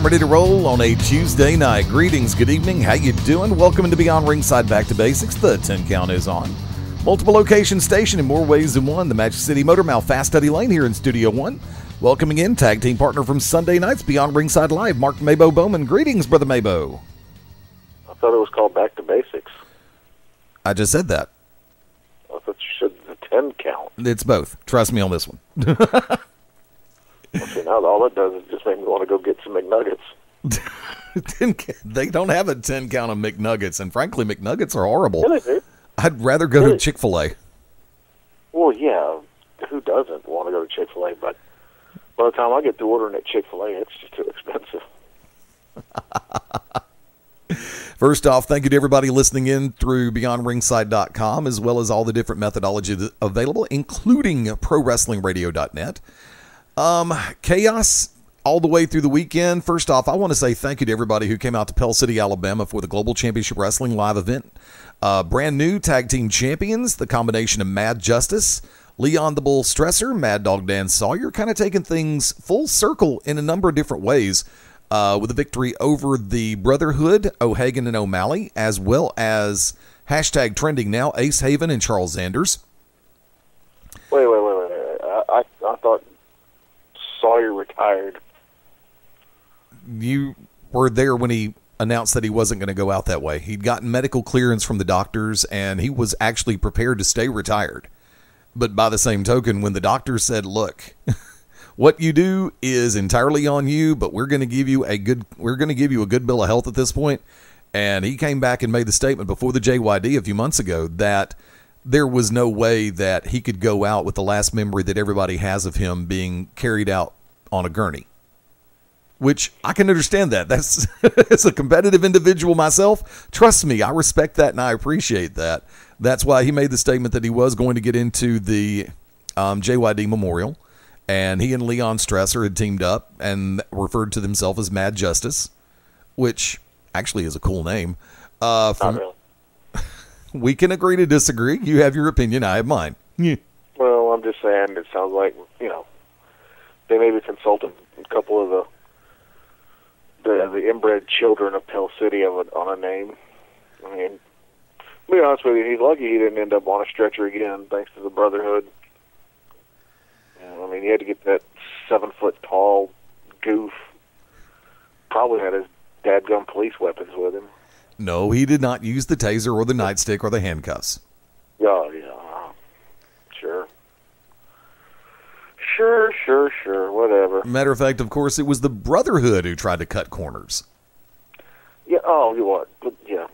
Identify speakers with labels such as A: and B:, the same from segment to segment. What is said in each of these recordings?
A: ready to roll on a Tuesday night. Greetings, good evening, how you doing? Welcome into Beyond Ringside Back to Basics. The 10 count is on. Multiple location station in more ways than one. The Magic City Motor Mouth Fast Eddie Layne here in Studio 1. Welcoming in tag team partner from Sunday nights, Beyond Ringside Live, Mark MaBo Bowman. Greetings, Brother MaBo.
B: I thought it was called Back to Basics.
A: I just said that.
B: I thought you said the 10 count.
A: It's both. Trust me on this one.
B: See, now all it does is just make me want to go get some McNuggets.
A: They don't have a 10 count of McNuggets, and frankly, McNuggets are horrible.
B: Yeah, they do.
A: I'd rather go to Chick-fil-A.
B: Well, yeah, who doesn't want to go to Chick-fil-A? But by the time I get to ordering at Chick-fil-A, it's just too expensive.
A: First off, thank you to everybody listening in through BeyondRingside.com, as well as all the different methodologies available, including ProWrestlingRadio.net. Chaos all the way through the weekend. First off, I want to say thank you to everybody who came out to Pell City, Alabama for the Global Championship Wrestling Live Event. Brand new tag team champions, the combination of Mad Justice, Leon the Bull Stresser, Mad Dog Dan Sawyer, kind of taking things full circle in a number of different ways, with a victory over the Brotherhood, O'Hagan and O'Malley, as well as hashtag trending now, Ace Haven and Charles Zanders.
B: Wait. I thought Sawyer retired.
A: You were there when he announced that he wasn't going to go out that way. He'd gotten medical clearance from the doctors, and he was actually prepared to stay retired. But by the same token, when the doctor said, look, what you do is entirely on you, but we're going to give you a good bill of health at this point. And he came back and made the statement before the JYD a few months ago that there was no way that he could go out with the last memory that everybody has of him being carried out on a gurney. Which I can understand that. That's as a competitive individual myself. Trust me, I respect that and I appreciate that. That's why he made the statement that he was going to get into the JYD Memorial. And he and Leon Stresser had teamed up and referred to themselves as Mad Justice, which actually is a cool name.
B: Not really.
A: We can agree to disagree. You have your opinion. I have mine. Yeah.
B: Well, I'm just saying it sounds like, they maybe consulted a couple of the inbred children of Pell City on a name. I mean, to be honest with you, he's lucky he didn't end up on a stretcher again, thanks to the Brotherhood. I mean, he had to get that 7-foot-tall goof. Probably had his dadgum police weapons with him.
A: No, he did not use the taser or the nightstick or the handcuffs.
B: Oh, yeah. Sure, whatever.
A: Matter of fact, of course, it was the Brotherhood who tried to cut corners.
B: Yeah, you what? Yeah.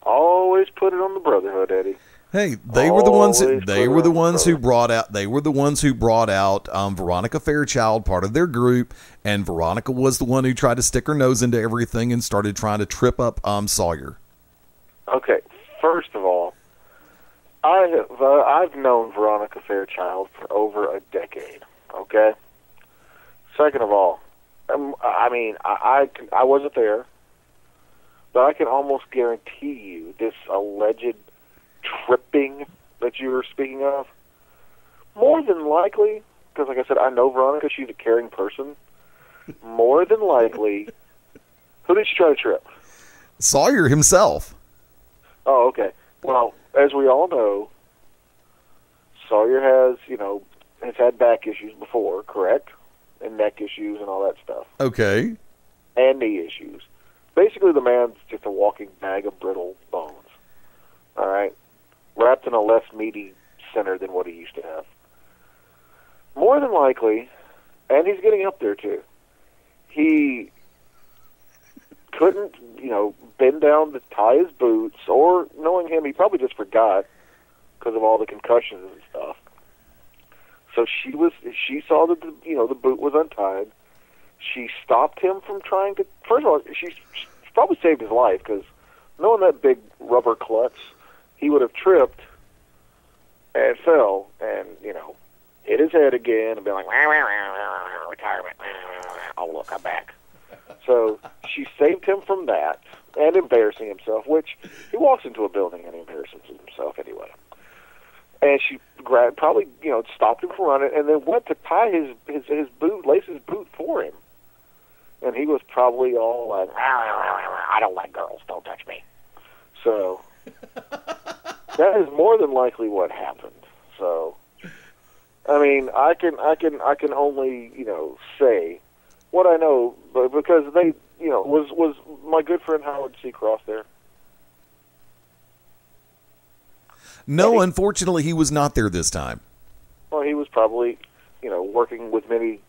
B: Always put it on the Brotherhood, Eddie.
A: Hey, they were the ones who brought out Veronica Fairchild, part of their group, and Veronica was the one who tried to stick her nose into everything and started trying to trip up Sawyer. Okay,
B: first of all, I've known Veronica Fairchild for over a decade. Okay. Second of all, I wasn't there, but I can almost guarantee you this alleged tripping that you were speaking of, more than likely, because like I said, I know Veronica, she's a caring person, more than likely, who did she try to trip?
A: Sawyer himself.
B: Oh, okay. Well, as we all know, Sawyer has had back issues before, correct? And neck issues and all that stuff.
A: Okay.
B: And knee issues. Basically, the man's just a walking bag of brittle bones. All right? Wrapped in a less meaty center than what he used to have. More than likely, and he's getting up there too, he couldn't, bend down to tie his boots, or knowing him, he probably just forgot because of all the concussions and stuff. So she saw that the boot was untied. She stopped him from trying to. First of all, she probably saved his life, because knowing that big rubber clutch, he would have tripped and fell and hit his head again and been like, retirement. Oh look, I'm back. So she saved him from that and embarrassing himself, which he walks into a building and embarrasses himself anyway. And she probably, stopped him from running, and then went to tie his boot, lace his boot for him. and he was probably all like, I don't like girls, don't touch me. So that is more than likely what happened. So, I mean, I can only, say what I know, but because they, was my good friend Howard C. Cross there?
A: No, unfortunately, he was not there this time.
B: Well, he was probably, working with many,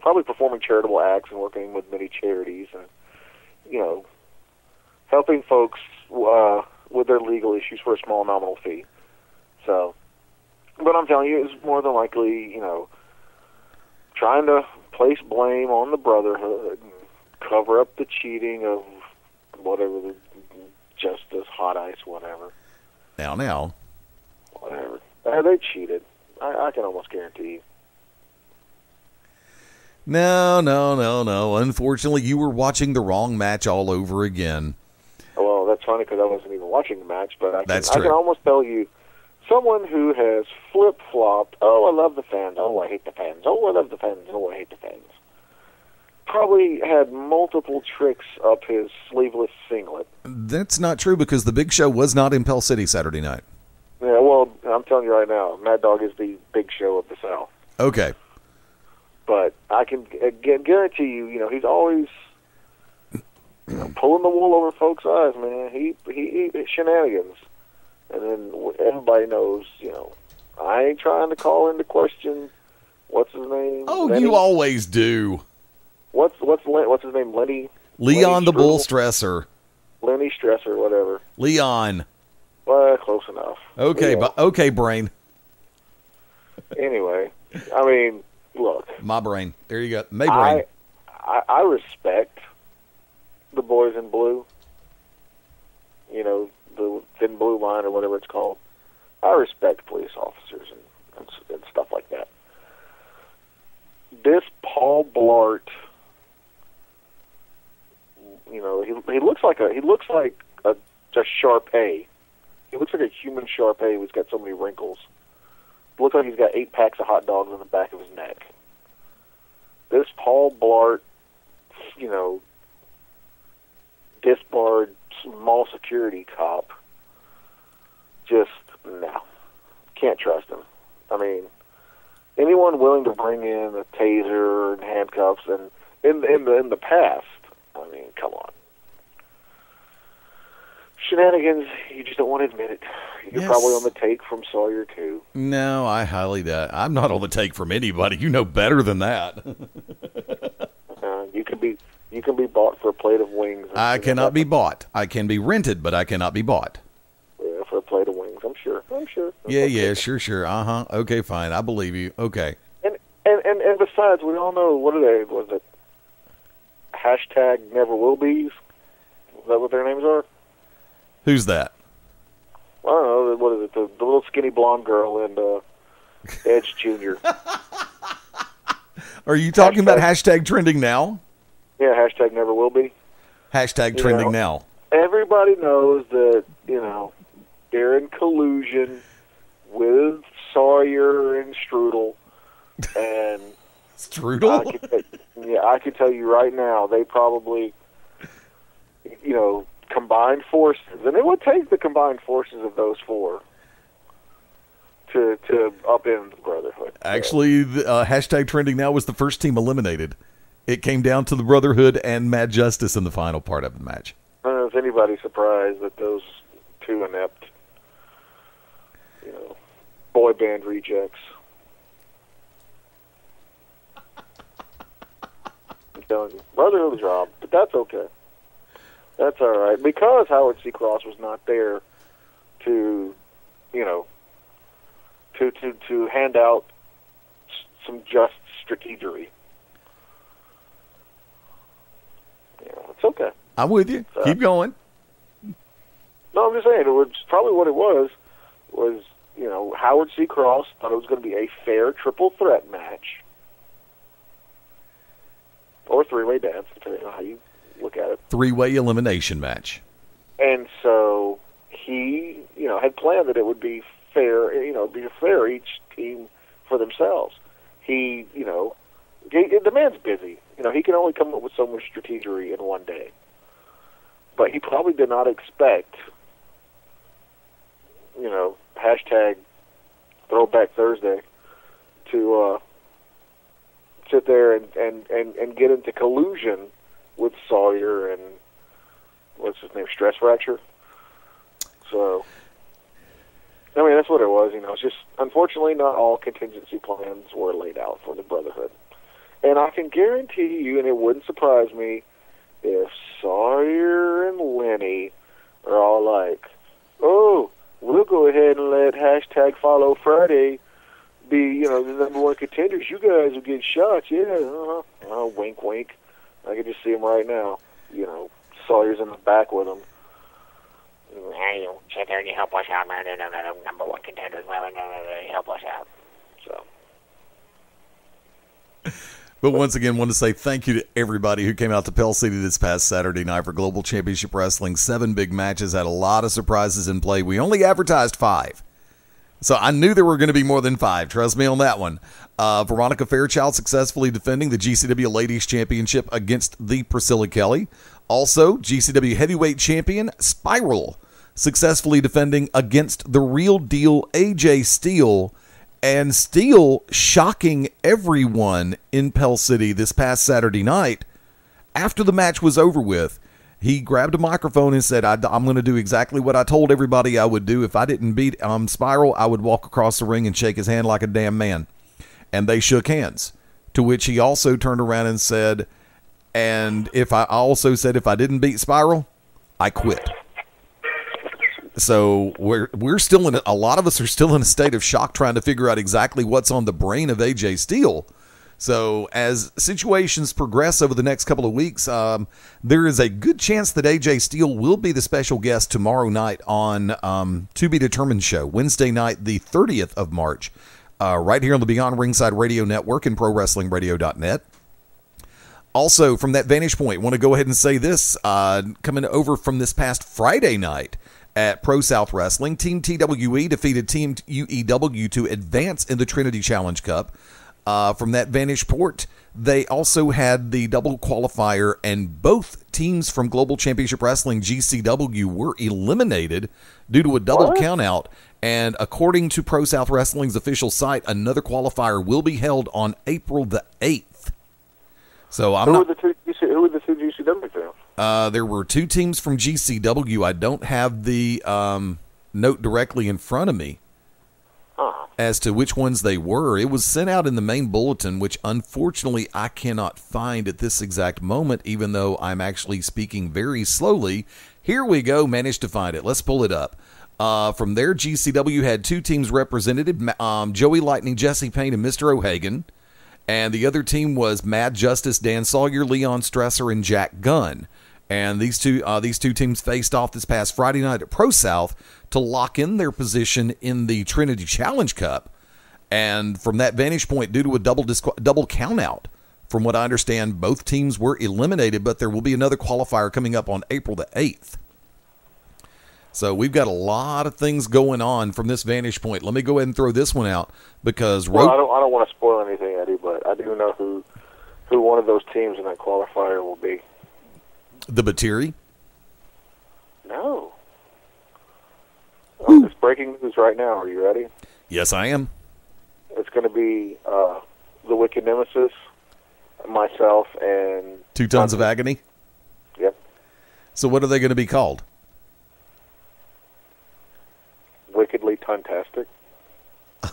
B: probably performing charitable acts and working with many charities and, helping folks with their legal issues for a small nominal fee. So, but I'm telling you, it's more than likely, trying to place blame on the Brotherhood and cover up the cheating of whatever the Justice, Hot Ice, whatever.
A: Now.
B: Whatever. They cheated. I can almost guarantee you.
A: No. Unfortunately, you were watching the wrong match all over again.
B: Well, that's funny because I wasn't even watching the match, but I can almost tell you, someone who has flip-flopped, oh, I love the fans, oh, I hate the fans, oh, I love the fans, oh, I hate the fans, probably had multiple tricks up his sleeveless singlet.
A: That's not true because the big show was not in Pell City Saturday night.
B: Yeah, well, I'm telling you right now, Mad Dog is the big show of the South.
A: Okay.
B: But I can guarantee you, he's always pulling the wool over folks' eyes, man. He shenanigans. And then everybody knows, I ain't trying to call into question what's his name.
A: Oh,
B: Lenny?
A: You always do.
B: What's his name? Lenny?
A: Leon the Bull Stresser.
B: Lenny Stresser, whatever.
A: Leon.
B: Well, close enough.
A: Okay, okay, brain.
B: Anyway, I mean, look.
A: My brain. There you go. My brain.
B: I respect the boys in blue. The thin blue line or whatever it's called. I respect police officers and stuff like that. This Paul Blart, he looks like a Shar-Pei. He looks like a human Shar-Pei who's got so many wrinkles. It looks like he's got 8 packs of hot dogs on the back of his neck. This Paul Blart, disbarred mall security cop, just, no. Can't trust him. I mean, anyone willing to bring in a taser and handcuffs, and in the past, I mean, come on. Shenanigans, you just don't want to admit it. You're probably on the take from Sawyer too.
A: No, I highly doubt. I'm not on the take from anybody. You know better than that.
B: You can be bought for a plate of wings.
A: I cannot be bought. I can be rented, but I cannot be bought.
B: Yeah, for a plate of wings. I'm sure.
A: Yeah, sure. Okay, fine. I believe you. Okay.
B: And besides, we all know, what are they? Was it hashtag Never Will Be's? Is that what their names are?
A: Who's that?
B: I don't know. What is it? The little skinny blonde girl and Edge Jr.
A: Are you talking about hashtag trending now?
B: Yeah, hashtag Never Will Be.
A: Hashtag trending now.
B: Everybody knows that, they're in collusion with Sawyer and Strudel. And
A: Strudel?
B: I can tell you right now, they probably, combined forces. And it would take the combined forces of those four to upend the Brotherhood.
A: Actually, hashtag trending now was the first team eliminated. It came down to the Brotherhood and Mad Justice in the final part of the match.
B: I don't know if anybody's surprised that those two inept, boy band rejects. I'm telling you, Brotherhood was robbed, but that's okay. That's all right, because Howard C. Cross was not there to, to hand out some just strategery. It's okay.
A: I'm with you. Keep going.
B: No, I'm just saying, it was probably what it was, Howard C. Cross thought it was going to be a fair triple threat match. Or three-way dance, depending on how you look at it.
A: Three-way elimination match.
B: And so he, had planned that it would be fair, be fair each team for themselves. He, the man's busy. he can only come up with so much strategery in one day. But he probably did not expect, hashtag Throwback Thursday, to sit there and get into collusion with Sawyer and, what's his name, Stress Fracture. So, I mean, that's what it was. It's just, unfortunately, not all contingency plans were laid out for the Brotherhood. And I can guarantee you, and it wouldn't surprise me, if Sawyer and Lenny are all like, oh, we'll go ahead and let hashtag Follow Friday be, the number one contenders. You guys will get shots, yeah. Wink, wink. I can just see him right now. Sawyer's in the back with him.
C: Hey, you sit there and you help us out, man. They're number one contenders. Help us out. So.
A: But once again, want to say thank you to everybody who came out to Pell City this past Saturday night for Global Championship Wrestling. 7 big matches, had a lot of surprises in play. We only advertised 5. So I knew there were going to be more than 5. Trust me on that one. Veronica Fairchild successfully defending the GCW Ladies Championship against the Priscilla Kelly. Also, GCW Heavyweight Champion Spiral successfully defending against the Real Deal AJ Steele. And Steele shocking everyone in Pell City this past Saturday night. After the match was over with, he grabbed a microphone and said, I'm going to do exactly what I told everybody I would do. If I didn't beat Spiral, I would walk across the ring and shake his hand like a damn man. And they shook hands. To which he also turned around and said, and if I didn't beat Spiral, I quit. So we're still a lot of us are still in a state of shock trying to figure out exactly what's on the brain of AJ Steele. So as situations progress over the next couple of weeks, there is a good chance that AJ Steele will be the special guest tomorrow night on To Be Determined show, Wednesday night, the 30th of March, right here on the Beyond Ringside Radio Network and ProWrestlingRadio.net. Also, from that vantage point, want to go ahead and say this, coming over from this past Friday night, at Pro South Wrestling, Team TWE defeated Team UEW to advance in the Trinity Challenge Cup. From that vantage point, they also had the double qualifier, and both teams from Global Championship Wrestling, GCW, were eliminated due to a double countout. And according to Pro South Wrestling's official site, another qualifier will be held on April the 8th. So who were the two GCW teams? There were 2 teams from GCW. I don't have the note directly in front of me as to which ones they were. It was sent out in the main bulletin, which unfortunately I cannot find at this exact moment, even though I'm actually speaking very slowly. Here we go. Managed to find it. Let's pull it up. From there, GCW had 2 teams represented, Joey Lightning, Jesse Payne, and Mr. O'Hagan. And the other team was Mad Justice, Dan Sawyer, Leon Stresser, and Jack Gunn. And these two teams faced off this past Friday night at Pro South to lock in their position in the Trinity Challenge Cup. And from that vantage point, due to a double countout, from what I understand, both teams were eliminated, but there will be another qualifier coming up on April the 8th. So we've got a lot of things going on from this vantage point. Let me go ahead and throw this one out because
B: I don't want to spoil anything, Eddie, but I do know who one of those teams in that qualifier will be.
A: The Batiri?
B: No. It's breaking news right now. Are you ready?
A: Yes, I am.
B: It's going to be the Wicked Nemesis, myself, and
A: 2 Tons of Agony?
B: Yep.
A: So what are they going to be called?
B: Wickedly Tuntastic.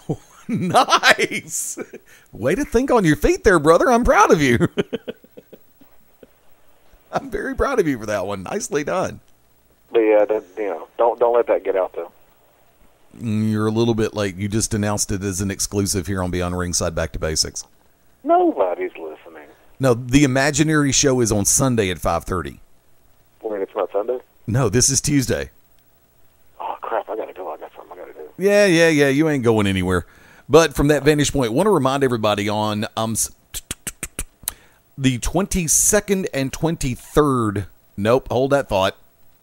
A: Oh, nice! Way to think on your feet there, brother. I'm proud of you. I'm very proud of you for that one. Nicely done.
B: But yeah, don't let that get out though.
A: You're a little bit late. You just announced it as an exclusive here on Beyond Ringside Back to Basics.
B: Nobody's listening.
A: No, the imaginary show is on Sunday at 5:30.
B: Wait, it's not Sunday?
A: No, this is Tuesday.
B: Oh crap! I gotta go. I got something I gotta do.
A: Yeah. You ain't going anywhere. But from that vantage point, I want to remind everybody on the 22nd and 23rd. Nope, hold that thought.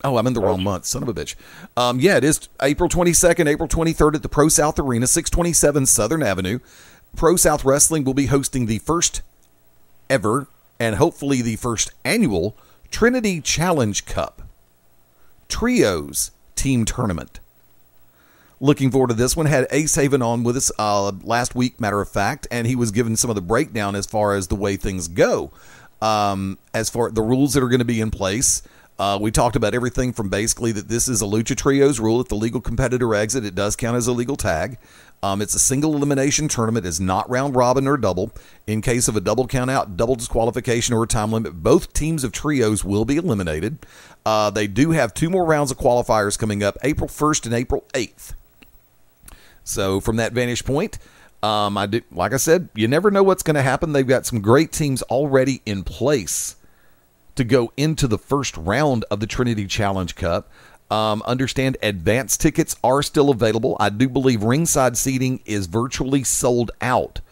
A: Oh, I'm in the wrong month. Son of a bitch. Yeah, it is April 22nd, April 23rd at the Pro South Arena, 627 Southern Avenue. Pro South Wrestling will be hosting the first ever and hopefully the first annual Trinity Challenge Cup Trios Team Tournament. Looking forward to this one. Had Ace Haven on with us last week, matter of fact, and he was giving some of the breakdown as far as the way things go. As far the rules that are going to be in place, we talked about everything from basically that this is a Lucha Trios rule. If the legal competitor exit, it does count as a legal tag. It's a single elimination tournament. It's not round robin or double. In case of a double count out, double disqualification, or a time limit, both teams of trios will be eliminated. They do have 2 more rounds of qualifiers coming up, April 1st and April 8th. So from that vantage point, like I said, you never know what's going to happen. They've got some great teams already in place to go into the first round of the Trinity Challenge Cup. Understand advance tickets are still available. I do believe ringside seating is virtually sold out.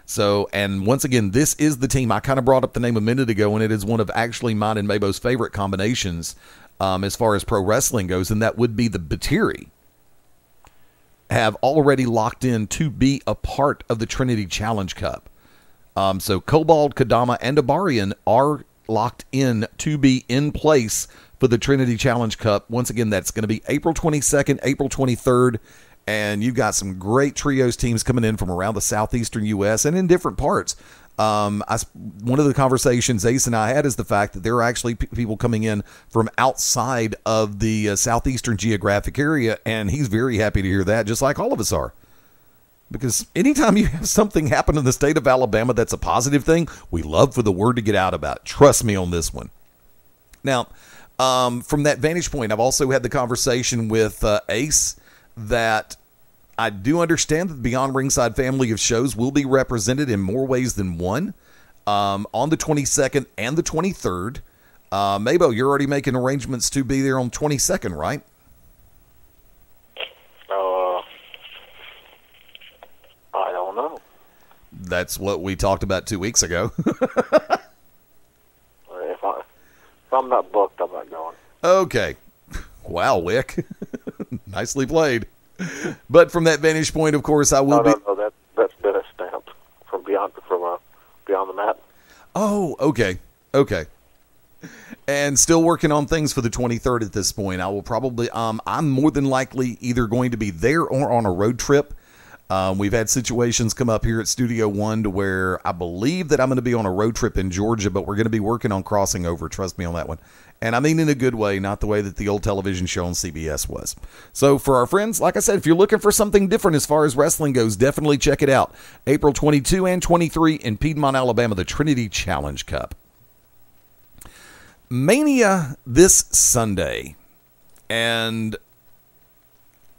A: So, and once again, this is the team. I kind of brought up the name a minute ago, and it is one of actually mine and MaBo's favorite combinations as far as pro wrestling goes, and that would be the Batiri. Have already locked in to be a part of the Trinity Challenge Cup. So Cobalt, Kadama, and Abarian are locked in to be in place for the Trinity Challenge Cup. Once again, that's going to be April 22nd, April 23rd, and you've got some great trios teams coming in from around the southeastern U.S. and in different parts. One of the conversations Ace and I had is the fact that there are actually people coming in from outside of the southeastern geographic area, and he's very happy to hear that, just like all of us are. Because anytime you have something happen in the state of Alabama that's a positive thing, we love for the word to get out about it. Trust me on this one. Now, from that vantage point, I've also had the conversation with Ace that I do understand that the Beyond Ringside family of shows will be represented in more ways than one on the 22nd and the 23rd. MaBo, you're already making arrangements to be there on 22nd, right?
B: I don't know.
A: That's what we talked about 2 weeks ago.
B: If I'm not booked, I'm not going.
A: Okay. Wow, Wick. Nicely played. But from that vantage point, of course, I will be...
B: No, that's been a stamp from Beyond the Mat.
A: Oh, okay. Okay. And still working on things for the 23rd at this point. I will probably... I'm more than likely either going to be there or on a road trip. We've had situations come up here at Studio One to where I believe that I'm going to be on a road trip in Georgia, but we're going to be working on crossing over. Trust me on that one. And I mean in a good way, not the way that the old television show on CBS was. So for our friends, like I said, if you're looking for something different as far as wrestling goes, definitely check it out. April 22 and 23 in Piedmont, Alabama, the Trinity Challenge Cup. Mania this Sunday. And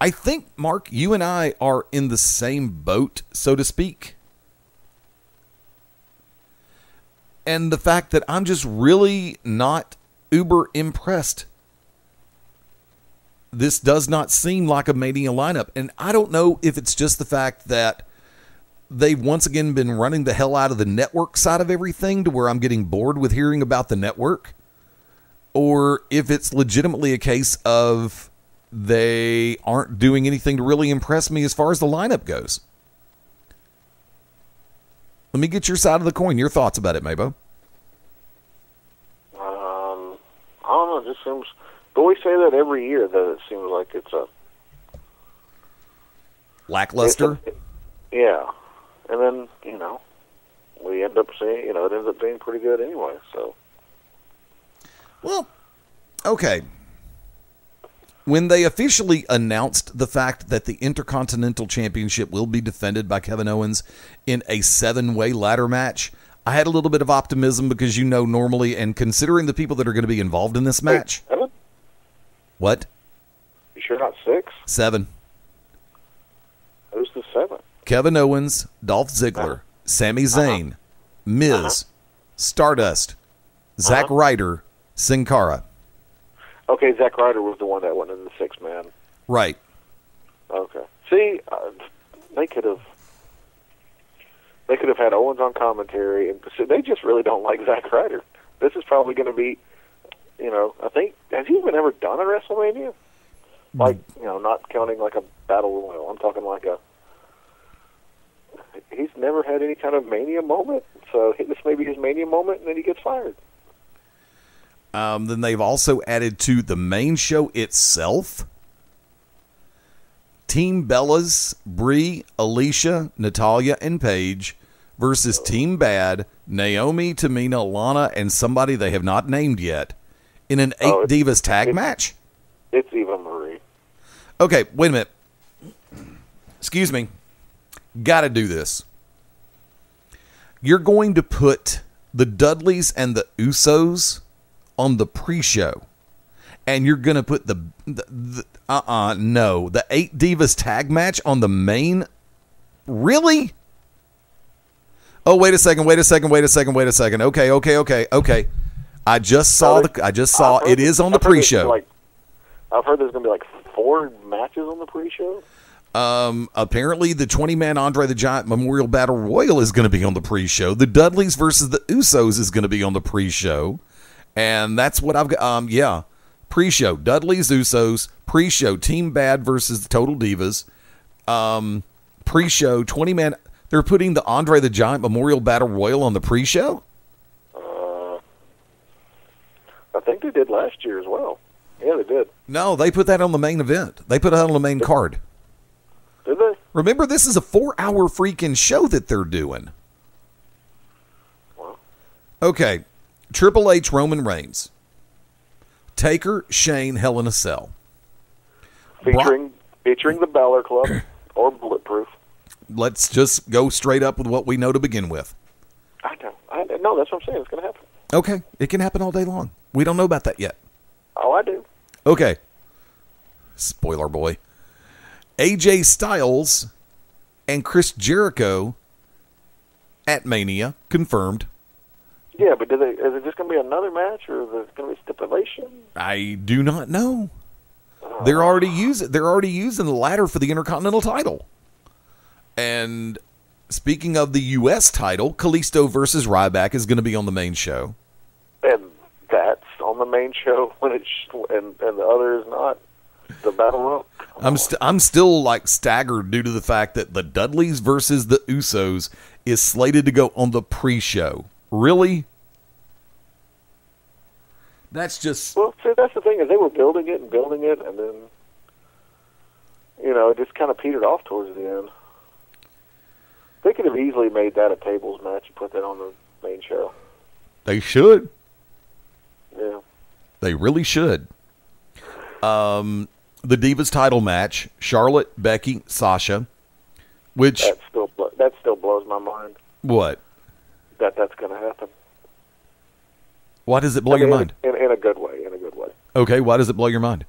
A: I think, Mark, you and I are in the same boat, so to speak. And the fact that I'm just really not uber impressed. This does not seem like a Mania lineup. And I don't know if it's just the fact that they've once again been running the hell out of the network side of everything to where I'm getting bored with hearing about the network. Or if it's legitimately a case of they aren't doing anything to really impress me as far as the lineup goes. Let me get your side of the coin. Your thoughts about it, MaBo.
B: I don't know. It just seems... But we say that every year, that it seems like it's a...
A: Lackluster?
B: Yeah. And then, we end up seeing... it ends up being pretty good anyway, so...
A: Well, okay. When they officially announced the fact that the Intercontinental Championship will be defended by Kevin Owens in a 7-way ladder match, I had a little bit of optimism because normally, and considering the people that are going to be involved in this match...
B: Wait, 7?
A: What?
B: You sure not 6?
A: 7.
B: Who's the 7?
A: Kevin Owens, Dolph Ziggler, Sami Zayn, Miz, Stardust, Zack Ryder, Sin Cara.
B: Okay, Zack Ryder was the one that went in the 6-man.
A: Right.
B: Okay. See, they could have had Owens on commentary, and they just really don't like Zack Ryder. This is probably going to be, I think, has he even ever done a WrestleMania? Like, not counting like a Battle Royal. I'm talking like he's never had any kind of Mania moment. So this may be his Mania moment, and then he gets fired.
A: Then they've also added to the main show itself Team Bellas, Brie, Alicia, Natalia, and Paige versus Team Bad, Naomi, Tamina, Lana, and somebody they have not named yet in an 8 Divas tag match.
B: It's Eva Marie.
A: Okay, wait a minute. Excuse me. Got to do this. You're going to put the Dudleys and the Usos on the pre-show, and you're going to put the 8 Divas tag match on the main. Really? Oh, wait a second. Okay. I just saw it is on the pre-show.
B: I've heard there's going to be like 4 matches on the pre-show.
A: Apparently the 20-man Andre the Giant Memorial Battle Royal is going to be on the pre-show. The Dudleys versus the Usos is going to be on the pre-show. And that's what I've got. Yeah. Pre-show, Dudleys, Usos. Pre-show, Team Bad versus the Total Divas. Pre-show, 20-man. They're putting the Andre the Giant Memorial Battle Royal on the pre-show?
B: I think they did last year as well. Yeah, they did.
A: No, they put that on the main event. They put it on the main card.
B: Did they?
A: Remember, this is a 4-hour freaking show that they're doing.
B: Wow.
A: Okay. Triple H, Roman Reigns. Taker, Shane, Hell in a Cell.
B: Featuring the Balor Club or Bulletproof.
A: Let's just go straight up with what we know to begin with.
B: I know. No, that's what I'm saying. It's going to happen.
A: Okay. It can happen all day long. We don't know about that yet.
B: Oh, I do.
A: Okay. Spoiler boy. AJ Styles and Chris Jericho at Mania, confirmed.
B: Yeah, but is it just going to be another match, or is it going to be stipulation?
A: I do not know. They're already using the ladder for the Intercontinental title. And speaking of the U.S. title, Kalisto versus Ryback is going to be on the main show.
B: And that's on the main show when and the other is not. The Battle Royal.
A: I'm still like staggered due to the fact that the Dudleys versus the Usos is slated to go on the pre-show. Really? That's just...
B: Well, see, that's the thing, is they were building it, and then, it just kind of petered off towards the end. They could have easily made that a tables match and put that on the main show.
A: They should.
B: Yeah.
A: They really should. The Divas title match, Charlotte, Becky, Sasha, which...
B: That still blows my mind.
A: What?
B: That's going to happen.
A: Why does it blow your mind?
B: In a good way,
A: Okay, why does it blow your mind?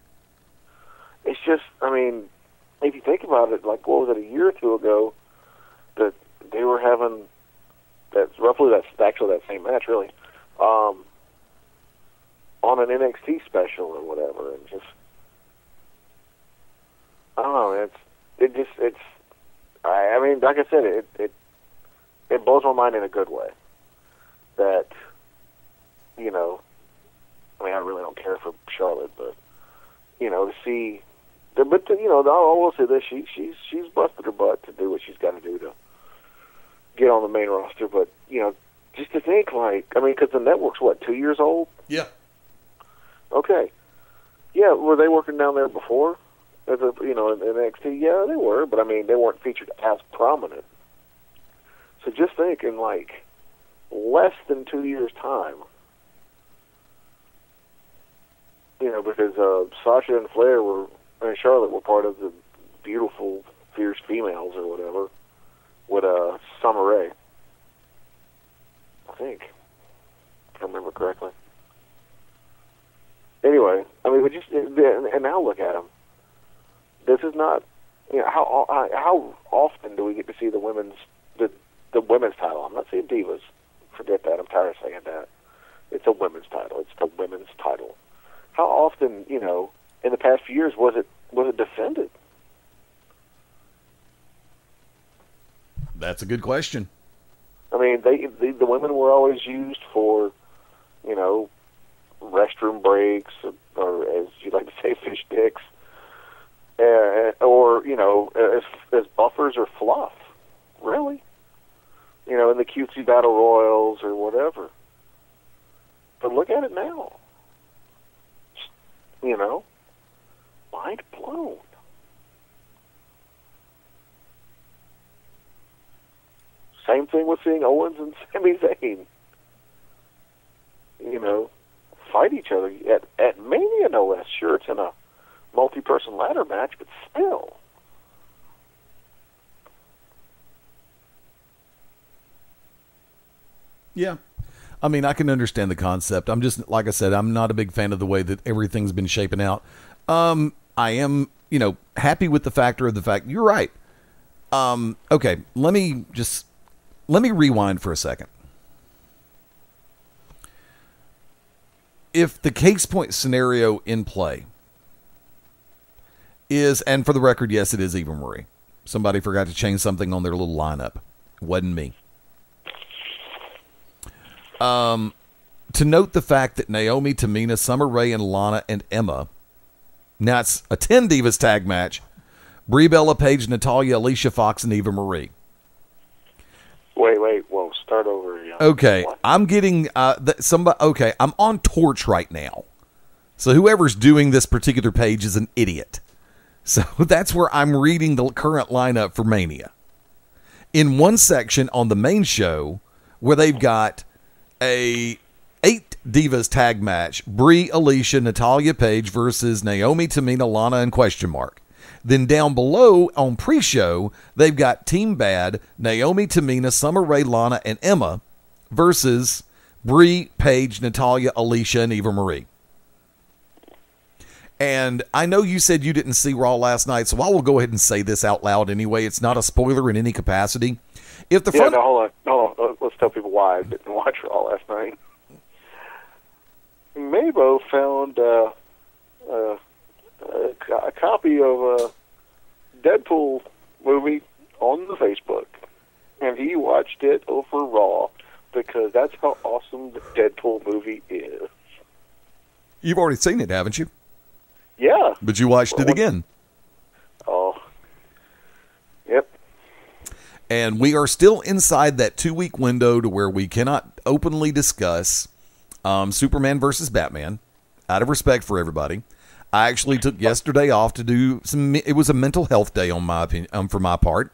B: It's just, if you think about it, like, what was it, a year or two ago, that they were having, that's actually that same match, really, on an NXT special or whatever, and just, I don't know, like I said, it blows my mind in a good way. That, I really don't care for Charlotte, but, to see, I will say this, she's busted her butt to do what she's got to do to get on the main roster, but, just to think, because the network's, 2 years old?
A: Yeah.
B: Okay. Yeah, were they working down there before? As in NXT? Yeah, they were, but they weren't featured as prominent. So just think, in less than 2 years' time, because Sasha and Charlotte were part of the beautiful, fierce females or whatever, with Summer Rae. I think, if I remember correctly. Anyway, and now look at them. This is not, how often do we get to see the women's title? I'm not saying Divas. Forget that. I'm tired of saying that. It's a women's title. It's the women's title. How often, in the past few years, was it defended?
A: That's a good question.
B: The women were always used for, restroom breaks, or as you like to say, fish sticks, or as buffers or fluff. Really? in the cutesy battle royals or whatever. But look at it now. Mind blown. Same thing with seeing Owens and Sami Zayn, fight each other at Mania, no less. Sure, it's in a multi-person ladder match, but still.
A: Yeah. I mean, I can understand the concept. I'm just, like I said, I'm not a big fan of the way that everything's been shaping out. I am, happy with the fact you're right. Okay, let me rewind for a second. If the case point scenario in play is, and for the record, yes, it is Eva Marie. Somebody forgot to change something on their little lineup. Wasn't me. To note the fact that Naomi, Tamina, Summer Rae, and Lana and Emma, now it's a 10 Divas tag match, Brie Bella, Paige, Natalya, Alicia Fox, and Eva Marie.
B: Wait, whoa, start over again.
A: Okay,
B: What?
A: I'm getting, I'm on Torch right now. So whoever's doing this particular page is an idiot. So that's where I'm reading the current lineup for Mania. In one section on the main show, where they've got a 8 Divas tag match, Brie, Alicia, Natalya, Paige versus Naomi, Tamina, Lana, and question mark. Then down below on pre-show, they've got Team Bad, Naomi, Tamina, Summer Rae, Lana, and Emma versus Brie, Paige, Natalya, Alicia, and Eva Marie. And I know you said you didn't see Raw last night, so I will go ahead and say this out loud anyway. It's not a spoiler in any capacity. If the front...
B: hold on. Let's tell people why I didn't watch Raw last night. MaBo found a copy of a Deadpool movie on the Facebook, and he watched it over Raw because that's how awesome the Deadpool movie is.
A: You've already seen it, haven't you?
B: Yeah.
A: But you watched it again.
B: Oh. Yep.
A: And we are still inside that 2-week window to where we cannot openly discuss Superman versus Batman, out of respect for everybody. I actually took yesterday off to do it was a mental health day on my opinion, for my part.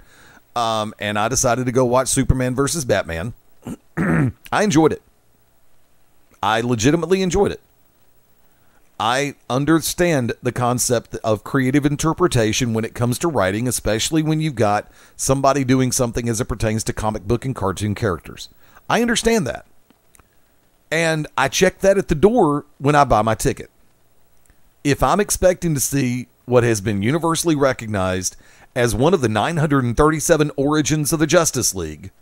A: And I decided to go watch Superman versus Batman. I enjoyed it. I legitimately enjoyed it. I understand the concept of creative interpretation when it comes to writing, especially when you've got somebody doing something as it pertains to comic book and cartoon characters. I understand that. And I check that at the door when I buy my ticket. If I'm expecting to see what has been universally recognized as one of the 937 origins of the Justice League,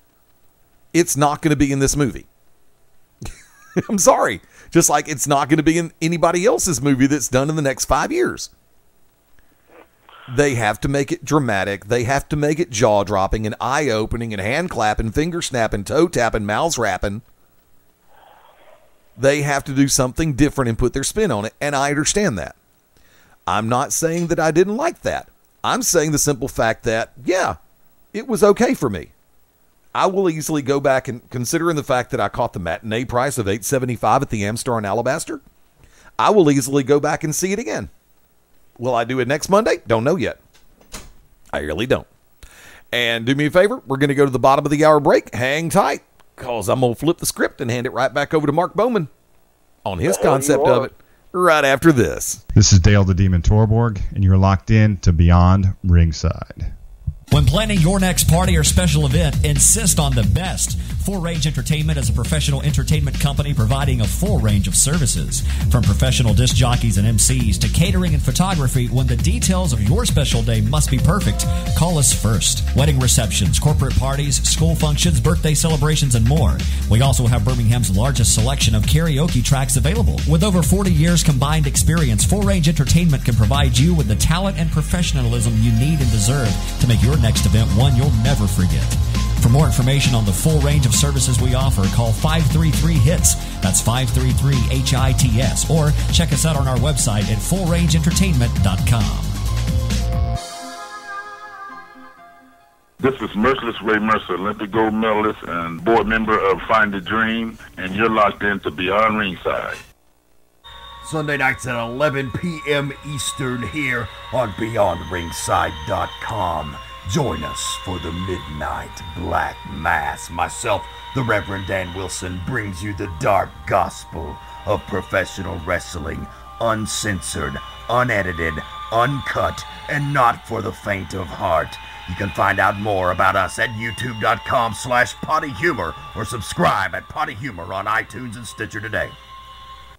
A: it's not going to be in this movie. I'm sorry. Just like it's not going to be in anybody else's movie that's done in the next 5 years. They have to make it dramatic. They have to make it jaw-dropping and eye-opening and hand-clapping, finger-snapping, toe-tapping, mouse-rapping. They have to do something different and put their spin on it, and I understand that. I'm not saying that I didn't like that. I'm saying the simple fact that, yeah, it was okay for me. I will easily go back and, considering the fact that I caught the matinee price of $8.75 at the Amstar in Alabaster, I will easily go back and see it again. Will I do it next Monday? Don't know yet. I really don't. And do me a favor, we're going to go to the bottom of the hour break. Hang tight, because I'm going to flip the script and hand it right back over to Mark Bowman on his concept of it right after this.
D: This is Dale the Demon Torborg, and you're locked in to Beyond Ringside.
E: When planning your next party or special event, insist on the best. Full Range Entertainment is a professional entertainment company providing a full range of services. From professional disc jockeys and MCs to catering and photography, when the details of your special day must be perfect, call us first. Wedding receptions, corporate parties, school functions, birthday celebrations, and more. We also have Birmingham's largest selection of karaoke tracks available. With over 40 years combined experience, Full Range Entertainment can provide you with the talent and professionalism you need and deserve to make your next event one you'll never forget. For more information on the full range of services we offer, call 533-HITS. That's 533-HITS. Or check us out on our website at fullrangeentertainment.com.
F: This is Merciless Ray Mercer, Olympic gold medalist and board member of Find the Dream, and you're locked into Beyond Ringside.
G: Sunday nights at 11 p.m. Eastern here on BeyondRingside.com. Join us for the Midnight Black Mass. Myself, the Reverend Dan Wilson, brings you the dark gospel of professional wrestling, uncensored, unedited, uncut, and not for the faint of heart. You can find out more about us at youtube.com/pottyhumor or subscribe at Potty Humor on iTunes and Stitcher today.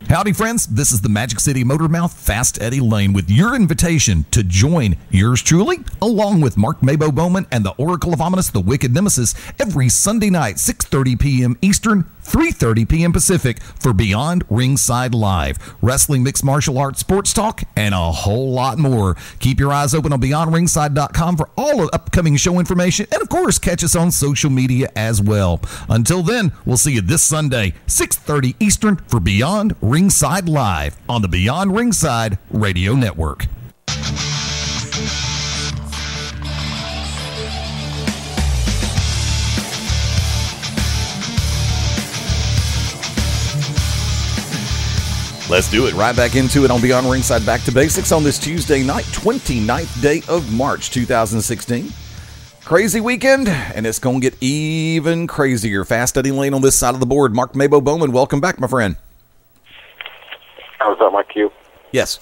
A: Howdy, friends. This is the Magic City Motor Mouth, Fast Eddie Layne, with your invitation to join yours truly, along with Mark MaBo Bowman and the Oracle of Ominous, the Wicked Nemesis, every Sunday night, 6:30 p.m. Eastern, 3:30 p.m. Pacific, for Beyond Ringside Live. Wrestling, mixed martial arts, sports talk, and a whole lot more. Keep your eyes open on BeyondRingside.com for all of upcoming show information, and of course, catch us on social media as well. Until then, we'll see you this Sunday, 6:30 Eastern, for Beyond Ringside Live on the Beyond Ringside Radio Network. Let's do it. Right back into it on Beyond Ringside. Back to basics on this Tuesday night, 29th day of March, 2016. Crazy weekend, and it's going to get even crazier. Fast Eddie Layne on this side of the board. Mark MaBo Bowman, welcome back, my friend.
B: Was that my cue?
A: Yes.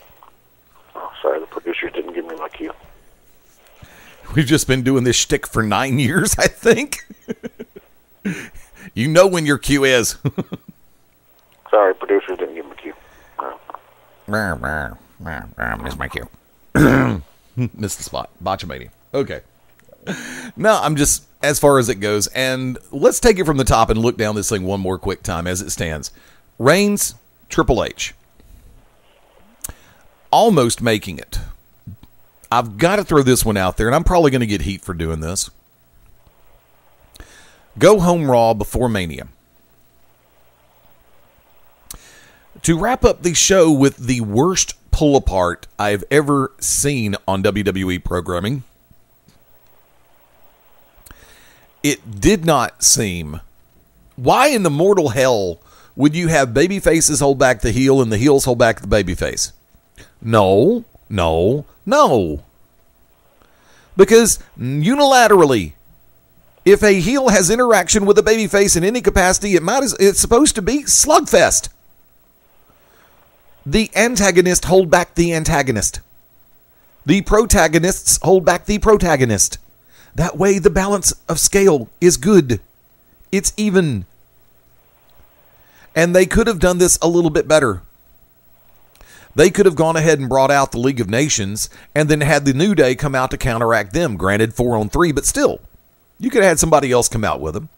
B: Oh, sorry, the producers didn't give me my cue.
A: We've just been doing this shtick for 9 years, I think. You know when your cue is.
B: Sorry, producers didn't give me my cue.
A: Missed my cue. Missed the spot. Botchamania. Okay. No, I'm just, as far as it goes, and let's take it from the top and look down this thing one more quick time as it stands. Reigns, Triple H. Almost making it. I've got to throw this one out there, and I'm probably going to get heat for doing this. Go home Raw before Mania. To wrap up the show with the worst pull-apart I've ever seen on WWE programming, it did not seem... Why in the mortal hell would you have baby faces hold back the heel and the heels hold back the baby face? No. Because unilaterally, if a heel has interaction with a baby face in any capacity, it's supposed to be slugfest. The antagonist hold back the antagonist. The protagonists hold back the protagonist. That way the balance of scale is good. It's even. And they could have done this a little bit better. They could have gone ahead and brought out the League of Nations and then had the New Day come out to counteract them. Granted, 4-on-3, but still. You could have had somebody else come out with them.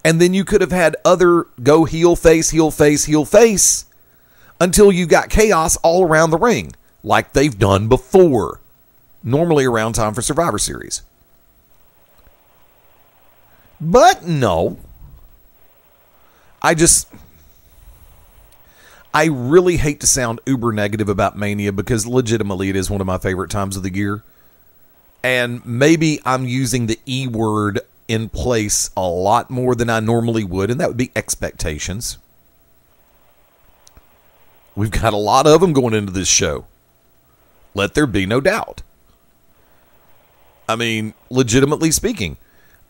A: And then you could have had other go heel, face, heel, face, heel, face, until you got chaos all around the ring, like they've done before. Normally around time for Survivor Series. But no. I really hate to sound uber negative about Mania because legitimately it is one of my favorite times of the year. And maybe I'm using the E word in place a lot more than I normally would, and that would be expectations. We've got a lot of them going into this show. Let there be no doubt. I mean, legitimately speaking,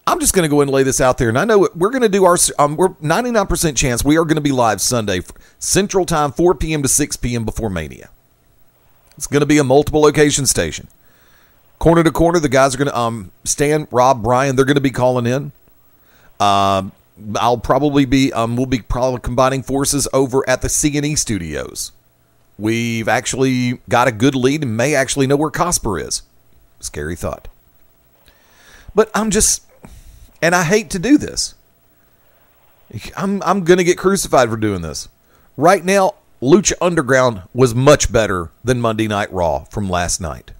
A: I'm just going to go ahead and lay this out there. And I know we're going to do we're 99% chance we are going to be live Sunday, Central Time, 4 p.m. to 6 p.m. before Mania. It's going to be a multiple location station. Corner to corner, the guys are going to, Stan, Rob, Brian, they're going to be calling in. I'll probably be, we'll be probably combining forces over at the C&E studios. We've actually got a good lead and may actually know where Cosper is. Scary thought. But and I hate to do this. I'm going to get crucified for doing this. Right now, Lucha Underground was much better than Monday Night Raw from last night.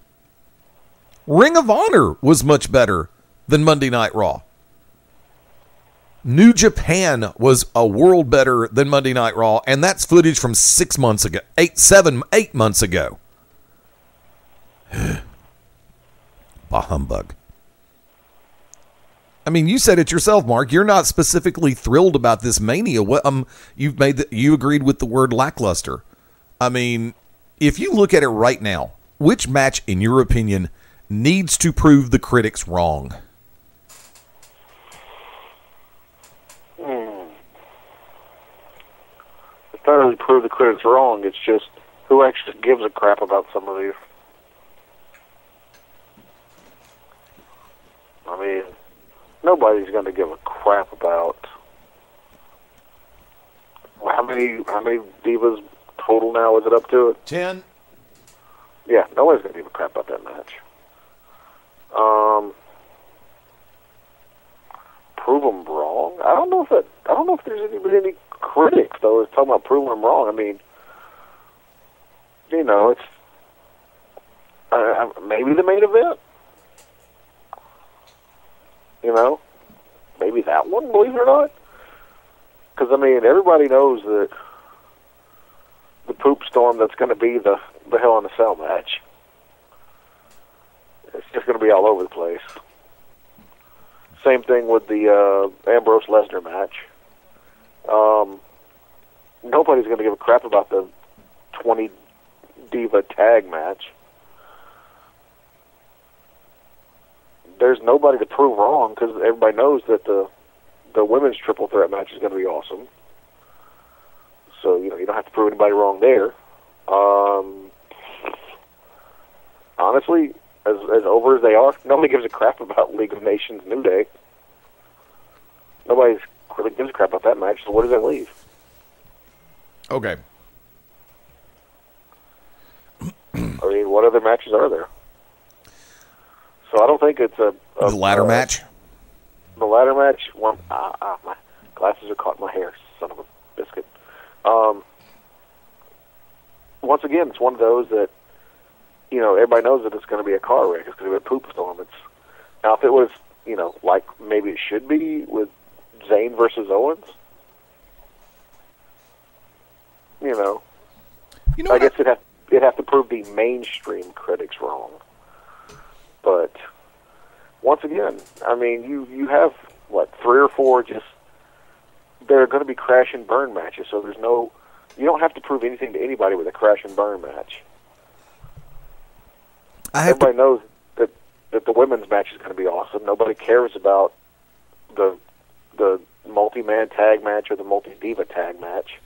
A: Ring of Honor was much better than Monday Night Raw. New Japan was a world better than Monday Night Raw, and that's footage from 8 months ago. Bah humbug. I mean, you said it yourself, Mark. You're not specifically thrilled about this Mania. What you agreed with the word lackluster. I mean, if you look at it right now, which match, in your opinion, needs to prove the critics wrong?
B: It's not really prove the critics wrong. It's just who actually gives a crap about some of these. I mean, nobody's going to give a crap about how many divas total now is it up to it?
A: 10.
B: Yeah, nobody's going to give a crap about that match. Prove them wrong. I don't know if there's any critics though that's talking about proving them wrong. I mean, you know, it's maybe the main event. You know, maybe that one, believe it or not. Because, I mean, everybody knows that the poop storm that's going to be the Hell in a Cell match, it's just going to be all over the place. Same thing with the Ambrose Lesnar match. Nobody's going to give a crap about the 20 diva tag match. There's nobody to prove wrong because everybody knows that the women's triple threat match is going to be awesome. So, you know, you don't have to prove anybody wrong there. Honestly, as over as they are, nobody gives a crap about League of Nations New Day. Nobody really gives a crap about that match, so where does that leave?
A: Okay.
B: I mean, what other matches are there? So I don't think it's the
A: ladder match.
B: The ladder match. My glasses are caught in my hair. Son of a biscuit. Once again, it's one of those that, you know, everybody knows that it's going to be a car wreck. It's going to be a poop storm. Now, if it was, you know, like maybe it should be with Zayn versus Owens, you know, I guess it'd have to prove the mainstream critics wrong. But once again, I mean, you have, 3 or 4 just, they're going to be crash and burn matches, so you don't have to prove anything to anybody with a crash and burn match. Everybody knows that the women's match is going to be awesome. Nobody cares about the multi-man tag match or the multi-diva tag match.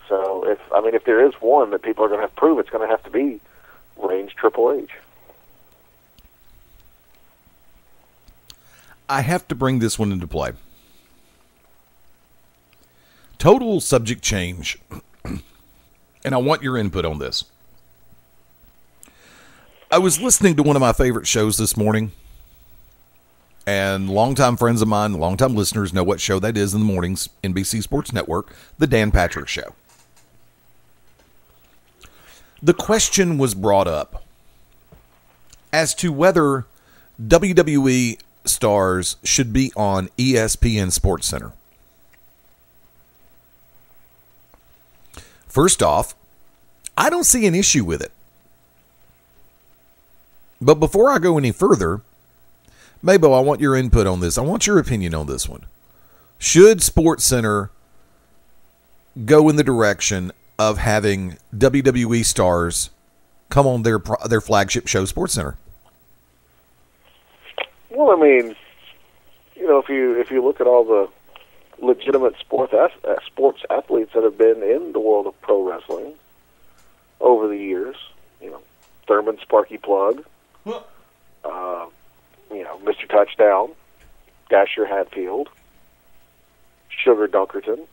B: So, if there is one that people are going to have to prove, it's going to have to be Reigns Triple H.
A: I have to bring this one into play. Total subject change. And I want your input on this. I was listening to one of my favorite shows this morning. And longtime friends of mine, longtime listeners know what show that is in the mornings, NBC Sports Network, The Dan Patrick Show. The question was brought up as to whether WWE stars should be on ESPN Sports Center. First off, I don't see an issue with it. But before I go any further, MaBo, I want your input on this. I want your opinion on this one. Should Sports Center go in the direction of having WWE stars come on their flagship show, Sports Center?
B: Well, I mean, you know, if you look at all the legitimate sports athletes that have been in the world of pro wrestling over the years, you know, Thurman Sparky Plug, you know, Mr. Touchdown, Dasher Hatfield, Sugar Dunkerton,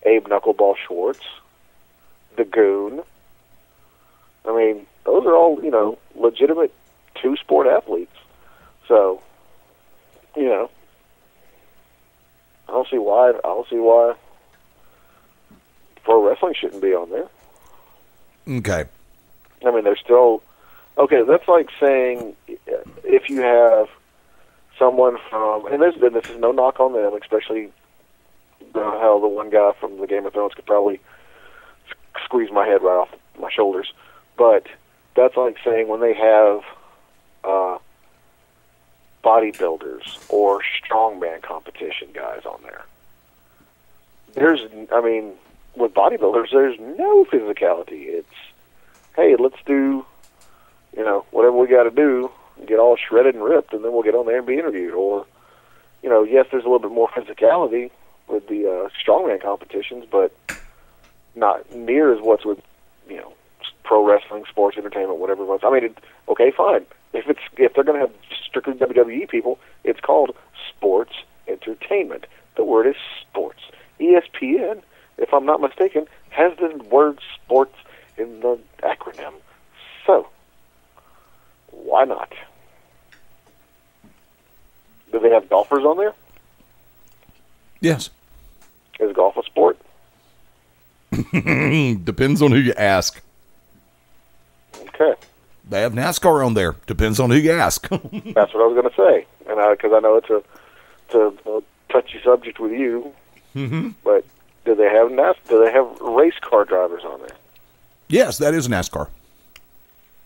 B: Abe Knuckleball Schwartz, The Goon. I mean, those are all, you know, legitimate two-sport athletes. So, you know, I don't see why pro wrestling shouldn't be on there.
A: Okay.
B: I mean, they're still... Okay, that's like saying if you have someone from... And this is no knock on them, especially how the one guy from the Game of Thrones could probably squeeze my head right off my shoulders. But that's like saying when they have bodybuilders or strongman competition guys on there. With bodybuilders, there's no physicality. It's, hey, let's do, whatever we got to do, get all shredded and ripped, and then we'll get on there and be interviewed. Or, yes, there's a little bit more physicality with the strongman competitions, but not near as what's with, pro wrestling, sports entertainment, whatever it was. Okay, fine. If they're going to have strictly WWE people, it's called sports entertainment. The word is sports. ESPN, if I'm not mistaken, has the word sports in the acronym. So, why not? Do they have golfers on there?
A: Yes.
B: Is golf a sport?
A: Depends on who you ask.
B: Okay.
A: They have NASCAR on there. Depends on who you ask.
B: That's what I was going to say, and because I know it's a touchy subject with you.
A: Mm-hmm.
B: But do they have race car drivers on there?
A: Yes, that is NASCAR.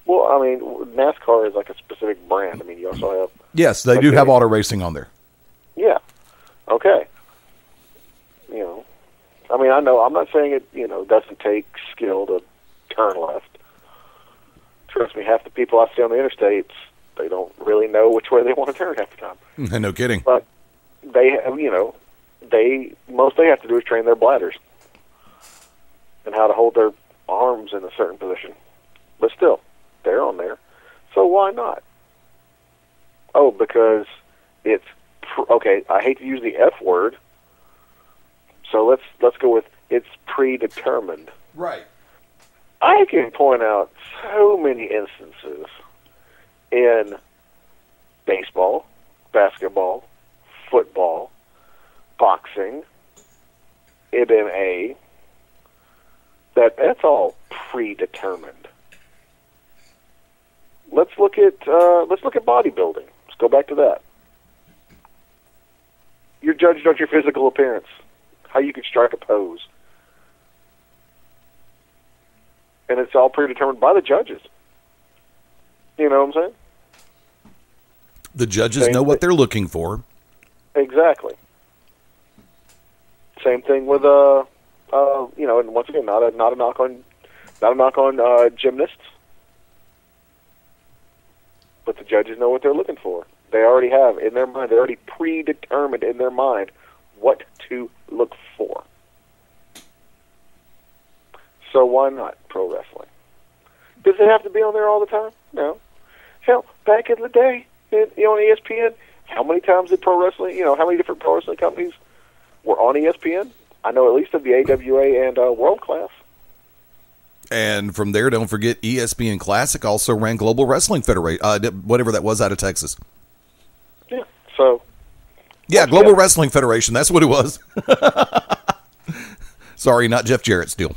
B: Well, NASCAR is like a specific brand. You also have.
A: Yes, they do have auto racing on there.
B: Yeah. Okay. I know. I'm not saying it. Doesn't take skill to turn left. Trust me, half the people I see on the interstates, they don't really know which way they want to turn half the time.
A: No kidding.
B: But they have, most they have to do is train their bladders and how to hold their arms in a certain position. But still, they're on there. So why not? Oh, because it's okay. I hate to use the F word, so let's go with it's predetermined.
A: Right.
B: I can point out so many instances in baseball, basketball, football, boxing, MMA, that's all predetermined. Let's look at bodybuilding. Let's go back to that. You're judged on your physical appearance, how you can strike a pose. And it's all predetermined by the judges. You know what I'm saying?
A: The judges know what they're looking for.
B: Exactly. Same thing with and once again, not a knock on gymnasts, but the judges know what they're looking for. They already have in their mind. They're already predetermined in their mind what to look for. So why not pro wrestling? Does it have to be on there all the time? No. Hell, back in the day, on ESPN, how many times did pro wrestling, how many different pro wrestling companies were on ESPN? I know at least of the AWA and World Class.
A: And from there, don't forget ESPN Classic also ran Global Wrestling Federation, whatever that was out of Texas.
B: Yeah, so.
A: Yeah, Global Wrestling Federation, that's what it was. Sorry, not Jeff Jarrett's deal.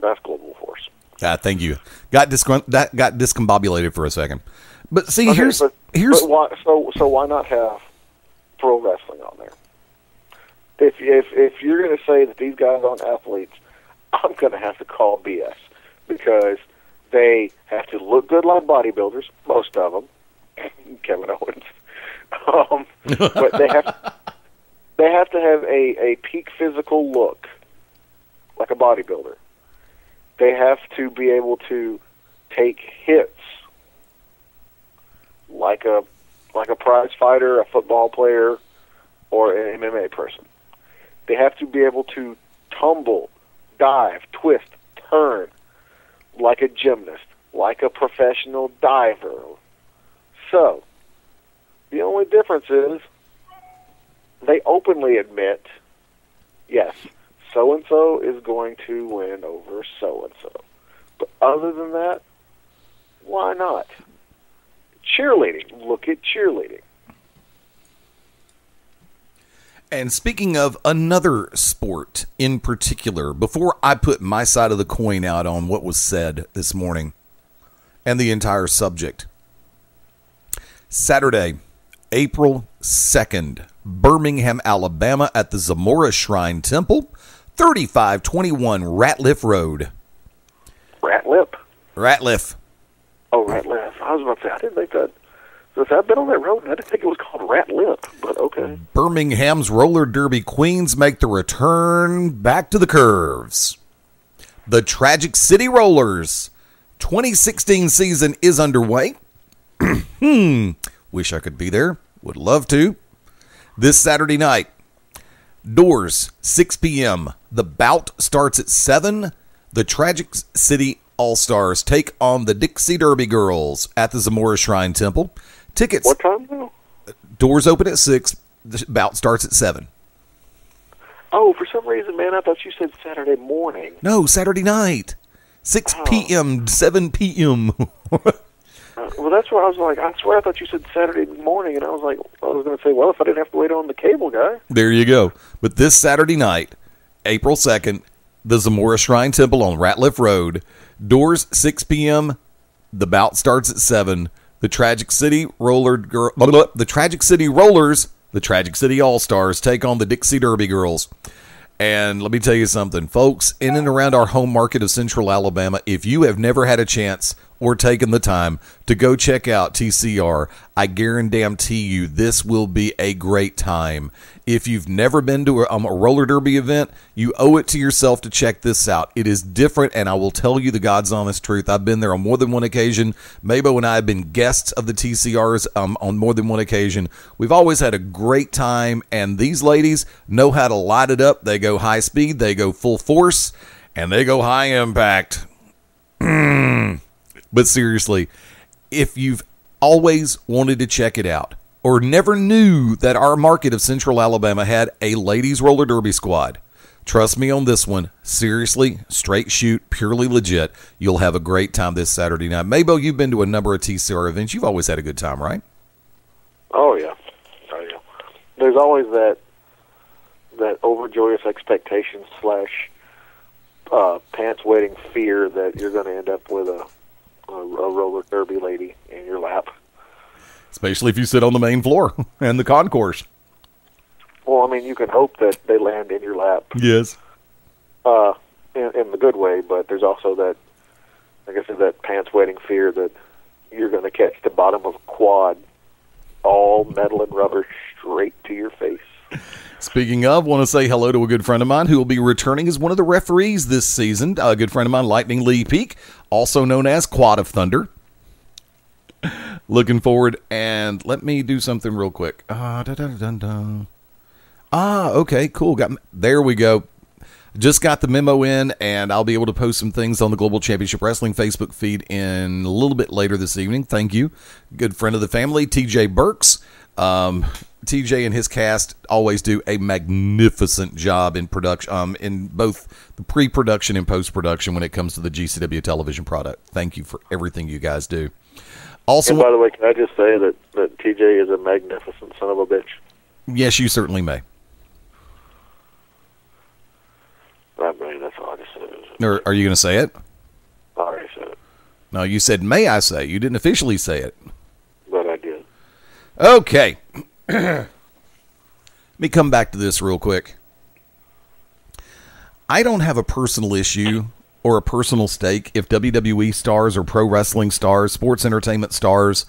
B: That's Global Force.
A: Thank you. Got discombobulated for a second. But see,
B: okay,
A: here's
B: why, so why not have pro wrestling on there? If you're going to say that these guys aren't athletes, I'm going to have to call BS, because they have to look good like bodybuilders, most of them, Kevin Owens, but they have to have a peak physical look like a bodybuilder. They have to be able to take hits like a prize fighter, a football player, or an MMA person. They have to be able to tumble, dive, twist, turn like a gymnast, like a professional diver. So, the only difference is they openly admit, yes, so-and-so is going to win over so-and-so. But other than that, why not? Cheerleading. Look at cheerleading.
A: And speaking of another sport in particular, before I put my side of the coin out on what was said this morning and the entire subject, Saturday, April 2nd, Birmingham, Alabama at the Zamora Shrine Temple, 3521 Ratliff Road.
B: Ratliff?
A: Ratliff.
B: Oh, Ratliff. I was about to say, I didn't think that Since I've been on that road, I didn't think it was called Rat Lip, but okay.
A: Birmingham's roller derby queens make the return back to the curves. The Tragic City Rollers 2016 season is underway. Wish I could be there. Would love to. This Saturday night, doors 6 p.m. The bout starts at 7. The Tragic City All-Stars take on the Dixie Derby Girls at the Zamora Shrine Temple. Tickets.
B: What time now?
A: Doors open at 6. The bout starts at 7.
B: Oh, for some reason, man, I thought you said Saturday morning.
A: No, Saturday night. 6 p.m., 7 p.m.
B: Well, that's where I was like, I swear I thought you said Saturday morning, and I was like, I was going to say, well, if I didn't have to wait on the cable guy.
A: There you go. But this Saturday night, April 2nd, the Zamora Shrine Temple on Ratliff Road. Doors 6 p.m. The bout starts at 7. The Tragic City Rollers, the Tragic City All-Stars take on the Dixie Derby Girls. And let me tell you something, folks, in and around our home market of Central Alabama, if you have never had a chance or taken the time to go check out TCR, I guarantee you this will be a great time. If you've never been to a roller derby event, you owe it to yourself to check this out. It is different, and I will tell you the God's honest truth. I've been there on more than one occasion. MaBo and I have been guests of the TCRs on more than one occasion. We've always had a great time, and these ladies know how to light it up. They go high speed, they go full force, and they go high impact. But seriously, if you've always wanted to check it out or never knew that our market of Central Alabama had a ladies roller derby squad, trust me on this one. Seriously, straight shoot, purely legit. You'll have a great time this Saturday night. MaBo, you've been to a number of TCR events. You've always had a good time, right?
B: Oh, yeah. There's always that overjoyous expectation / pants-wetting fear that you're going to end up with a roller derby lady in your lap.
A: Especially if you sit on the main floor and the concourse.
B: Well, I mean, you can hope that they land in your lap.
A: Yes.
B: In the good way, but there's also that, like I said, that pants-wetting fear that you're going to catch the bottom of a quad, all metal and rubber, straight to your face.
A: Speaking of, want to say hello to a good friend of mine who will be returning as one of the referees this season. A good friend of mine, Lightning Lee Peak, also known as Quad of Thunder. Looking forward, and let me do something real quick. Okay, cool. There we go. Just got the memo in, and I'll be able to post some things on the Global Championship Wrestling Facebook feed in a little bit later this evening. Thank you. Good friend of the family, TJ Burks. TJ and his cast always do a magnificent job in production, in both the pre-production and post-production when it comes to the GCW television product. Thank you for everything you guys do. Also,
B: and by the way, can I just say that TJ is a magnificent son of a bitch?
A: Yes, you certainly may.
B: That's all I just said.
A: Or are you going to say it?
B: I already said it.
A: No, you said, may I say? You didn't officially say it.
B: But I did.
A: Okay. Let me come back to this real quick. I don't have a personal issue or a personal stake if WWE stars or pro wrestling stars, sports entertainment stars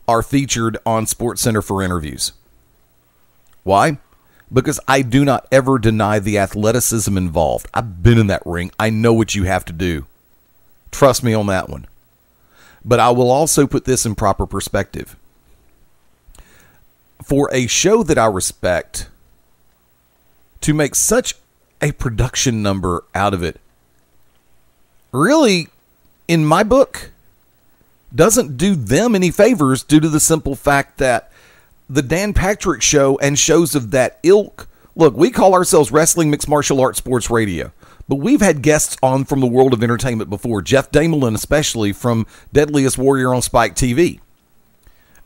A: are featured on SportsCenter for interviews. Why? Because I do not ever deny the athleticism involved. I've been in that ring. I know what you have to do. Trust me on that one. But I will also put this in proper perspective. For a show that I respect, to make such a production number out of it, really, in my book, doesn't do them any favors due to the simple fact that the Dan Patrick Show and shows of that ilk, look, we call ourselves Wrestling Mixed Martial Arts Sports Radio, but we've had guests on from the world of entertainment before, Jeff Damelin especially from Deadliest Warrior on Spike TV.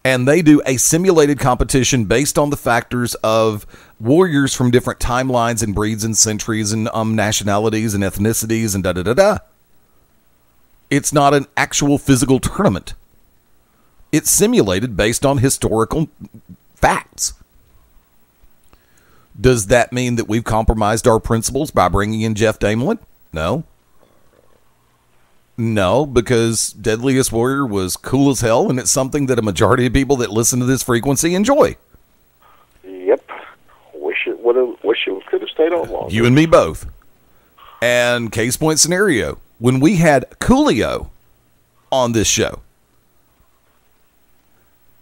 A: And they do a simulated competition based on the factors of warriors from different timelines and breeds and centuries and nationalities and ethnicities and da-da-da-da. It's not an actual physical tournament. It's simulated based on historical facts. Does that mean that we've compromised our principles by bringing in Jeff Damelin? No. No, because Deadliest Warrior was cool as hell, and it's something that a majority of people that listen to this frequency enjoy.
B: Yep. Wish it could have stayed on longer.
A: You and me both. And case point scenario, when we had Coolio on this show,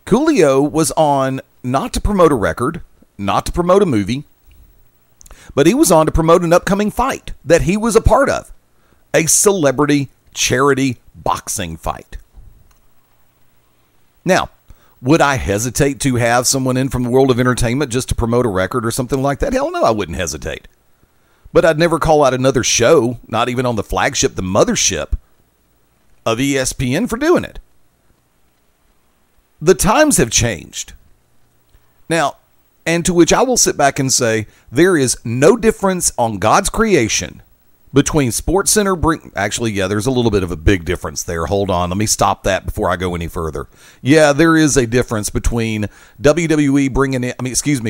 A: Coolio was on not to promote a record, not to promote a movie, but he was on to promote an upcoming fight that he was a part of, a celebrity charity boxing fight. Now, would I hesitate to have someone in from the world of entertainment just to promote a record or something like that? Hell no, I wouldn't hesitate. But I'd never call out another show, not even on the flagship, the mothership of ESPN, for doing it. The times have changed. Now, and to which I will sit back and say, there is no difference on God's creation between SportsCenter actually, yeah, there's a little bit of a big difference there. Hold on, let me stop that before I go any further. Yeah, there is a difference between WWE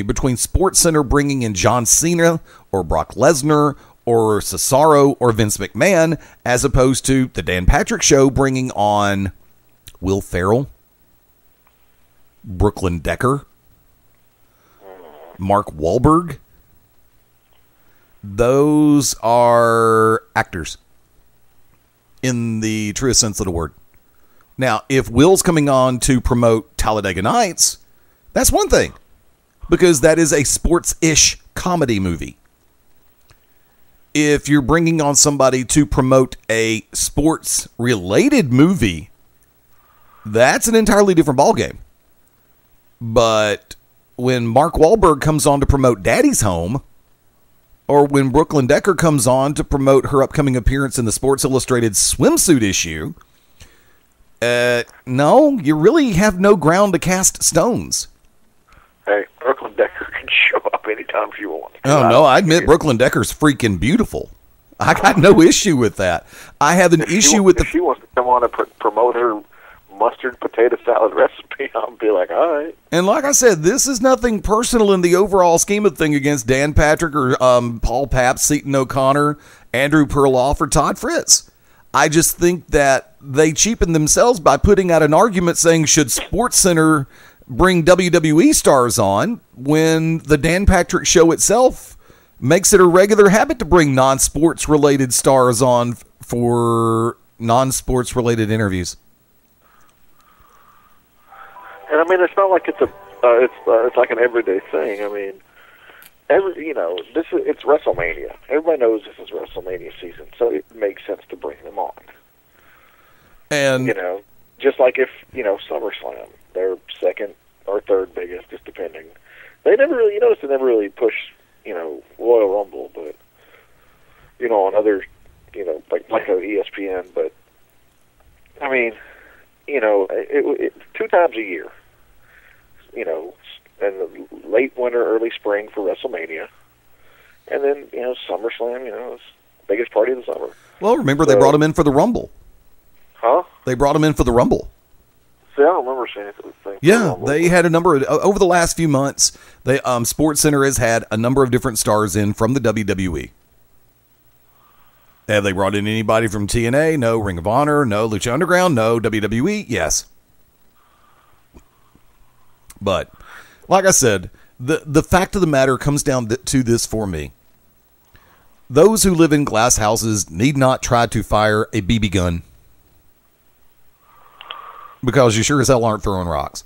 A: between SportsCenter bringing in John Cena or Brock Lesnar or Cesaro or Vince McMahon, as opposed to the Dan Patrick Show bringing on Will Ferrell, Brooklyn Decker, Mark Wahlberg. Those are actors in the truest sense of the word. Now, if Will's coming on to promote Talladega Nights, that's one thing, because that is a sports-ish comedy movie. If you're bringing on somebody to promote a sports-related movie, that's an entirely different ballgame. But when Mark Wahlberg comes on to promote Daddy's Home, or when Brooklyn Decker comes on to promote her upcoming appearance in the Sports Illustrated swimsuit issue, no, you really have no ground to cast stones.
B: Hey, Brooklyn Decker can show up anytime she wants.
A: Oh, no, I admit Brooklyn Decker's freaking beautiful. I got no issue with that. I have an issue with
B: if she wants to come on and promote her mustard potato salad recipe, I'll be like, all right.
A: And like I said, this is nothing personal in the overall scheme of thing against Dan Patrick or Paul Pabst, Seton O'Connor, Andrew Perloff, or Todd Fritz. I just think that they cheapen themselves by putting out an argument saying, should SportsCenter bring WWE stars on, when the Dan Patrick Show itself makes it a regular habit to bring non-sports related stars on for non-sports related interviews.
B: And I mean, it's not like it's like an everyday thing. I mean, it's WrestleMania. Everybody knows this is WrestleMania season, so it makes sense to bring them on.
A: And
B: just like if SummerSlam, their second or third biggest, just depending. They never really, they never really push Royal Rumble, but on other, like ESPN. But I mean, it 2 times a year. In the late winter, early spring for WrestleMania, and then SummerSlam. It's the biggest party of the summer.
A: Well, remember they brought him in for the Rumble.
B: Huh?
A: They brought him in for the Rumble.
B: See, I don't remember seeing anything.
A: Yeah, they had a number of over the last few months. They SportsCenter has had a number of different stars in from the WWE. Have they brought in anybody from TNA? No. Ring of Honor? No. Lucha Underground? No. WWE? Yes. But, like I said, the fact of the matter comes down to this for me. Those who live in glass houses need not try to fire a BB gun, because you sure as hell aren't throwing rocks.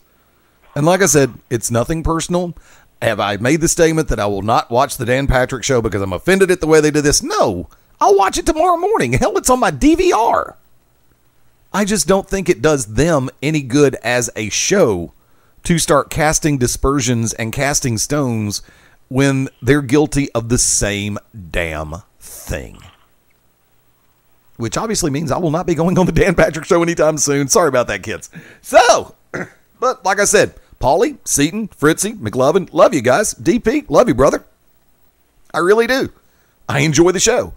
A: And like I said, it's nothing personal. Have I made the statement that I will not watch the Dan Patrick Show because I'm offended at the way they did this? No. I'll watch it tomorrow morning. Hell, it's on my DVR. I just don't think it does them any good as a show to start casting dispersions and casting stones when they're guilty of the same damn thing. Which obviously means I will not be going on the Dan Patrick Show anytime soon. Sorry about that, kids. So, but like I said, Paulie, Seton, Fritzy, McLovin, love you guys. DP, love you, brother. I really do. I enjoy the show.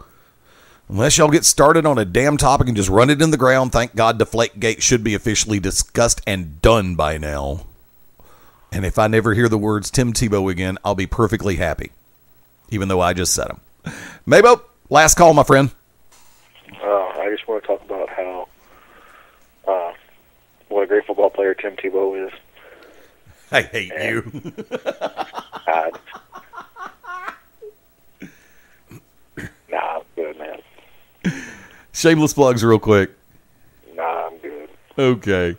A: Unless y'all get started on a damn topic and just run it in the ground, thank God Deflategate should be officially discussed and done by now. And if I never hear the words Tim Tebow again, I'll be perfectly happy, even though I just said them. MaBo, last call, my friend.
B: I just want to talk about how a great football player Tim Tebow is.
A: I hate you.
B: God. Nah, I'm good, man.
A: Shameless plugs real quick.
B: Nah, I'm good.
A: Okay.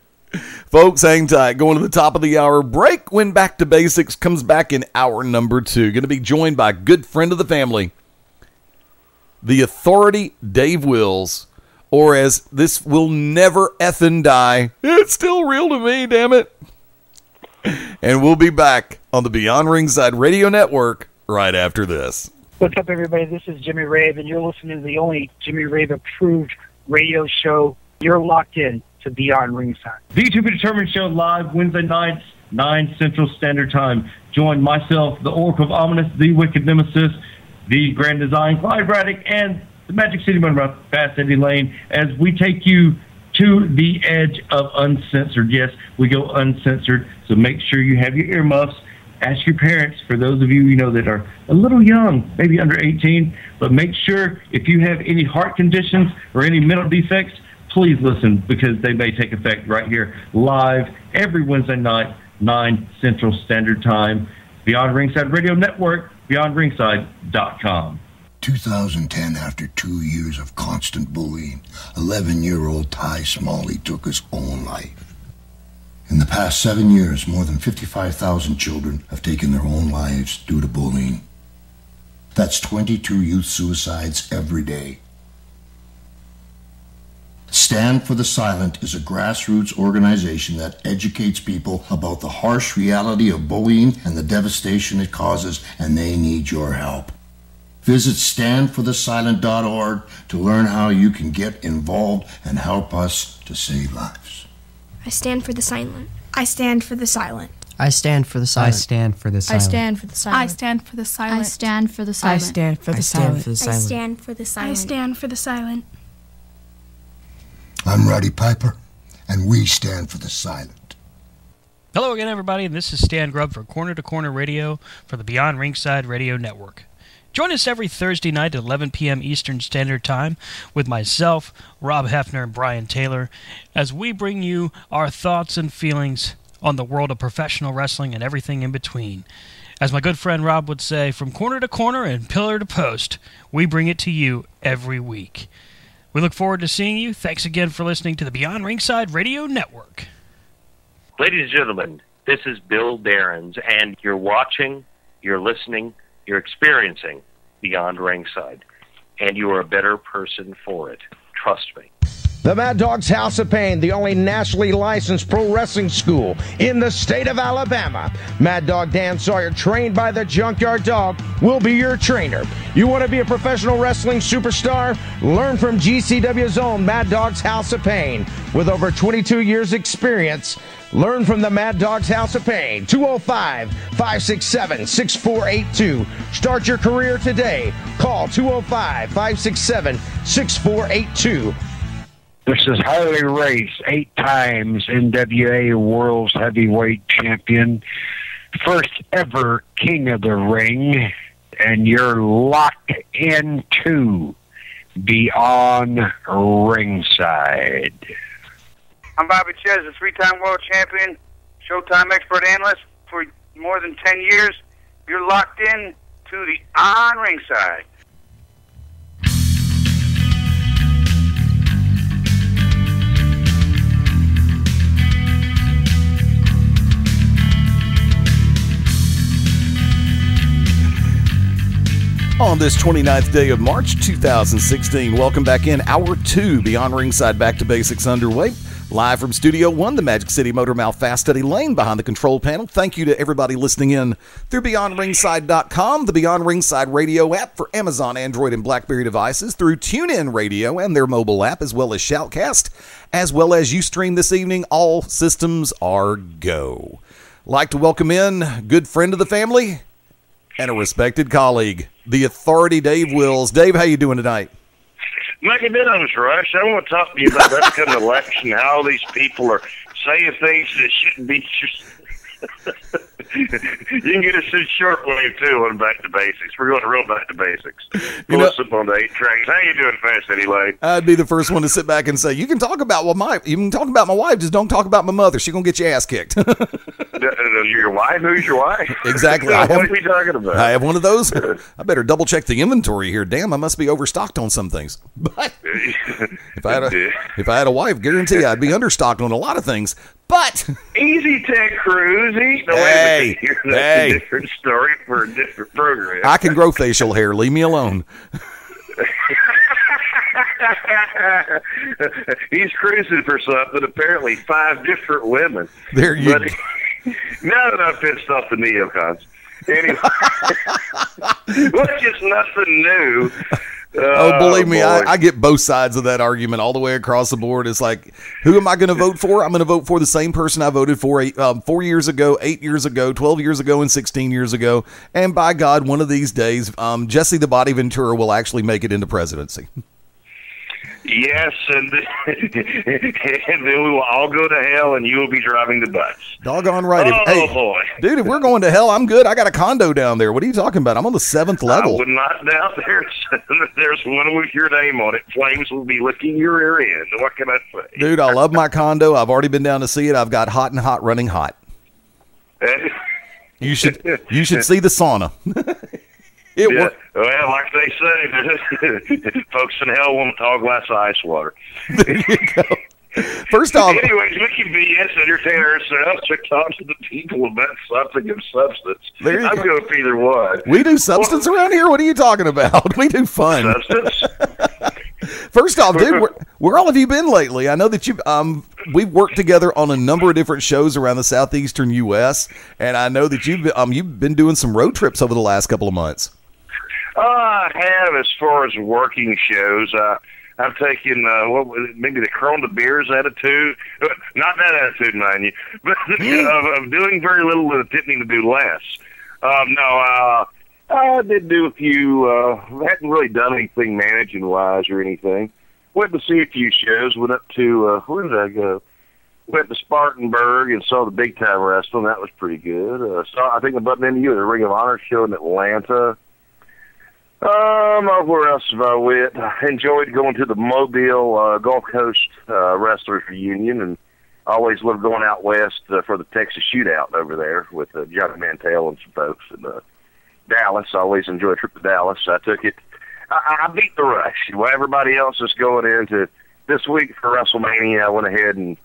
A: Folks, hang tight. Going to the top of the hour break. When Back to Basics comes back in hour number 2. Going to be joined by a good friend of the family, the Authority, Dave Wills, or as this will never effing die. It's still real to me, damn it. And we'll be back on the Beyond Ringside Radio Network right after this.
H: What's up, everybody? This is Jimmy Rave, and you're listening to the only Jimmy Rave-approved radio show. You're locked in to Beyond Ringside.
I: The To Be Determined show live Wednesday nights, 9 Central Standard Time. Join myself, the Oracle of Ominous, the Wicked Nemesis, the Grand Design, Clyde Braddock, and the Magic City Motor Fast Eddie Layne, as we take you to the edge of uncensored. Yes, we go uncensored, so make sure you have your earmuffs. Ask your parents, for those of you that are a little young, maybe under 18, but make sure if you have any heart conditions or any mental defects, please listen, because they may take effect right here live every Wednesday night, 9 Central Standard Time. Beyond Ringside Radio Network, beyondringside.com.
J: 2010, after 2 years of constant bullying, 11-year-old Ty Smalley took his own life. In the past 7 years, more than 55,000 children have taken their own lives due to bullying. That's 22 youth suicides every day. Stand for the Silent is a grassroots organization that educates people about the harsh reality of bullying and the devastation it causes, and they need your help. Visit standforthesilent.org to learn how you can get involved and help us to save lives.
K: I stand for the silent. I stand for the silent.
L: I stand for the silent.
M: I stand for the silent.
K: I stand for the silent.
N: I stand for the silent.
K: I stand for the silent.
N: I stand for the silent.
K: I stand for the silent. I stand for the silent.
J: I'm Roddy Piper, and we stand for the silent.
O: Hello again, everybody, and this is Stan Grubb for Corner to Corner Radio for the Beyond Ringside Radio Network. Join us every Thursday night at 11 p.m. Eastern Standard Time with myself, Rob Hefner, and Brian Taylor, as we bring you our thoughts and feelings on the world of professional wrestling and everything in between. As my good friend Rob would say, from corner to corner and pillar to post, we bring it to you every week. We look forward to seeing you. Thanks again for listening to the Beyond Ringside Radio Network.
P: Ladies and gentlemen, this is Bill Behrens, and you're watching, you're listening, you're experiencing Beyond Ringside, and you are a better person for it. Trust me.
Q: The Mad Dog's House of Pain, the only nationally licensed pro wrestling school in the state of Alabama. Mad Dog Dan Sawyer, trained by the Junkyard Dog, will be your trainer. You want to be a professional wrestling superstar? Learn from GCW's own Mad Dog's House of Pain. With over 22 years experience, learn from the Mad Dog's House of Pain. 205-567-6482. Start your career today. Call 205-567-6482.
R: This is Harley Race, 8 times NWA World's Heavyweight Champion, first ever King of the Ring, and you're locked into Beyond Ringside.
S: I'm Bobby Ches, a 3-time world champion, Showtime expert analyst for more than 10 years. You're locked in to the On Ringside.
A: On this 29th day of March 2016, welcome back in Hour 2, Beyond Ringside Back to Basics underway. Live from Studio 1, the Magic City Motor Mouth Fast Eddie Layne behind the control panel. Thank you to everybody listening in through BeyondRingside.com, the Beyond Ringside Radio app for Amazon, Android, and BlackBerry devices, through TuneIn Radio and their mobile app, as well as Shoutcast, as well as Ustream this evening. All systems are go. Like to welcome in good friend of the family and a respected colleague, the Authority, Dave Wills. Dave, how you doing tonight?
T: Mighty bit on us, Rush. I want to talk to you about that kind of election, how all these people are saying things that shouldn't be. You can get us in shortwave too on Back to Basics. We're going real back to basics. Pull us up on the 8 tracks. How you doing, Fast Eddie Layne?
A: I'd be the first one to sit back and say, you can talk about you can talk about my wife, just don't talk about my mother. She's gonna get your ass kicked.
T: Your wife? Who's your wife?
A: Exactly.
T: What are we talking about?
A: I have one of those. I better double check the inventory here. Damn, I must be overstocked on some things. But if I had a wife, guarantee I'd be understocked on a lot of things. But
T: easy, Ted Cruz.
A: Hey,
T: that's a different story for a different program.
A: I can grow facial hair. Leave me alone.
T: He's cruising for something. Apparently, 5 different women.
A: There you go.
T: Now that I've pissed off the neocons. Anyway, which is nothing new.
A: Believe me, I get both sides of that argument all the way across the board. It's like, who am I going to vote for? I'm going to vote for the same person I voted for 4 years ago, 8 years ago, 12 years ago, and 16 years ago. And by God, one of these days, Jesse the Body Ventura will actually make it into presidency.
T: Yes, and then we will all go to hell, and you will be driving the bus.
A: Doggone right.
T: Boy.
A: Dude, if we're going to hell, I'm good. I got a condo down there. What are you talking about? I'm on the 7th level.
T: I would not doubt there's one with your name on it. Flames will be licking your ear end. What can I say?
A: Dude, I love my condo. I've already been down to see it. I've got hot and hot running hot. You should see the sauna.
T: Well, like they say, folks in hell want a tall glass of ice water.
A: There you go. First off,
T: anyways, we can BS entertain ourselves or talk to the people about something of substance. I'm going for either one.
A: We do substance around here? What are you talking about? We do fun.
T: Substance?
A: First off, dude, where all have you been lately? I know that we've worked together on a number of different shows around the southeastern U.S., and I know that you've been doing some road trips over the last couple of months.
T: I have, as far as working shows. I've taken maybe the Corona Beers attitude, not that attitude, mind you, but of doing very little and attempting to do less. I did do a few. Hadn't really done anything managing wise or anything. Went to see a few shows. Went up to where did I go? Went to Spartanburg and saw the big time wrestling. That was pretty good. I think I bumped into you at the Ring of Honor show in Atlanta. Where else have I went? I enjoyed going to the Mobile Gulf Coast Wrestlers Reunion, and I always loved going out west for the Texas Shootout over there with Johnny Mantel and some folks. And Dallas, I always enjoy a trip to Dallas. I took it. I beat the rush. While everybody else is going into this week for WrestleMania, I went ahead and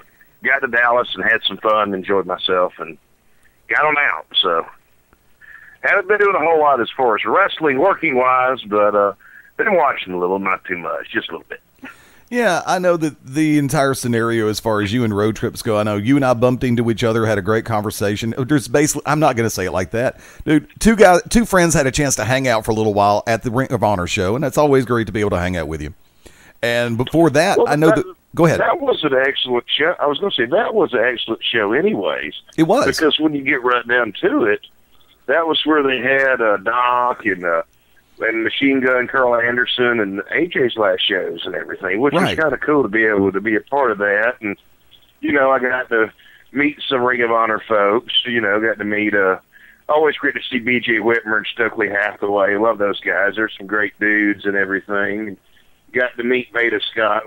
T: got to Dallas and had some fun, enjoyed myself, and got on out. So haven't been doing a whole lot as far as wrestling, working-wise, but been watching a little, not too much, just a little bit.
A: Yeah, I know that the entire scenario as far as you and road trips go, I know you and I bumped into each other, had a great conversation. There's basically, I'm not going to say it like that. Dude, two friends had a chance to hang out for a little while at the Ring of Honor show, and that's always great to be able to hang out with you. And before that, I know that... Go ahead.
T: That was an excellent show. I was going to say, that was an excellent show anyways.
A: It was.
T: Because when you get right down to it, that was where they had Doc and Machine Gun Carl Anderson and AJ's last shows and everything, which was kind of cool to be able to be a part of that. And, I got to meet some Ring of Honor folks, got to meet, always great to see BJ Whitmer and Stokely Hathaway. Love those guys. They're some great dudes and everything. Got to meet Maida Scott.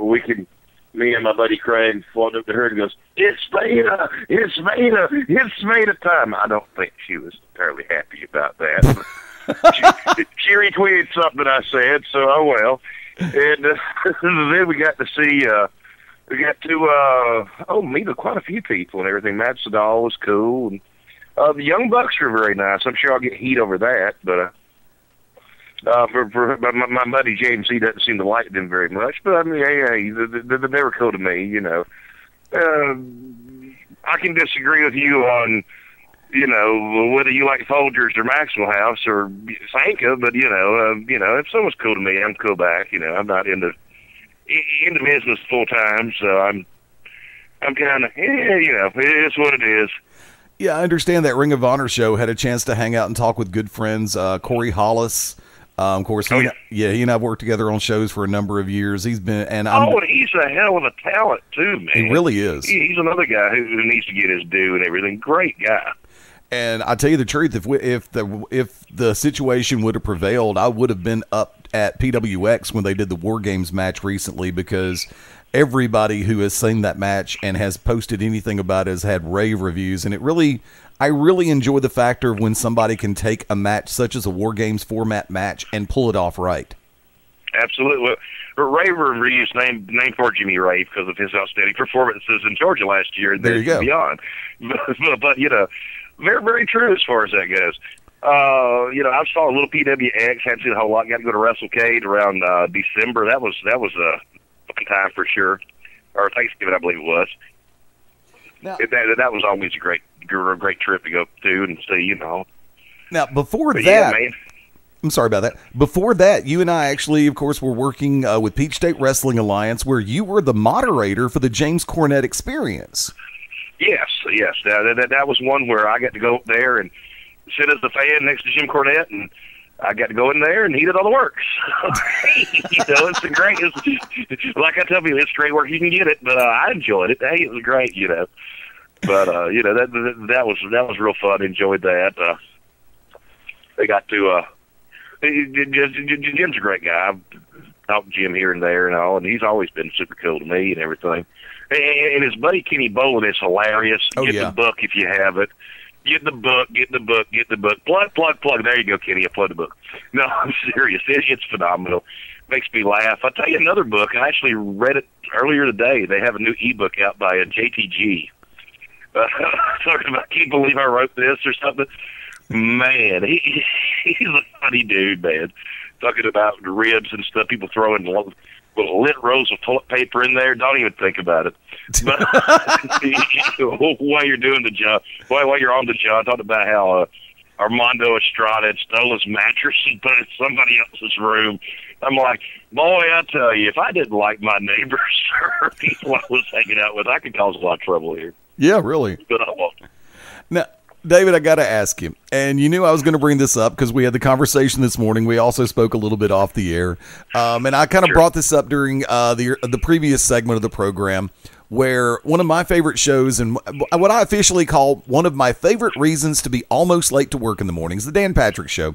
T: Me and my buddy Craig walked up to her and goes, "It's Maida! It's Maida! It's Maida time!" I don't think she was entirely happy about that. she retweeted something I said, so oh well. And then we got to see, meet quite a few people and everything. Matt Sedal was cool, and the Young Bucks were very nice. I'm sure I'll get heat over that, but for my buddy James, he doesn't seem to like them very much. But I mean, they were cool to me. I can disagree with you on, whether you like Folgers or Maxwell House or Sanka, but if someone's cool to me, I'm cool back. I'm not into business full time, so I'm kind of it's what it is.
A: Yeah, I understand that Ring of Honor show. Had a chance to hang out and talk with good friends, Corey Hollis. Of course, he and I've worked together on shows for a number of years. He's been, and
T: he's a hell of a talent too, man.
A: He really is.
T: He's another guy who needs to get his due and everything. Great guy.
A: And I tell you the truth, if the situation would have prevailed, I would have been up at PWX when they did the War Games match recently, because everybody who has seen that match and has posted anything about it has had rave reviews. And I really enjoy the factor of when somebody can take a match such as a War Games format match and pull it off right.
P: Absolutely. Rave reviews named for Jimmy Rave because of his outstanding performances in Georgia last year.
A: There you go.
P: Beyond. But very, very true as far as that goes. I saw a little PWX, hadn't seen a whole lot, got to go to WrestleCade around December. That was a fun time for sure. Or Thanksgiving, I believe it was.
A: Now,
P: that was always a great trip to go to and see,
A: Now, before that,
P: yeah, man.
A: I'm sorry about that. Before that, you and I actually, of course, were working with Peach State Wrestling Alliance, where you were the moderator for the James Cornette Experience.
P: Yes. That was one where I got to go up there and sit as the fan next to Jim Cornette, and I got to go in there, and he did all the work. It's great. Like I tell people, it's great work. You can get it, but I enjoyed it. Hey, it was great, But that was real fun. Enjoyed that. They got to. Jim's a great guy. I've talked to Jim here and there and all, and he's always been super cool to me and everything. And his buddy Kenny Boland is hilarious. Get the book if you have it. Get the book. Plug. There you go, Kenny. I plugged the book. No, I'm serious. It's phenomenal. Makes me laugh. I'll tell you another book. I actually read it earlier today. They have a new ebook out by JTG. Talking about, I can't believe I wrote this or something. Man, he's a funny dude, man. Talking about ribs and stuff. People throwing little lit rolls of toilet paper in there. Don't even think about it. But while you're doing the job, while you're on the job, talking about how Armando Estrada had stole his mattress and put it in somebody else's room. I'm like, boy, I tell you, if I didn't like my neighbors or people I was hanging out with, I could cause a lot of trouble here.
A: Yeah, really.
P: But I won't.
A: Now, David, I got to ask you, and you knew I was going to bring this up because we had the conversation this morning. We also spoke a little bit off the air, and I kind of brought this up during the previous segment of the program, where one of my favorite shows and what I officially call one of my favorite reasons to be almost late to work in the mornings, the Dan Patrick Show.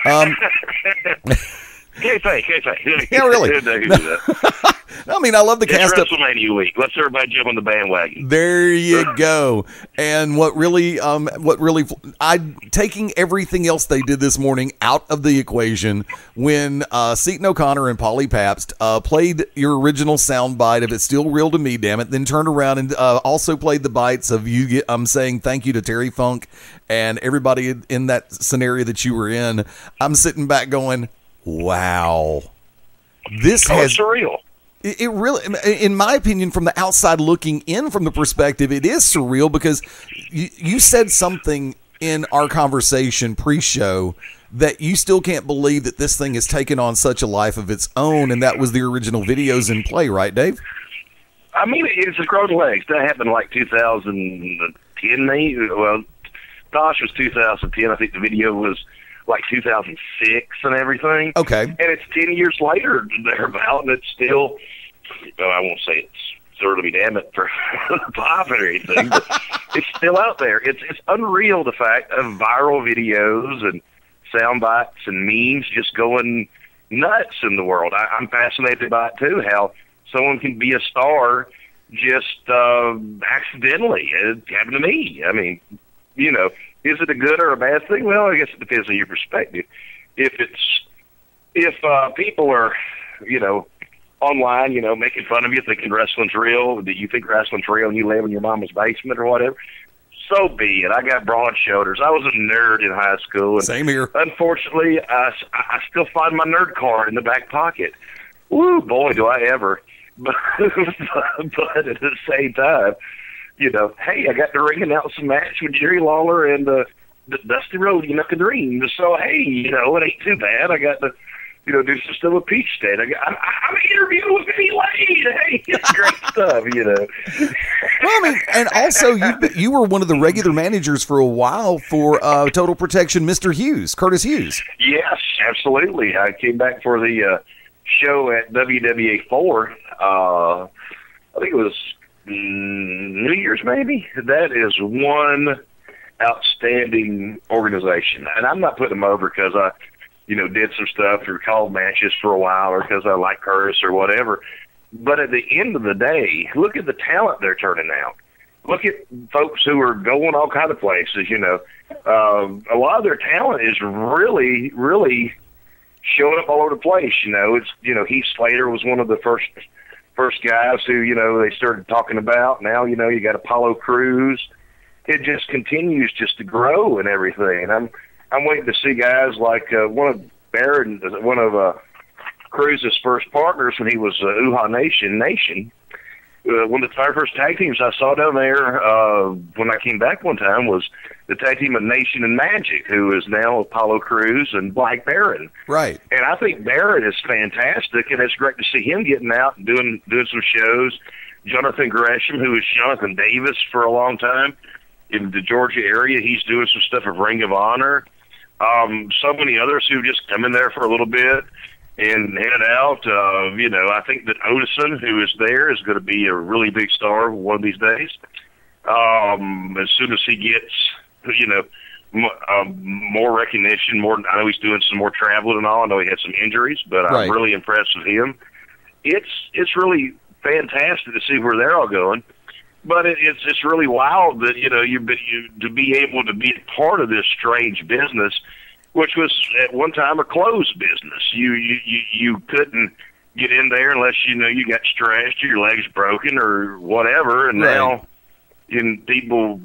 A: Yeah, really. I mean, I love the cast up.
P: It's WrestleMania week. Let's everybody jump on the bandwagon.
A: There you go. And taking everything else they did this morning out of the equation when Seton O'Connor and Polly Pabst played your original soundbite of "It's Still Real to Me, Damn It," then turned around and also played the bites of I'm saying thank you to Terry Funk and everybody in that scenario that you were in. I'm sitting back going, wow, this has
P: surreal.
A: It really, in my opinion, from the outside looking in from the perspective, it is surreal because you said something in our conversation pre-show that you still can't believe that this thing has taken on such a life of its own, and that was the original videos in play, right, Dave?
P: I mean, it's a grown legs. That happened like 2010, maybe. Well, Tosh was 2010. I think the video was like 2006 and everything.
A: Okay.
P: And it's 10 years later thereabout, and it's still, I won't say it's sort of be damn it for pop or anything, but it's still out there. It's unreal, the fact of viral videos and sound bites and memes just going nuts in the world. I'm fascinated by it too, how someone can be a star just accidentally. It happened to me. I mean, is it a good or a bad thing? Well, I guess it depends on your perspective. If people are, online, making fun of you, thinking wrestling's real, do you think wrestling's real and you live in your mama's basement or whatever? So be it. I got broad shoulders. I was a nerd in high school. And
A: same here.
P: Unfortunately, I still find my nerd card in the back pocket. Woo, boy, do I ever. But at the same time, hey, I got the ring announcing match with Jerry Lawler and the Dusty Rhodes, Knuck and Dream. So, hey, it ain't too bad. I got to, do some stuff with Peach State. I'm interviewing with Penny Layne. Hey, it's great stuff,
A: Well, I mean, and also you were one of the regular managers for a while for Total Protection, Mr. Hughes, Curtis Hughes.
P: Yes, absolutely. I came back for the show at WWA 4. I think it was New Year's, maybe. That is one
T: outstanding organization. And I'm not putting them over because I, did some stuff or called matches for a while or because I like Curtis or whatever. But at the end of the day, look at the talent they're turning out. Look at folks who are going all kind of places, A lot of their talent is really, really showing up all over the place. Heath Slater was one of the first guys who, they started talking about. Now, you got Apollo Crews. It just continues just to grow and everything. And I'm waiting to see guys like one of Cruz's first partners when he was Uha Nation. One of the very first tag teams I saw down there when I came back one time was the tag team of Nation and Magic, who is now Apollo Crews and Black Baron.
A: Right.
T: And I think Baron is fantastic, and it's great to see him getting out and doing some shows. Jonathan Gresham, who was Jonathan Davis for a long time in the Georgia area, he's doing some stuff of Ring of Honor. So many others who just come in there for a little bit and head out. I think that Odison, who is there, is going to be a really big star one of these days. As soon as he gets, more recognition, I know he's doing some more traveling and all. I know he had some injuries, but
A: Right.
T: I'm really impressed with him. It's really fantastic to see where they're all going. But it's really wild that, to be able to be a part of this strange business, which was at one time a closed business. You couldn't get in there unless you got stretched or your legs broken or whatever. And now, people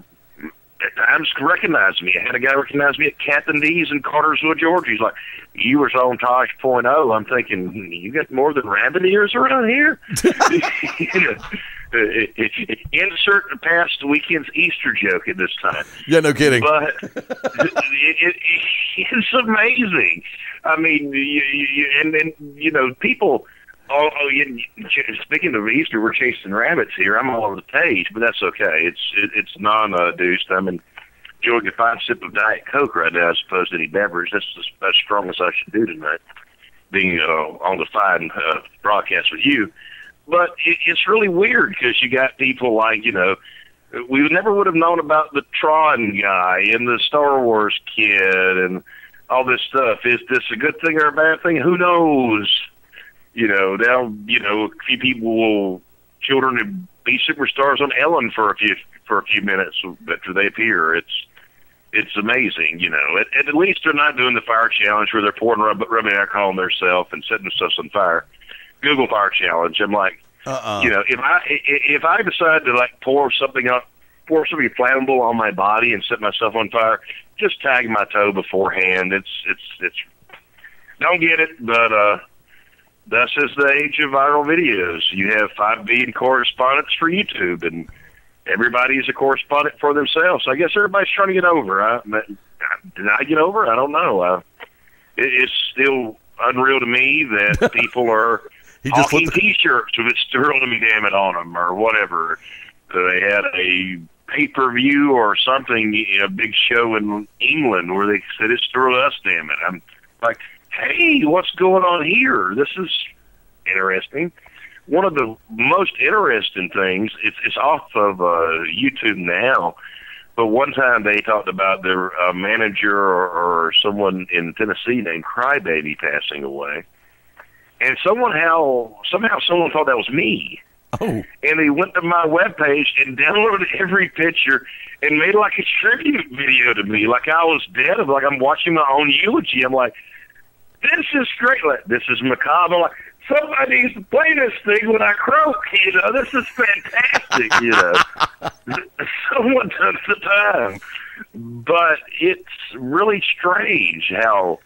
T: at times recognize me. I had a guy recognize me at Captain D's in Cartersville, Georgia. He's like, "You were on Tosh.0." I'm thinking, you got more than rabbit ears around here. Insert the past weekend's Easter joke at this time.
A: Yeah, no kidding.
T: But it's amazing. I mean, people. Speaking of Easter, we're chasing rabbits here. I'm all over the page, but that's okay. It's non-induced. I'm enjoying a fine sip of Diet Coke right now as opposed to any beverage. That's as strong as I should do tonight, being on the fine broadcast with you. But it's really weird because you got people like, we never would have known about the Tron guy and the Star Wars kid and all this stuff. Is this a good thing or a bad thing? Who knows? Now, a few people children will be superstars on Ellen for a few minutes after they appear. It's amazing, At least they're not doing the fire challenge where they're pouring rubbing alcohol on themselves and setting themselves on fire. Google fire challenge. I'm like, if I decide to pour something flammable on my body and set myself on fire, just tag my toe beforehand. It's don't get it, but that's just the age of viral videos. You have 5 billion correspondents for YouTube, and everybody is a correspondent for themselves. So I guess everybody's trying to get over. Did I get over? I don't know. It's still unreal to me that people are hawking T-shirts with "It's Thrilling to Me, Damn It" on them or whatever. They had a pay-per-view or something, a big show in England where they said "It's Thrill Us, Damn It." I'm like, hey, what's going on here? This is interesting. One of the most interesting things, it's off of YouTube now, but one time they talked about their manager or someone in Tennessee named Crybaby passing away. And somehow someone thought that was me.
A: Oh.
T: And they went to my webpage and downloaded every picture and made like a tribute video to me, like I was dead. Like I'm watching my own eulogy. I'm like, this is great. Like, this is macabre. I'm like, somebody needs to play this thing when I croak. This is fantastic. Someone took the time. But it's really strange how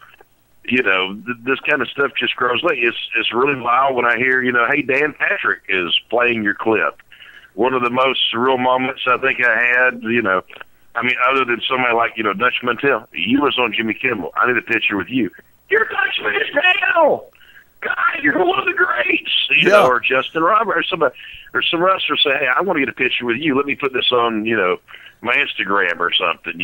T: this kind of stuff just grows late. It's really wild when I hear, hey, Dan Patrick is playing your clip. One of the most surreal moments I think I had, other than somebody like, Dutch Mantel. You was on Jimmy Kimmel. I need a picture with you. You're Dutch Mantel! God, you're one of the greats! Or Justin Roberts, or some wrestler say, hey, I want to get a picture with you. Let me put this on, my Instagram or something,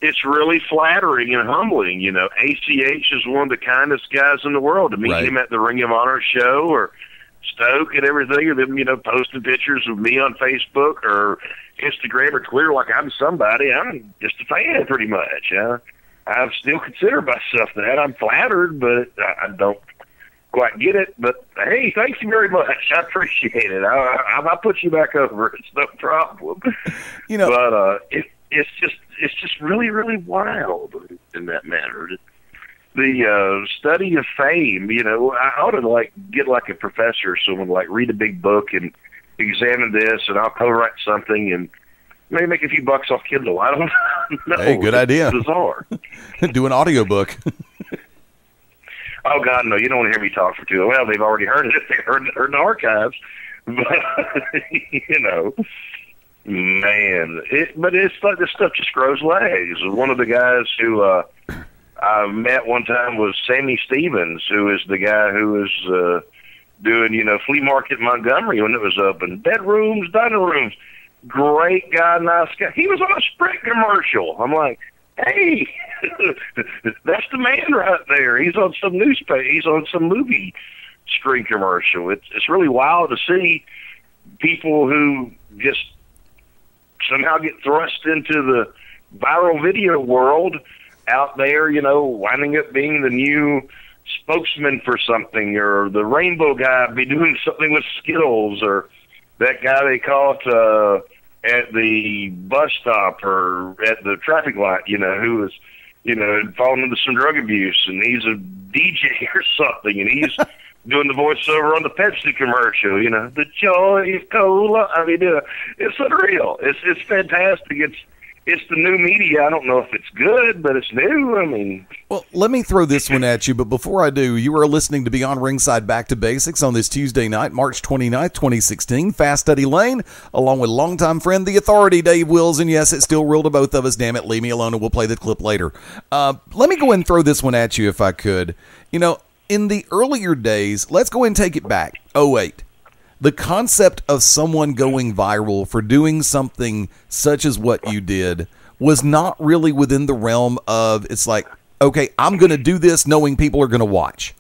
T: It's really flattering and humbling, ACH is one of the kindest guys in the world. To meet him at the Ring of Honor show or stoke and everything, and them, posting pictures of me on Facebook or Instagram or Twitter like I'm somebody. I'm just a fan, pretty much. I still consider myself that. I'm flattered, but I don't quite get it. But hey, thank you very much. I appreciate it. I'll put you back over. It's no problem. But it's just really, really wild in that manner. The study of fame, I ought to get a professor or someone read a big book and examine this, and I'll co-write something and maybe make a few bucks off Kindle. I don't know.
A: Hey, good idea.
T: It's bizarre.
A: Do an audiobook.
T: Oh God, no! You don't want to hear me talk for too long. Well, they've already heard it. They heard the archives, but man, but it's like this stuff just grows legs. One of the guys who I met one time was Sammy Stevens, who is the guy who was doing, flea market in Montgomery when it was open. Bedrooms, dining rooms. Great guy, nice guy. He was on a Sprint commercial. I'm like, hey, that's the man right there. He's on some newspaper. He's on some movie screen commercial. It's really wild to see people who just somehow get thrust into the viral video world out there, winding up being the new spokesman for something, or the rainbow guy be doing something with Skittles, or that guy they caught at the bus stop or at the traffic light, who was, had fallen into some drug abuse, and he's a DJ or something, and he's doing the voiceover on the Pepsi commercial, the joy of cola. I mean, it's unreal. It's fantastic. It's the new media. I don't know if it's good, but it's new. I mean,
A: well, let me throw this one at you, but before I do, you are listening to Beyond Ringside Back to Basics on this Tuesday night, March 29th, 2016. Fast Eddie Layne, along with longtime friend, the Authority, Dave Wills, and yes, it's still real to both of us. Damn it, leave me alone, and we'll play the clip later. Let me go ahead and throw this one at you if I could. In the earlier days, let's go ahead and take it back. 08. The concept of someone going viral for doing something such as what you did was not really within the realm of, it's like, okay, I'm going to do this knowing people are going to watch.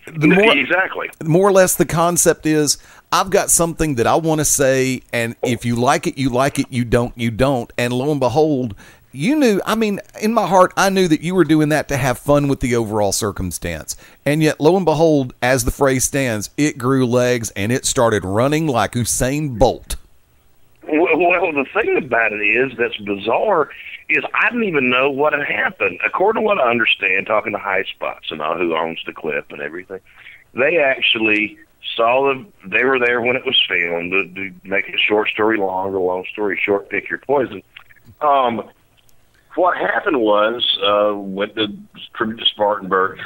T: Exactly.
A: More or less the concept is, I've got something that I want to say, and if you like it, you like it. You don't, you don't. And lo and behold, you knew, in my heart, I knew that you were doing that to have fun with the overall circumstance. And yet, lo and behold, as the phrase stands, it grew legs and it started running like Usain Bolt.
T: Well, the thing about it is that's bizarre is I didn't even know what had happened. According to what I understand, talking to High Spots and all who owns the clip and everything, they actually they were there when it was filmed, to make a short story long or long story short, pick your poison. What happened was, went to tribute to Spartanburg,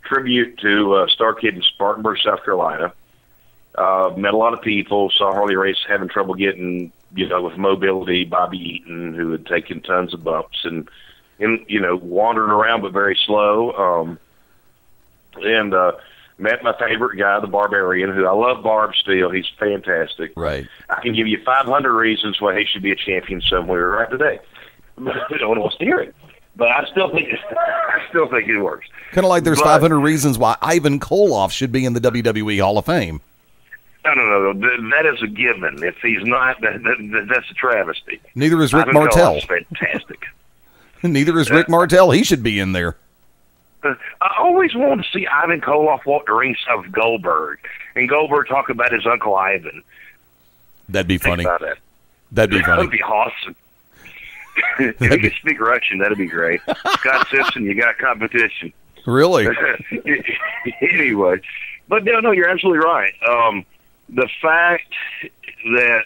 T: tribute to Star Kid in Spartanburg, South Carolina. Met a lot of people, saw Harley Race having trouble getting, with mobility, Bobby Eaton, who had taken tons of bumps and wandering around but very slow. And met my favorite guy, the Barbarian, who I love Barb still. He's fantastic.
A: Right.
T: I can give you 500 reasons why he should be a champion somewhere right today. No one wants to hear it, but I still think it works.
A: Kind of like there's 500 reasons why Ivan Koloff should be in the WWE Hall of Fame.
T: No. That is a given. If he's not, that's a travesty.
A: Neither is Rick Martel.
T: Koloff's fantastic.
A: Neither is Rick Martel. He should be in there.
T: I always wanted to see Ivan Koloff walk the ringside with Goldberg, and Goldberg talk about his Uncle Ivan.
A: That'd be funny.
T: Think about that.
A: That'd be funny.
T: That'd be awesome. If you could speak Russian, that'd be great. Scott Simpson, you got competition.
A: Really?
T: Anyway, but no, you're absolutely right. The fact that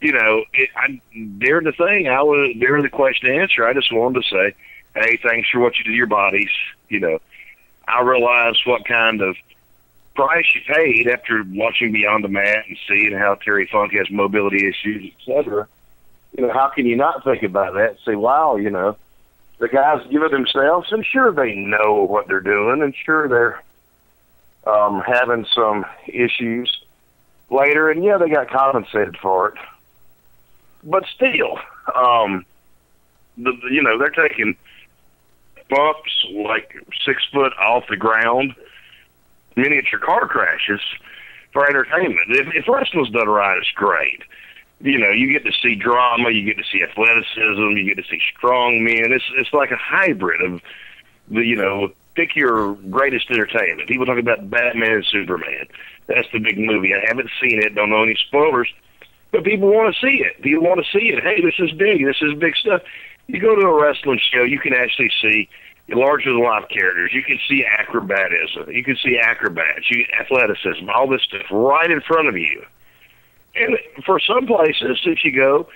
T: during the thing, during the question and answer, I just wanted to say, hey, thanks for what you do to your bodies. I realized what kind of price you paid after watching Beyond the Mat and seeing how Terry Funk has mobility issues, etc. How can you not think about that and say, wow, the guys give it themselves, and sure they know what they're doing, and sure they're having some issues later, and yeah, they got compensated for it. But still, they're taking bumps like 6 foot off the ground, miniature car crashes, for entertainment. If wrestling's done right, it's great. You know, you get to see drama, you get to see athleticism, you get to see strong men. It's like a hybrid of the, you know, pick your greatest entertainment. People talk about Batman and Superman. That's the big movie. I haven't seen it, don't know any spoilers, but people want to see it. People want to see it. Hey, this is big. This is big stuff. You go to a wrestling show, you can actually see larger-than-life characters. You can see acrobatism. You can see acrobats, athleticism, all this stuff right in front of you. And for some places, if you go,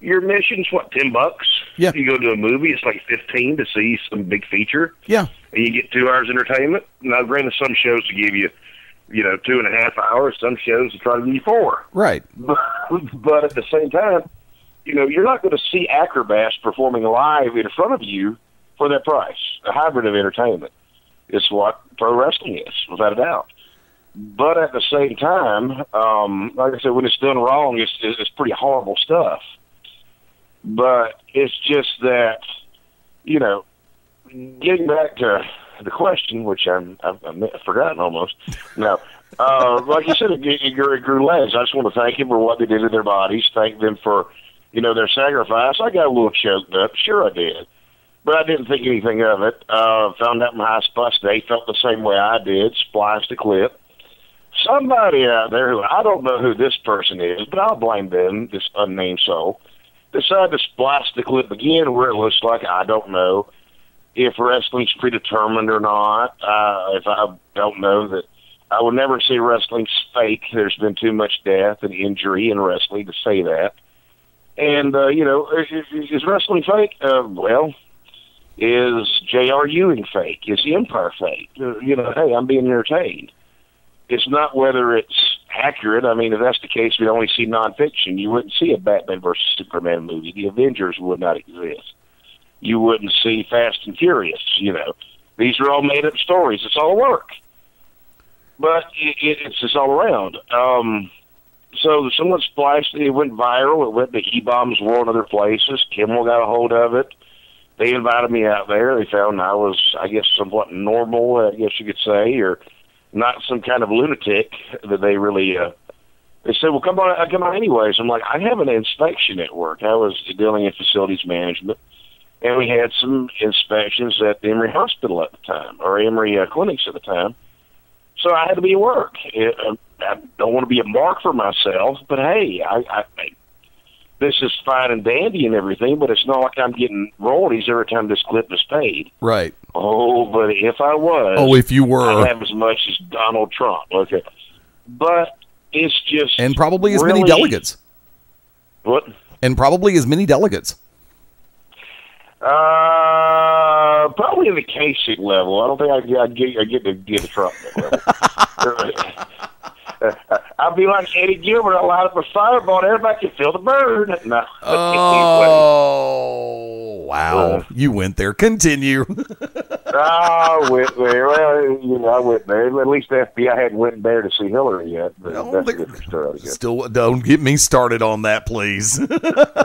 T: your admission's, what, $10?
A: Yeah.
T: You go to a movie, it's like $15 to see some big feature.
A: Yeah.
T: And you get 2 hours entertainment. Now, granted, some shows to give you, 2.5 hours. Some shows to try to give you 4.
A: Right.
T: But at the same time, you're not going to see acrobats performing live in front of you for that price. A hybrid of entertainment is what pro wrestling is, without a doubt. But at the same time, like I said, when it's done wrong, it's pretty horrible stuff. But it's just that, getting back to the question, which I've forgotten almost. Now, like you said, it grew legs. I just want to thank him for what they did to their bodies. Thank them for, their sacrifice. I got a little choked up. Sure I did. But I didn't think anything of it. Found out my high spots. They felt the same way I did. Spliced a clip. Somebody out there who I don't know who this person is, but I'll blame them, this unnamed soul, decided to splice the clip again where it looks like I don't know if wrestling's predetermined or not. If I don't know that I will never say wrestling's fake. There's been too much death and injury in wrestling to say that. And, is wrestling fake? Well, is J.R. Ewing fake? Is the Empire fake? Hey, I'm being entertained. It's not whether it's accurate. I mean, if that's the case, we'd only see nonfiction. You wouldn't see a Batman versus Superman movie. The Avengers would not exist. You wouldn't see Fast and Furious, These are all made-up stories. It's all work. But it's just all around. So someone spliced it. It went viral. It went to E-Bombs War and other places. Kimmel got a hold of it. They invited me out there. They found I was, I guess, somewhat normal, I guess you could say, or not some kind of lunatic that they really, they said, well, come on anyways. I'm like, I have an inspection at work. I was dealing in facilities management, and we had some inspections at the Emory Hospital at the time, or Emory Clinics at the time. So I had to be at work. I don't want to be a mark for myself, but hey, I this is fine and dandy and everything, but it's not like I'm getting royalties every time this clip is paid.
A: Right.
T: Oh, but if I was...
A: Oh, if you were...
T: I'd have as much as Donald Trump. Okay. But it's just...
A: And probably as many delegates.
T: What?
A: And probably as many delegates.
T: Probably in the Kasich level. I don't think I'd get to the Trump level. I'd be like Eddie Gilbert. I'll light up a fireball. Everybody can feel the burn. No.
A: Oh, wow. You went there. Continue.
T: I went there. Well, I went there. At least the FBI hadn't went there to see Hillary yet. But that's a different story.
A: Still, don't get me started on that, please.
T: Now that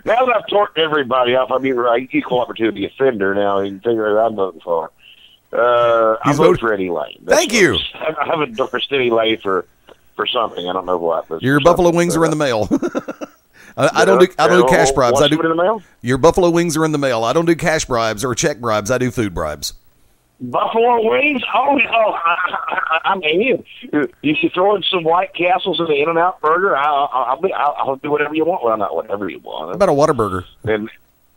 T: I've torqued everybody off, I mean, equal opportunity offender now, you can figure out I'm voting for. I vote for Eddie Layne.
A: Thank you.
T: I have endorsed Eddie Layne for something. I don't know what. But
A: your buffalo wings are in the mail. I don't do cash bribes. I do.
T: In the mail?
A: Your buffalo wings are in the mail. I don't do cash bribes or check bribes. I do food bribes.
T: Buffalo wings? I mean, you should throw in some White Castles in the In-N-Out burger. I'll do whatever you want. Well, not whatever you want.
A: How about a Whataburger?
T: And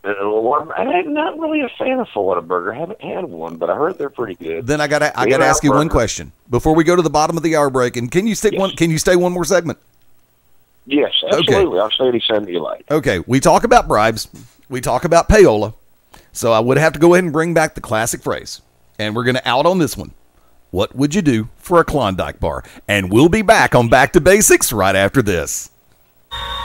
T: I'm not really a fan of Whataburger. I haven't had one, but I heard they're pretty good.
A: Then I gotta ask you one question before we go to the bottom of the hour break. And can you stay one more segment?
T: Yes, absolutely. Okay. I'll stay anytime you like.
A: Okay, we talk about bribes. We talk about payola. So I would have to go ahead and bring back the classic phrase. And we're going to out on this one. What would you do for a Klondike bar? And we'll be back on Back to Basics right after this.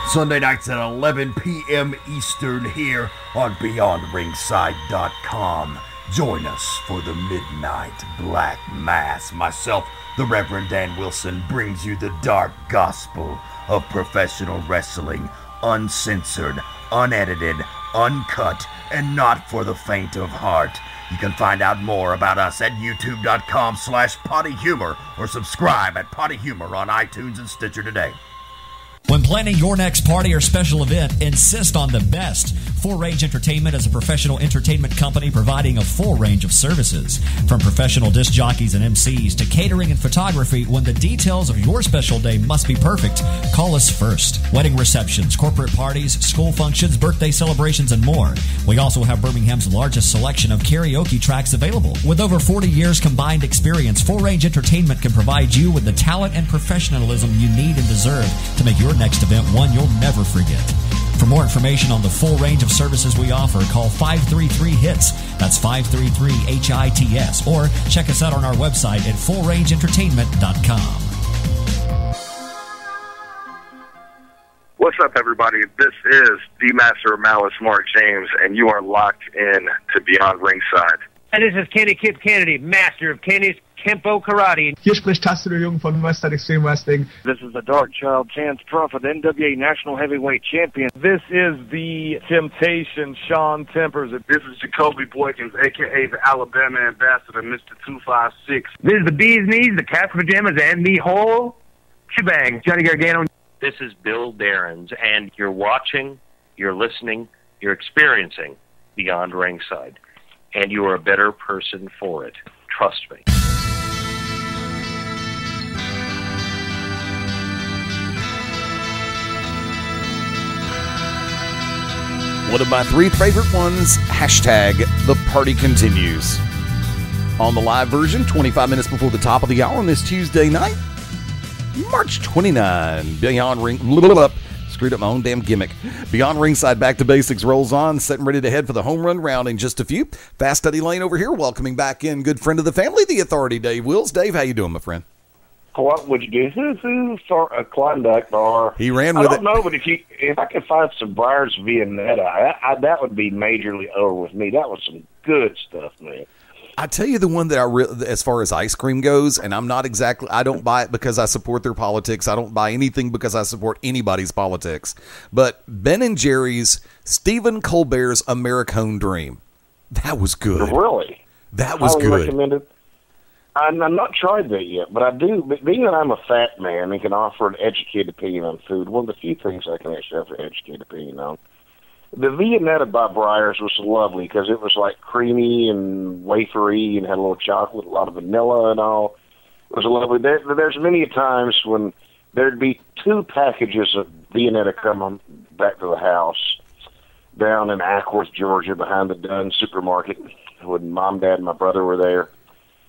G: Sunday nights at 11 p.m. Eastern here on BeyondRingside.com. Join us for the Midnight Black Mass. Myself, the Reverend Dan Wilson, brings you the dark gospel of professional wrestling, uncensored, unedited, uncut, and not for the faint of heart. You can find out more about us at youtube.com/pottyhumor or subscribe at Potty Humor on iTunes and Stitcher today.
E: When planning your next party or special event, insist on the best. Full Range Entertainment is a professional entertainment company providing a full range of services. From professional disc jockeys and MCs to catering and photography, when the details of your special day must be perfect, call us first. Wedding receptions, corporate parties, school functions, birthday celebrations, and more. We also have Birmingham's largest selection of karaoke tracks available. With over 40 years combined experience, Full Range Entertainment can provide you with the talent and professionalism you need and deserve to make your next event one you'll never forget. For more information on the full range of services we offer, call 533-HITS. That's 533-HITS. Or check us out on our website at fullrangeentertainment.com.
L: What's up, everybody? This is the Master of Malice, Mark James, and you are locked in to Beyond Ringside.
M: And this is Kenny Kip Kennedy, Master of Kenny's Kempo Karate.
N: Hier spricht Tassilo Jung von Western Extreme Wrestling.
B: This is the Dark Child, Chance Crawford, NWA National Heavyweight Champion.
K: This is the Temptation, Sean Tempers.
U: This is Jacoby Boykins, a.k.a. the Alabama Ambassador, Mr. 256.
M: This is the Bee's Knees, the Casper Pajamas, and the whole shebang. Johnny Gargano.
P: This is Bill Darrens, and you're watching, you're listening, you're experiencing Beyond Ringside. And you are a better person for it. Trust me.
A: One of my 3 favorite ones, hashtag the party continues. On the live version, 25 minutes before the top of the hour on this Tuesday night, March 29, Beyond Screwed up my own damn gimmick. Beyond Ringside Back to Basics rolls on, set and ready to head for the home run round in just a few. Fast Study Lane over here, welcoming back in good friend of the family, the Authority, Dave Wills. Dave, how you doing, my friend?
T: What would you do? Who's a Klondike bar?
A: He ran with it.
T: I don't know, but if I could find some Briar's Viennetta, that would be majorly over with me. That was some good stuff, man.
A: I tell you the one that as far as ice cream goes, and I don't buy it because I support their politics. I don't buy anything because I support anybody's politics. But Ben & Jerry's Stephen Colbert's Americone Dream. That was good.
T: Really?
A: That was
T: highly
A: good.
T: Recommended. I've not tried that yet, but I do. Being that I'm a fat man and can offer an educated opinion on food, one of the few things I can actually have an educated opinion on. The Viennetta by Briar's was lovely because it was like creamy and wafery and had a little chocolate, a lot of vanilla and all. It was lovely. There's many times when there'd be 2 packages of Viennetta coming back to the house down in Ackworth, Georgia, behind the Dunn supermarket when Mom, Dad, and my brother were there.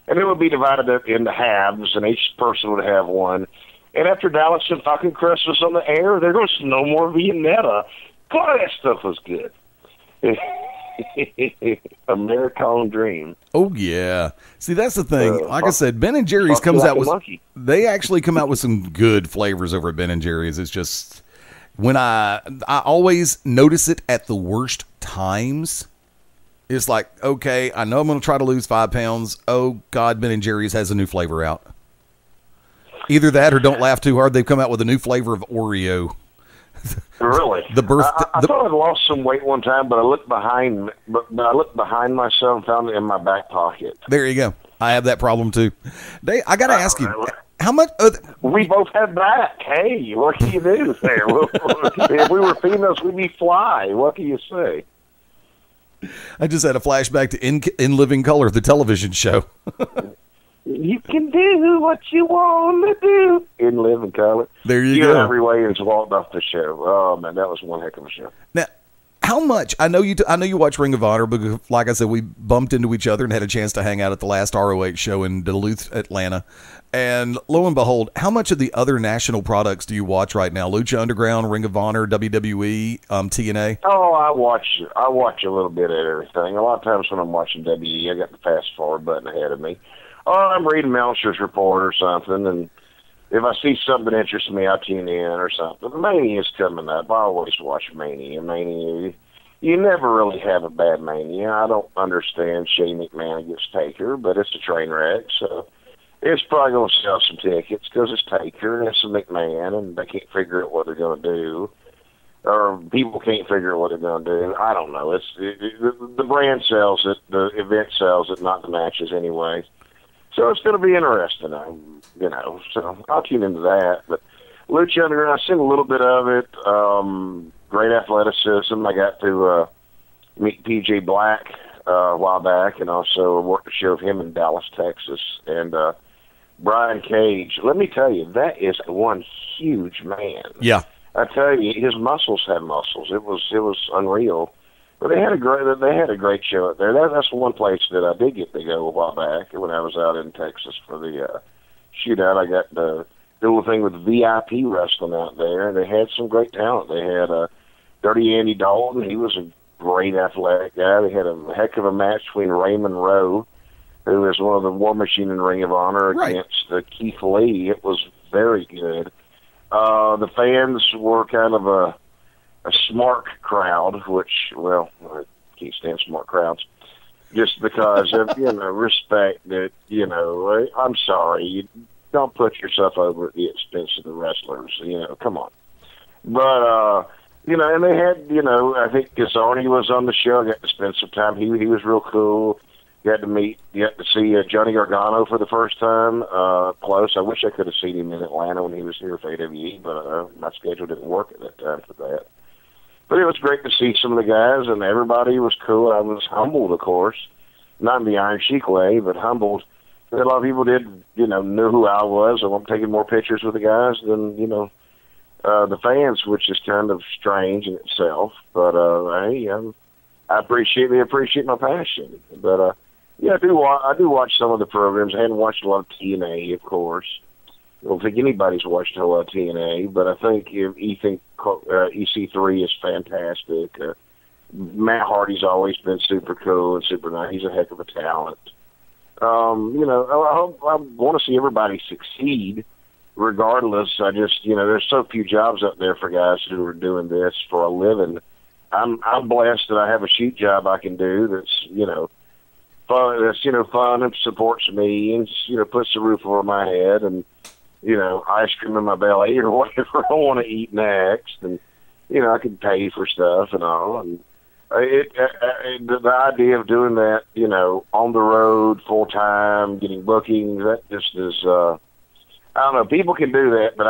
T: And it would be divided up into halves, and each person would have one. And after Dallas and fucking Crest was on the air, there was no more Viennetta. God, that stuff was good. Americone Dream.
A: Oh, yeah. See, that's the thing. Like I said, Ben & Jerry's comes out with... They actually come out with some good flavors over at Ben & Jerry's. It's just... When I always notice it at the worst times. It's like, okay, I know I'm going to try to lose 5 pounds. Oh, God, Ben & Jerry's has a new flavor out. Either that or don't laugh too hard. They've come out with a new flavor of Oreo.
T: Really?
A: I
T: thought I'd lost some weight one time, but I looked behind. But I looked behind myself and found it in my back pocket.
A: There you go. I have that problem too. I got to ask you, how much?
T: We both have back. Hey, what can you do there? If we were females, we'd be fly. What can you say?
A: I just had a flashback to In Living Color, the television show.
T: You can do what you want to do in Living Color.
A: There you go.
T: Every way has walked off the show. Oh man, that was one heck of a show.
A: Now, how much? I know you watch Ring of Honor, because like I said, we bumped into each other and had a chance to hang out at the last ROH show in Duluth, Atlanta. And lo and behold, how much of the other national products do you watch right now? Lucha Underground, Ring of Honor, WWE, TNA?
T: Oh, I watch a little bit of everything. A lot of times when I'm watching WWE, I got the fast forward button ahead of me. Or I'm reading Meltzer's report or something, and if I see something that interests me, I tune in or something. Mania is coming up. I always watch Mania. You never really have a bad Mania. I don't understand Shane McMahon against Taker, but it's a train wreck, so it's probably going to sell some tickets because it's Taker and it's a McMahon, and they can't figure out what they're going to do. or people can't figure out what they're going to do. I don't know. The brand sells it, the event sells it, not the matches anyway. So it's going to be interesting, so I'll tune into that. But Lucha Underground, I've seen a little bit of it. Great athleticism. I got to meet PJ Black a while back, and also worked a show of him in Dallas, Texas. And Brian Cage, let me tell you, that is one huge man.
A: Yeah.
T: I tell you, his muscles have muscles. It was unreal. But they had a great show out there. That's one place that I did get to go a while back when I was out in Texas for the shootout. I got to do a thing with VIP wrestling out there. They had some great talent. They had Dirty Andy Dalton. He was a great athletic guy. They had a heck of a match between Raymond Rowe, who is one of the War Machine in Ring of Honor, against Keith Lee. It was very good. The fans were kind of a smart crowd, which, well, I can't stand smart crowds, just because of, respect that, I'm sorry, you don't put yourself over at the expense of the wrestlers, come on. But, and they had, I think Gazzarni was on the show. I got to spend some time. He was real cool. You got to see Johnny Gargano for the first time close. I wish I could have seen him in Atlanta when he was here for AWE, but my schedule didn't work at that time for that. But it was great to see some of the guys, and everybody was cool. I was humbled, of course, not in the Iron Sheik way, but humbled. A lot of people knew who I was, and I'm taking more pictures with the guys than, the fans, which is kind of strange in itself. But, hey, I appreciate my passion. But, yeah, I do watch some of the programs. I hadn't watched a lot of TNA, of course. I don't think anybody's watched a whole lot of TNA, but I think EC3 is fantastic. Matt Hardy's always been super cool and super nice. He's a heck of a talent. I want to see everybody succeed regardless. I just, there's so few jobs up there for guys who are doing this for a living. I'm blessed that I have a shoot job I can do that's, fun, fun and supports me and, puts the roof over my head and, ice cream in my belly or whatever I want to eat next. And, I can pay for stuff and all. And the idea of doing that, on the road, full time, getting bookings, that just is, I don't know, people can do that, but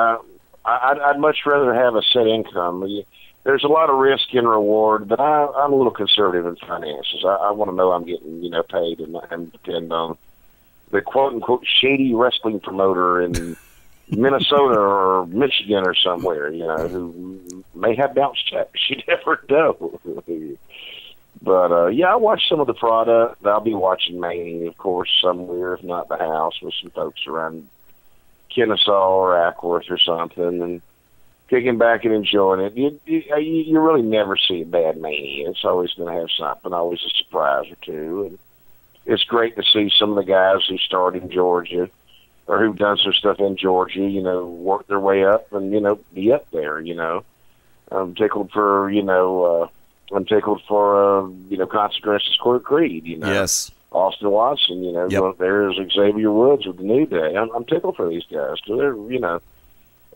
T: I'd much rather have a set income. There's a lot of risk and reward, but I'm a little conservative in finances. I want to know I'm getting, paid and depend on the quote-unquote shady wrestling promoter in Minnesota or Michigan or somewhere, who may have bounce checks. You never know. But, yeah, I watch some of the product. I'll be watching Mania, of course, somewhere, if not the house, with some folks around Kennesaw or Ackworth or something, and kicking back and enjoying it. You really never see a bad Mania. It's always going to have something, always a surprise or two. And it's great to see some of the guys who started in Georgia or who've done some stuff in Georgia, work their way up and, be up there, I'm tickled for, Consequences Court Creed,
A: Yes.
T: Austin Watson, there's Xavier Woods with the New Day. I'm tickled for these guys because they're,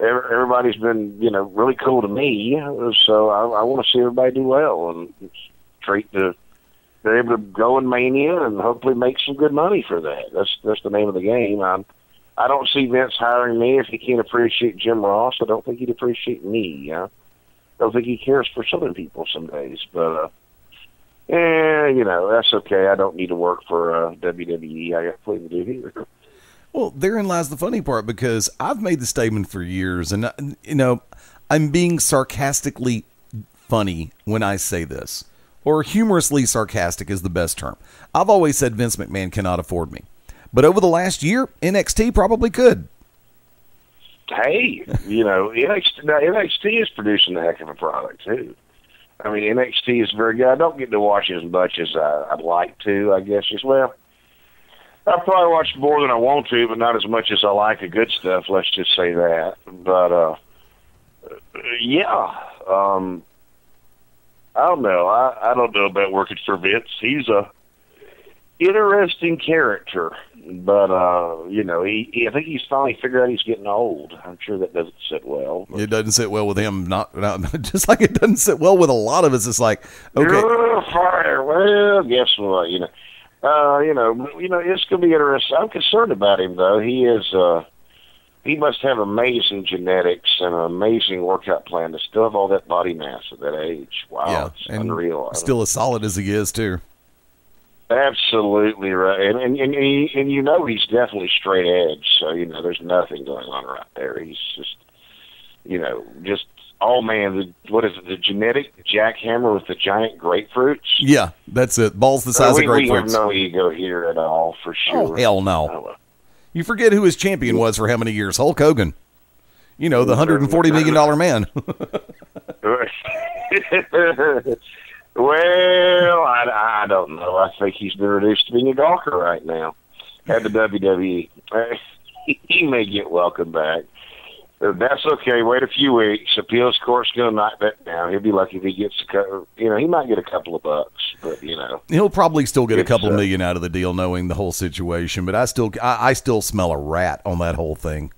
T: everybody's been, really cool to me. So I want to see everybody do well and they're able to go in Mania and hopefully make some good money for that. That's the name of the game. I don't see Vince hiring me if he can't appreciate Jim Ross. I don't think he'd appreciate me. I don't think he cares for Southern people some days, but, that's okay. I don't need to work for WWE. I got plenty to do here.
A: Well, therein lies the funny part, because I've made the statement for years, and, I'm being sarcastically funny when I say this, or humorously sarcastic is the best term. I've always said Vince McMahon cannot afford me, but over the last year, NXT probably could.
T: Hey, NXT is producing a heck of a product, too. I mean, NXT is very good. I don't get to watch as much as I'd like to, I guess, as well. I probably watch more than I want to, but not as much as I like the good stuff. Let's just say that. But yeah, I don't know. I don't know about working for Vince. He's interesting character, but I think he's finally figured out he's getting old. I'm sure that doesn't sit well.
A: It doesn't sit well with him. Not just like it doesn't sit well with a lot of us. It's like, okay,
T: fire. Well, guess what? It's going to be interesting. I'm concerned about him though. He is. He must have amazing genetics and an amazing workout plan to still have all that body mass at that age. Wow,
A: yeah,
T: it's unreal.
A: Still as solid as he is too.
T: Absolutely right, and he's definitely straight edge. So there's nothing going on right there. He's just, what is it? The genetic jackhammer with the giant grapefruits.
A: Yeah, that's it. Balls the size of grapefruits.
T: We have no ego here at all, for sure.
A: Oh, hell no. You forget who his champion was for how many years? Hulk Hogan. The $140 million man.
T: Well, I don't know. I think he's been reduced to being a gawker right now at the WWE. He may get welcome back. That's okay. Wait a few weeks. Appeals court's going to knock that down. He'll be lucky if he gets he might get a couple of bucks, but
A: he'll probably still get a couple million out of the deal, knowing the whole situation. But I still smell a rat on that whole thing.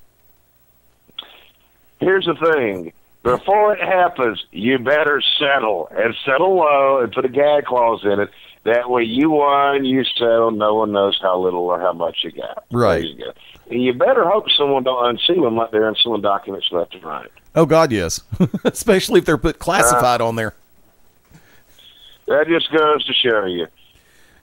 T: Here's the thing. Before it happens, you better settle low and put a gag clause in it. That way you won, you settle, no one knows how little or how much you got.
A: Right.
T: There you go. And you better hope someone don't unseal them like they're unsealing documents left and right.
A: Oh, God, yes. Especially if they're put classified on there.
T: That just goes to show you.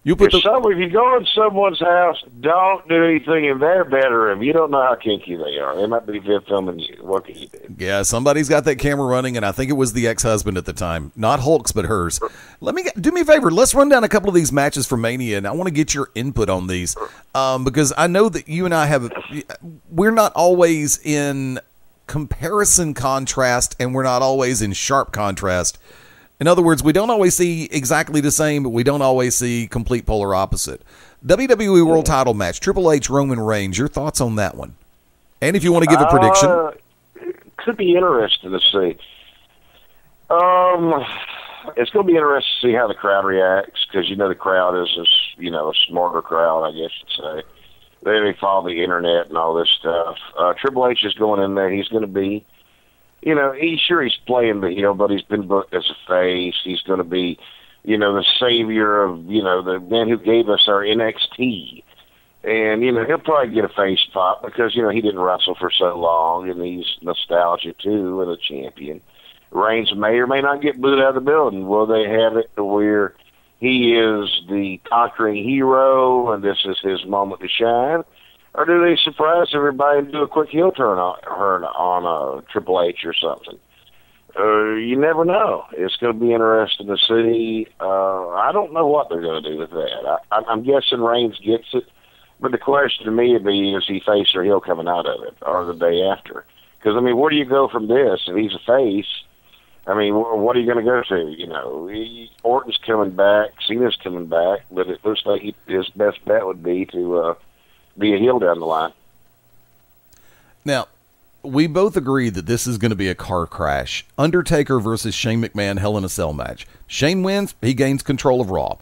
A: If
T: you go in someone's house, don't do anything in their bedroom. You don't know how kinky they are. They might be filming you. What can you do?
A: Yeah, somebody's got that camera running, and I think it was the ex-husband at the time. Not Hulk's, but hers. Do me a favor. Let's run down a couple of these matches for Mania, and I want to get your input on these because I know that you and I we're not always in comparison contrast, and we're not always in sharp contrast. In other words, we don't always see exactly the same, but we don't always see complete polar opposite. WWE World Title match, Triple H, Roman Reigns. Your thoughts on that one? And if you want to give a prediction.
T: It could be interesting to see. It's going to be interesting to see how the crowd reacts because, the crowd is a smarter crowd, I guess you'd say. They follow the internet and all this stuff. Triple H is going in there. He's going to be... he's playing the heel, but he's been booked as a face. He's going to be, the savior of, the man who gave us our NXT. And, he'll probably get a face pop because, he didn't wrestle for so long, and he's nostalgic, too, and a champion. Reigns may or may not get booed out of the building. Will they have it to where he is the conquering hero, and this is his moment to shine? Or do they surprise everybody and do a quick heel turn on Triple H or something? You never know. It's going to be interesting to see. I don't know what they're going to do with that. I'm guessing Reigns gets it, but the question to me would be, is he face or heel coming out of it, or the day after? Because, where do you go from this? If he's a face, what are you going to go to? Orton's coming back, Cena's coming back, but it looks like his best bet would be to... be a heel down the line.
A: Now, we both agree that this is going to be a car crash. Undertaker versus Shane McMahon Hell in a Cell match. Shane wins, he gains control of Raw.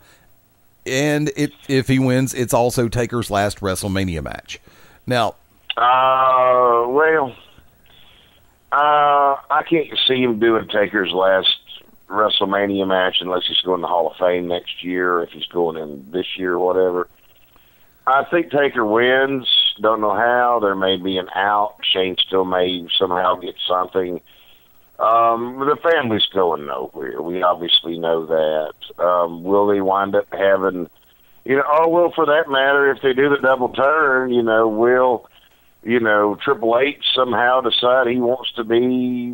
A: And if he wins, it's also Taker's last WrestleMania match. Now,
T: I can't see him doing Taker's last WrestleMania match unless he's going to the Hall of Fame next year, or if he's going in this year or whatever. I think Taker wins. Don't know how. There may be an out. Shane still may somehow get something. The family's going nowhere. We obviously know that. Will they wind up having, for that matter, if they do the double turn, will, Triple H somehow decide he wants to be,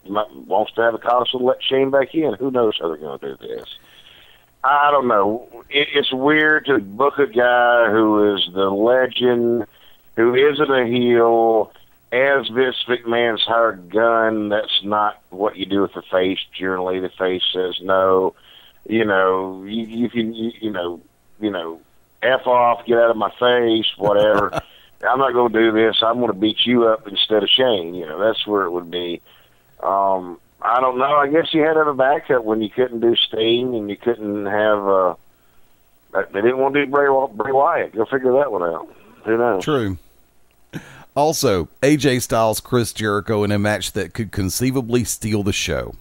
T: wants to have a council to let Shane back in. Who knows how they're going to do this? I don't know. It's weird to book a guy who is the legend, who isn't a heel, as Vince McMahon's hired gun. That's not what you do with the face. Generally, the face says no. You can, F off, get out of my face, whatever. I'm not going to do this. I'm going to beat you up instead of Shane. That's where it would be. I don't know. I guess you had to have a backup when you couldn't do Sting and you couldn't have, They didn't want to do Bray Wyatt. Go figure that one out. Who knows?
A: True. Also, AJ Styles, Chris Jericho in a match that could conceivably steal the show.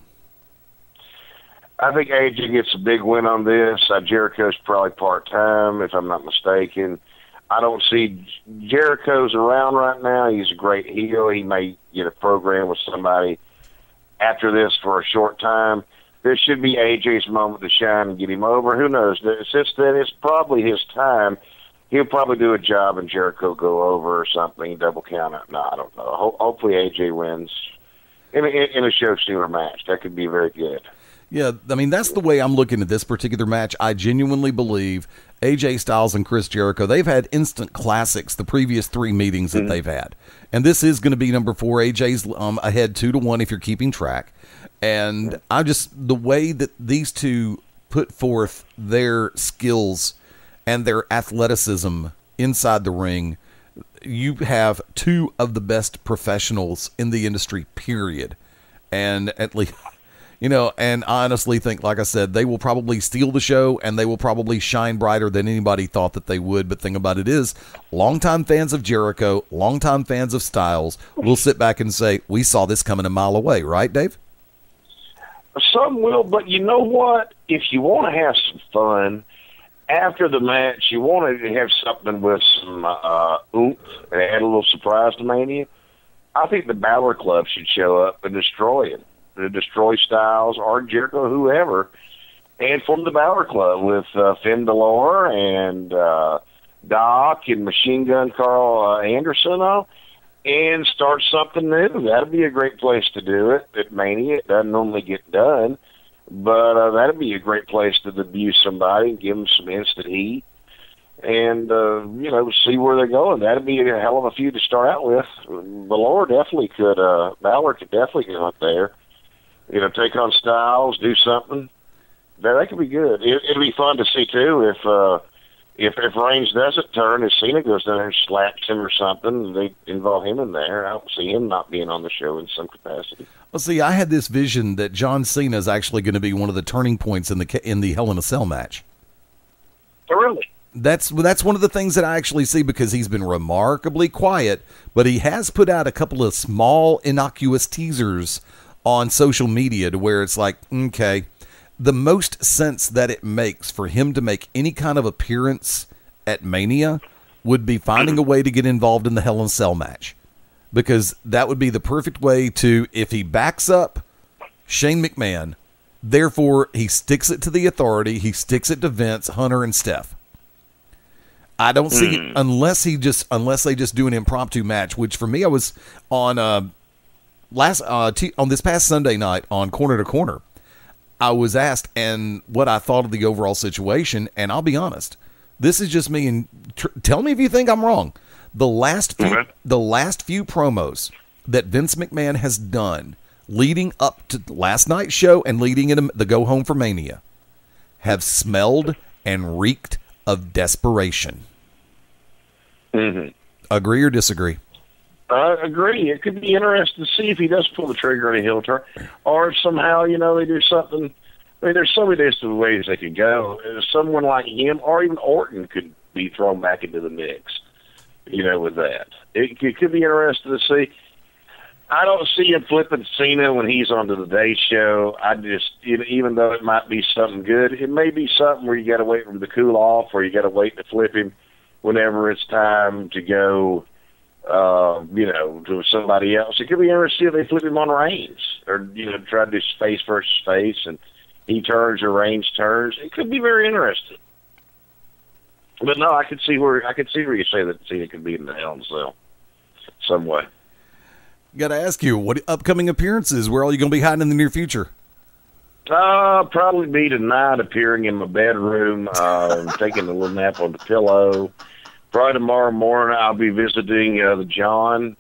T: I think AJ gets a big win on this. Jericho's probably part-time, if I'm not mistaken. I don't see Jericho's around right now. He's a great heel. He may get a program with somebody after this for a short time. This should be AJ's moment to shine and get him over. Who knows? Since then, it's probably his time. He'll probably do a job and Jericho go over or something, double count it. No, I don't know. Hopefully AJ wins in a show stealer match. That could be very good.
A: Yeah, I mean, that's the way I'm looking at this particular match. I genuinely believe AJ Styles and Chris Jericho, they've had instant classics the previous 3 meetings that they've had. And this is going to be number 4. AJ's ahead 2-1 if you're keeping track. And the way that these two put forth their skills and their athleticism inside the ring, you have 2 of the best professionals in the industry, period. And at least, and I honestly think, like I said, they will probably steal the show and they will probably shine brighter than anybody thought that they would. But the thing about it is, longtime fans of Jericho, longtime fans of Styles will sit back and say, we saw this coming a mile away, right, Dave?
T: Some will, but you know what? If you want to have some fun after the match, you want to have something with some oomph and add a little surprise to Mania. I think the Balor Club should show up and destroy him. Destroy Styles or Jericho, whoever, and form the Balor Club with Finn Balor and Doc and Machine Gun Carl Anderson and start something new. That'd be a great place to do it at Mania. It doesn't normally get done, but that'd be a great place to debut somebody and give them some instant heat and, see where they're going. That'd be a hell of a feud to start out with. Balor definitely could, Balor could definitely get up there. Take on Styles, do something. That could be good. It'll be fun to see, too, if Reigns doesn't turn, if Cena goes down there and slaps him or something, they involve him in there. I don't see him not being on the show in some capacity.
A: Well, see, I had this vision that John Cena is actually going to be one of the turning points in the Hell in a Cell match.
T: Oh, really?
A: That's one of the things that I actually see, because he's been remarkably quiet, but he has put out a couple of small, innocuous teasers on social media to where it's like, okay, the most sense that it makes for him to make any kind of appearance at Mania would be finding a way to get involved in the Hell in a Cell match, because that would be the perfect way to, if he backs up Shane McMahon, therefore he sticks it to the Authority, he sticks it to Vince, Hunter, and Steph. I don't see unless they just do an impromptu match, which for me, I was on on this past Sunday night on Corner to Corner, I was asked and what I thought of the overall situation, and I'll be honest, this is just me, and tell me if you think I'm wrong. The last few promos that Vince McMahon has done leading up to last night's show and leading into the Go Home for Mania have smelled and reeked of desperation. Agree or disagree?
T: I agree. It could be interesting to see if he does pull the trigger on a heel turn, or if somehow, they do something. I mean, there's so many different ways they could go. Someone like him, or even Orton, could be thrown back into the mix, with that. It could be interesting to see. I don't see him flipping Cena when he's on the Today Show. I just, even though it might be something good, it may be something where you got to wait for him to cool off, or you got to wait to flip him whenever it's time to go. To somebody else. It could be interesting if they flip him on Reigns, or try to do face versus face, and he turns or Reigns turns. It could be very interesting. But no, I could see where you say that Cena could be in the Hell in a Cell some way.
A: Got to ask you, what upcoming appearances? Where are you going to be hiding in the near future?
T: Probably be tonight, appearing in my bedroom, taking a little nap on the pillow. Probably tomorrow morning I'll be visiting the John.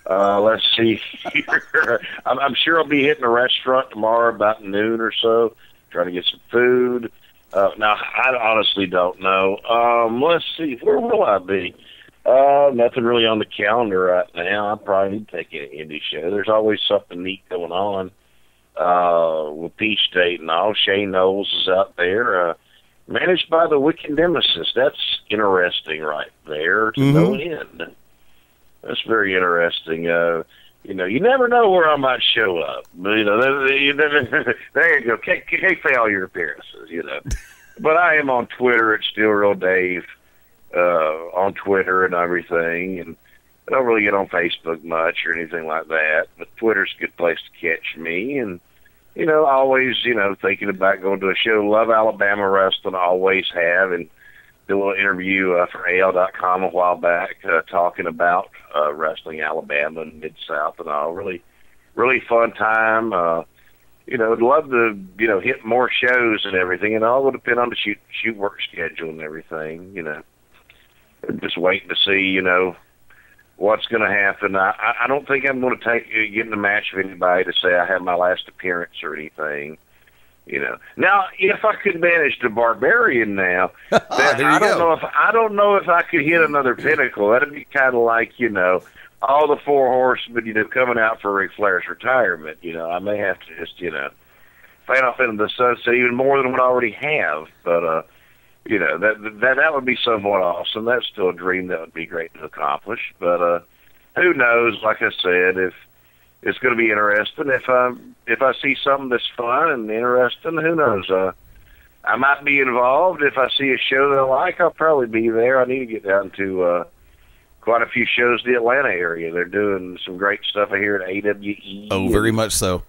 T: Let's see here. I'm sure I'll be hitting a restaurant tomorrow about noon or so, trying to get some food. Now, I honestly don't know. Let's see. Where will I be? Nothing really on the calendar right now. I probably need to take an indie show. There's always something neat going on with Peach State and all. Shane Knowles is out there.
C: managed by the Wicked Nemesis. That's interesting right there to no end. That's very interesting. You know, you never know where I might show up. You know, there you go. Can't fail your appearances, you know. But I am on Twitter at Still Real Dave, on Twitter and everything, and I don't really get on Facebook much or anything like that. But Twitter's a good place to catch me, and you know, always, you know, thinking about going to a show. Love Alabama wrestling, always have, and did a little interview for AL.com a while back, talking about wrestling Alabama and Mid-South and all. Really, really fun time. You know, I'd love to, you know, hit more shows and everything, and all will depend on the shoot work schedule and everything, you know. Just waiting to see, you know, what's going to happen. I don't think I'm going to get in a match with anybody to say I have my last appearance or anything, you know. Now, if I could manage the Barbarian now, then I don't know if I could hit another pinnacle. That'd be kind of like, you know, all the four horsemen, you know, coming out for Ric Flair's retirement. You know, I may have to just, you know, fade off into the sunset even more than what I already have. But, you know, that would be somewhat awesome. That's still a dream that would be great to accomplish. But who knows? Like I said, if it's going to be interesting, if I see something that's fun and interesting, who knows? I might be involved. If I see a show that I like, I'll probably be there. I need to get down to quite a few shows in the Atlanta area. They're doing some great stuff here at AWE.
A: Oh, very much so.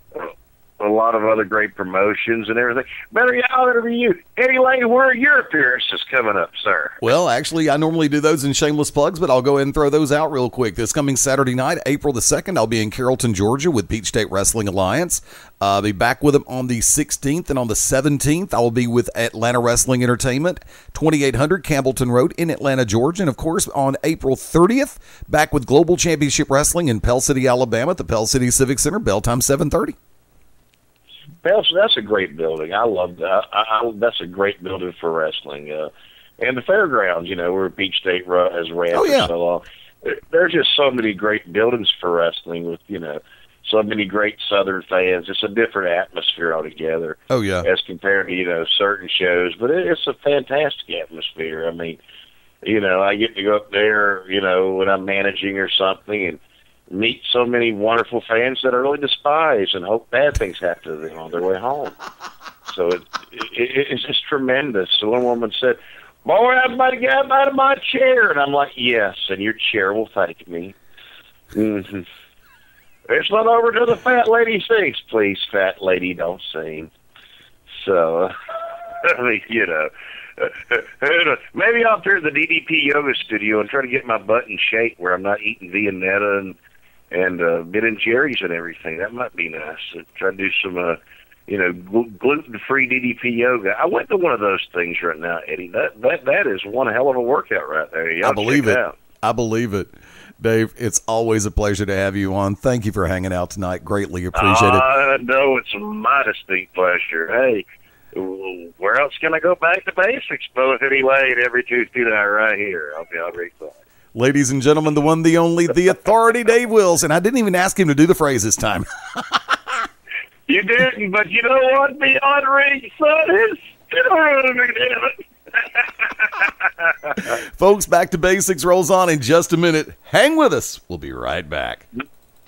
C: A lot of other great promotions and everything. Better yet, I'll interview you. Eddie Layne, where are your appearances coming up, sir?
A: Well, actually, I normally do those in shameless plugs, but I'll go ahead and throw those out real quick. This coming Saturday night, April the 2nd, I'll be in Carrollton, Georgia with Peach State Wrestling Alliance. I'll be back with them on the 16th, and on the 17th, I will be with Atlanta Wrestling Entertainment, 2800 Campbellton Road in Atlanta, Georgia. And, of course, on April 30th, back with Global Championship Wrestling in Pell City, Alabama at the Pell City Civic Center, bell time 7:30.
C: That's a great building. I love that. That's a great building for wrestling. And the fairgrounds, you know, where Peach State has ran for so long. There's just so many great buildings for wrestling with, you know, so many great Southern fans. It's a different atmosphere altogether.
A: Oh, yeah.
C: As compared to, you know, certain shows. But it's a fantastic atmosphere. I mean, you know, I get to go up there, you know, when I'm managing or something and meet so many wonderful fans that I really despise and hope bad things happen to them on their way home. So it's just tremendous. So one woman said, "Boy, I'm about to get up out of my chair." And I'm like, "Yes, and your chair will thank me." Mm-hmm. It's not over till the fat lady sings. Please, fat lady, don't sing. So, I mean, you know, maybe I'll turn the DDP yoga studio and try to get my butt in shape where I'm not eating Viennetta and Ben & Jerry's and everything. That might be nice. Try to do some, you know, gluten-free DDP yoga. I went to one of those things right now, Eddie. That is one hell of a workout right there. Y'all
A: I believe
C: check
A: it.
C: Out.
A: I believe it. Dave, it's always a pleasure to have you on. Thank you for hanging out tonight. Greatly appreciate it.
C: I know it's a mighty distinct pleasure. Hey, where else can I go back to basics? Both Eddie Layne every Tuesday night right here. I'll be all right.
A: Ladies and gentlemen, the one, the only, the authority, Dave Wilson. I didn't even ask him to do the phrase this time.
C: You didn't, but you know what? Beyond Ringside is
A: Folks, Back to Basics rolls on in just a minute. Hang with us. We'll be right back.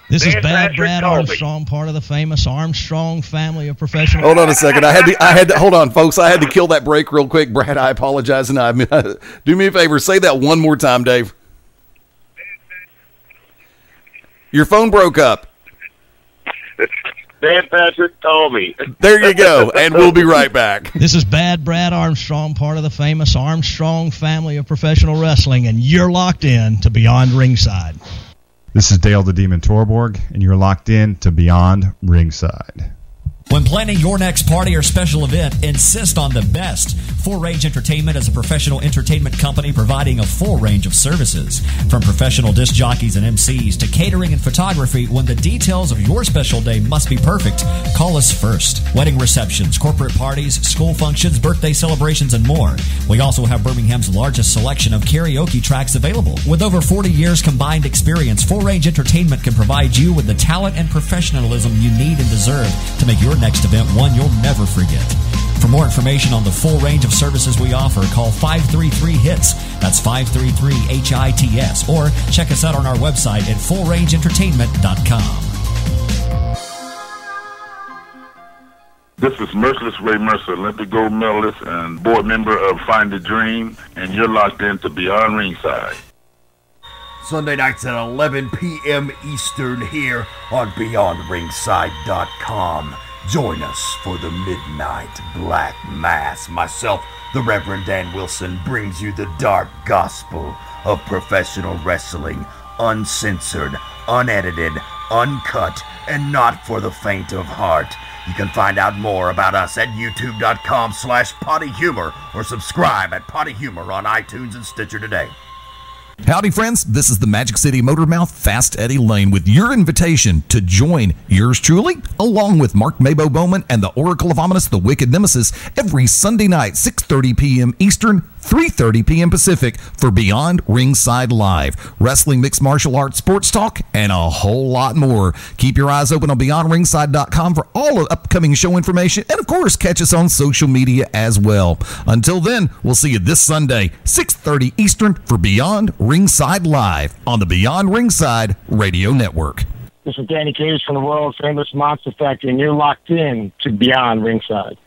E: This is Bad Brad Armstrong, part of the famous Armstrong family of professional.
A: Hold on a second. I had to hold on, folks. I had to kill that break real quick. Brad, I apologize, and do me a favor. Say that one more time, Dave. Your phone broke up.
C: Dan Patrick told me.
A: There you go, and we'll be right back.
E: This is Bad Brad Armstrong, part of the famous Armstrong family of professional wrestling, and you're locked in to Beyond Ringside.
D: This is Dale the Demon Torborg, and you're locked in to Beyond Ringside.
E: When planning your next party or special event, insist on the best. Full Range Entertainment is a professional entertainment company providing a full range of services. From professional disc jockeys and MCs to catering and photography, when the details of your special day must be perfect, call us first. Wedding receptions, corporate parties, school functions, birthday celebrations, and more. We also have Birmingham's largest selection of karaoke tracks available. With over 40 years combined experience, Full Range Entertainment can provide you with the talent and professionalism you need and deserve to make your next event one you'll never forget. For more information on the full range of services we offer, call 533-HITS. That's 533-HITS. Or check us out on our website at fullrangeentertainment.com.
F: This is Merciless Ray Mercer, Olympic gold medalist and board member of Find the Dream, and you're locked into Beyond Ringside.
G: Sunday nights at 11 p.m. Eastern here on BeyondRingside.com. Join us for the Midnight Black Mass. Myself, the Reverend Dan Wilson, brings you the dark gospel of professional wrestling, uncensored, unedited, uncut, and not for the faint of heart. You can find out more about us at youtube.com/pottyhumor or subscribe at Potty Humor on iTunes and Stitcher today.
A: Howdy, friends. This is the Magic City Motormouth, Fast Eddie Layne, with your invitation to join yours truly, along with Mark MaBo Bowman and the Oracle of Ominous, the Wicked Nemesis, every Sunday night, 6:30 p.m. Eastern, 3:30 p.m. Pacific, for Beyond Ringside Live. Wrestling, mixed martial arts, sports talk, and a whole lot more. Keep your eyes open on BeyondRingside.com for all of upcoming show information, and of course, catch us on social media as well. Until then, we'll see you this Sunday, 6:30 Eastern, for Beyond Ringside Live on the Beyond Ringside Radio Network.
V: This is Danny Cage from the world famous Monster Factory, and you're locked in to Beyond Ringside.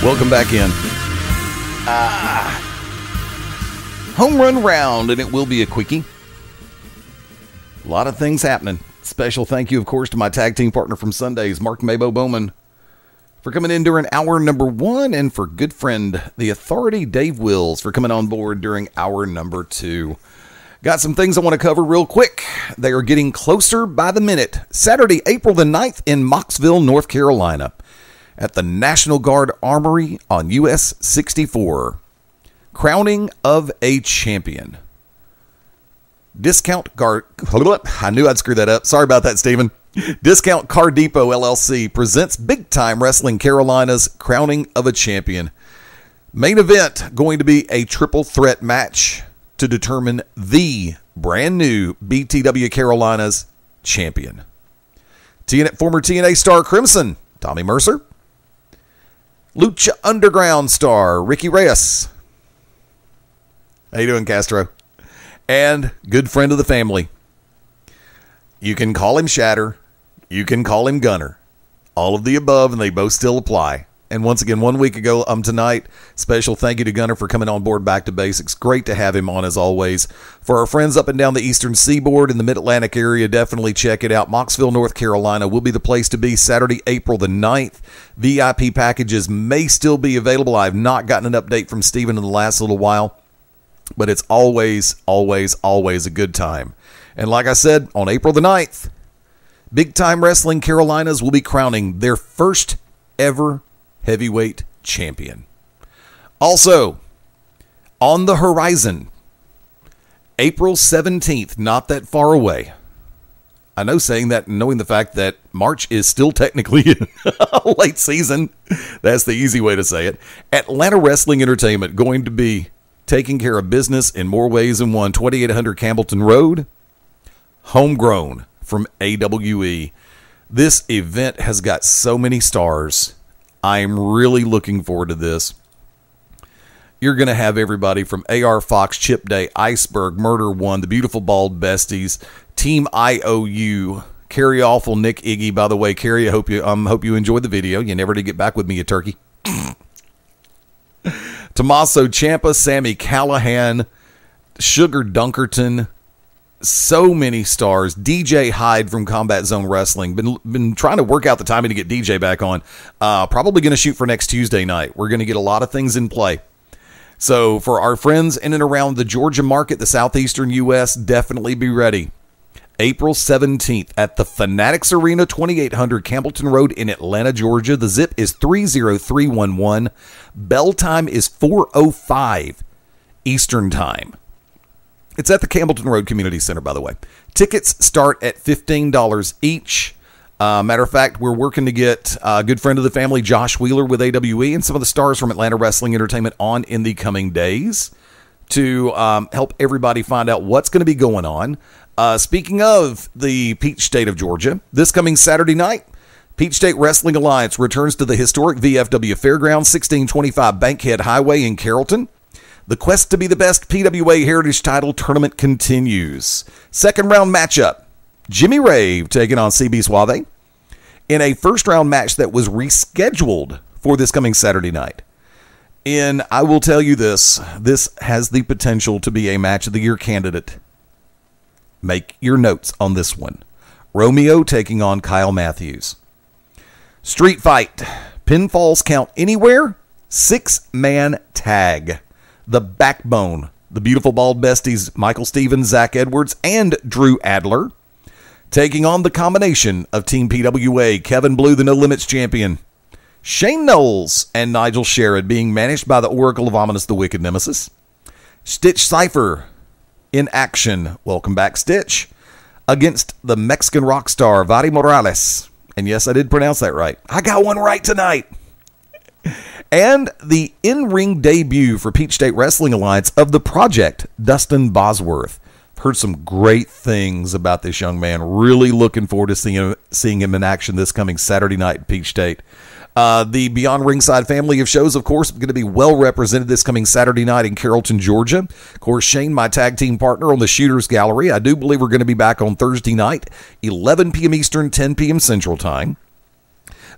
A: Welcome back in. Home run round, and it will be a quickie. A lot of things happening. Special thank you, of course, to my tag team partner from Sundays, Mark MaBo Bowman, for coming in during hour number 1, and for good friend, the Authority, Dave Wills, for coming on board during hour number 2. Got some things I want to cover real quick. They are getting closer by the minute. Saturday, April the 9th in Mocksville, North Carolina, at the National Guard Armory on US 64. Crowning of a Champion. Discount Guard... I knew I'd screw that up. Sorry about that, Steven. Discount Car Depot LLC presents Big Time Wrestling Carolina's Crowning of a Champion. Main event going to be a triple threat match to determine the brand new BTW Carolina's champion. Former TNA star Crimson, Tommy Mercer. Lucha Underground star Ricky Reyes. How you doing, Castro? And good friend of the family. You can call him Shatter. You can call him Gunner. All of the above, and they both still apply. And once again, 1 week ago, tonight, special thank you to Gunner for coming on board Back to Basics. Great to have him on, as always. For our friends up and down the Eastern Seaboard in the Mid-Atlantic area, definitely check it out. Mocksville, North Carolina will be the place to be Saturday, April the 9th. VIP packages may still be available. I have not gotten an update from Steven in the last little while, but it's always, always, always a good time. And like I said, on April the 9th, Big Time Wrestling Carolinas will be crowning their first ever heavyweight champion. Also, on the horizon, April 17th, not that far away. I know saying that and knowing the fact that March is still technically in late season, that's the easy way to say it. Atlanta Wrestling Entertainment going to be taking care of business in more ways than one. 2800 Campbellton Road, homegrown from AWE. This event has got so many stars. I'm really looking forward to this. You're going to have everybody from AR Fox, Chip Day, Iceberg, Murder One, the Beautiful Bald Besties, Team IOU, Carrie Awful, Nick Iggy. By the way, Carrie, I hope you enjoyed the video. You never did get back with me, you turkey. Tommaso Ciampa, Sammy Callahan, Sugar Dunkerton, so many stars. DJ Hyde from Combat Zone Wrestling. Been trying to work out the timing to get DJ back on. Probably going to shoot for next Tuesday night. We're going to get a lot of things in play. So for our friends in and around the Georgia market, the southeastern U.S., definitely be ready. April 17th at the Fanatics Arena, 2800 Campbellton Road in Atlanta, Georgia. The zip is 30311. Bell time is 4:05 Eastern Time. It's at the Campbellton Road Community Center, by the way. Tickets start at $15 each. Matter of fact, we're working to get a good friend of the family, Josh Wheeler with AWE, and some of the stars from Atlanta Wrestling Entertainment on in the coming days to help everybody find out what's going to be going on. Speaking of the Peach State of Georgia, this coming Saturday night, Peach State Wrestling Alliance returns to the historic VFW Fairgrounds, 1625 Bankhead Highway in Carrollton. The quest to be the best PWA Heritage Title tournament continues. Second round matchup, Jimmy Rave taking on CB Suave in a first round match that was rescheduled for this coming Saturday night. And I will tell you this has the potential to be a match of the year candidate. Make your notes on this one. Romeo taking on Kyle Matthews. Street fight. Pinfalls count anywhere. 6-man tag. The Backbone. The beautiful bald besties Michael Stevens, Zach Edwards, and Drew Adler. Taking on the combination of Team PWA, Kevin Blue, the No Limits champion, Shane Knowles, and Nigel Sherrod, being managed by the Oracle of Ominous, the Wicked Nemesis. Stitch Cypher in action. Welcome back, Stitch. Against the Mexican rock star, Vadi Morales. And yes, I did pronounce that right. I got one right tonight. And the in-ring debut for Peach State Wrestling Alliance of the Project, Dustin Bosworth. Heard some great things about this young man. Really looking forward to seeing him in action this coming Saturday night at Peach State. The Beyond Ringside family of shows, of course, going to be well represented this coming Saturday night in Carrollton, Georgia. Of course, Shane, my tag team partner on the Shooters Gallery. I do believe we're going to be back on Thursday night, 11 p.m. Eastern, 10 p.m. Central Time.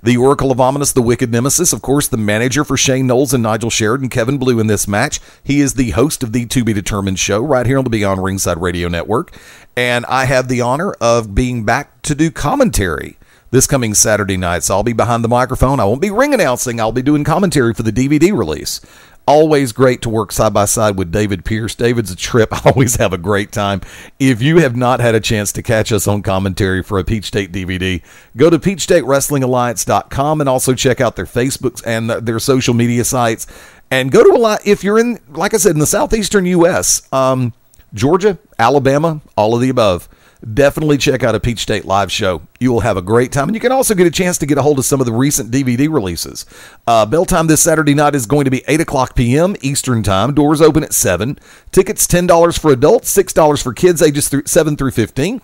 A: The Oracle of Ominous, the Wicked Nemesis, of course, the manager for Shane Knowles and Nigel Sherrod and Kevin Blue in this match. He is the host of the To Be Determined show right here on the Beyond Ringside Radio Network. And I have the honor of being back to do commentary this coming Saturday night. So I'll be behind the microphone. I won't be ring announcing. I'll be doing commentary for the DVD release. Always great to work side by side with David Pierce. David's a trip. I always have a great time. If you have not had a chance to catch us on commentary for a Peach State DVD, go to PeachStateWrestlingAlliance.com and also check out their Facebooks and their social media sites. And go to a lot, if you're in, like I said, in the southeastern U.S., Georgia, Alabama, all of the above. Definitely check out a Peach State live show. You will have a great time. And you can also get a chance to get a hold of some of the recent DVD releases. Bell time this Saturday night is going to be 8 o'clock p.m. Eastern Time. Doors open at 7. Tickets $10 for adults, $6 for kids ages 7 through 15.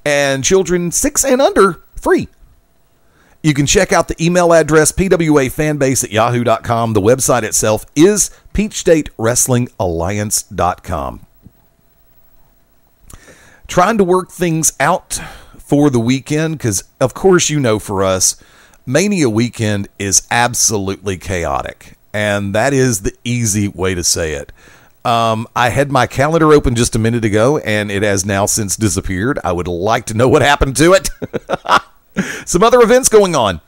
A: And children 6 and under, free. You can check out the email address, pwafanbase@yahoo.com. The website itself is peachstatewrestlingalliance.com. Trying to work things out for the weekend because, of course, you know, for us, Mania weekend is absolutely chaotic, and that is the easy way to say it. I had my calendar open just a minute ago, and it has now since disappeared. I would like to know what happened to it. Some other events going on.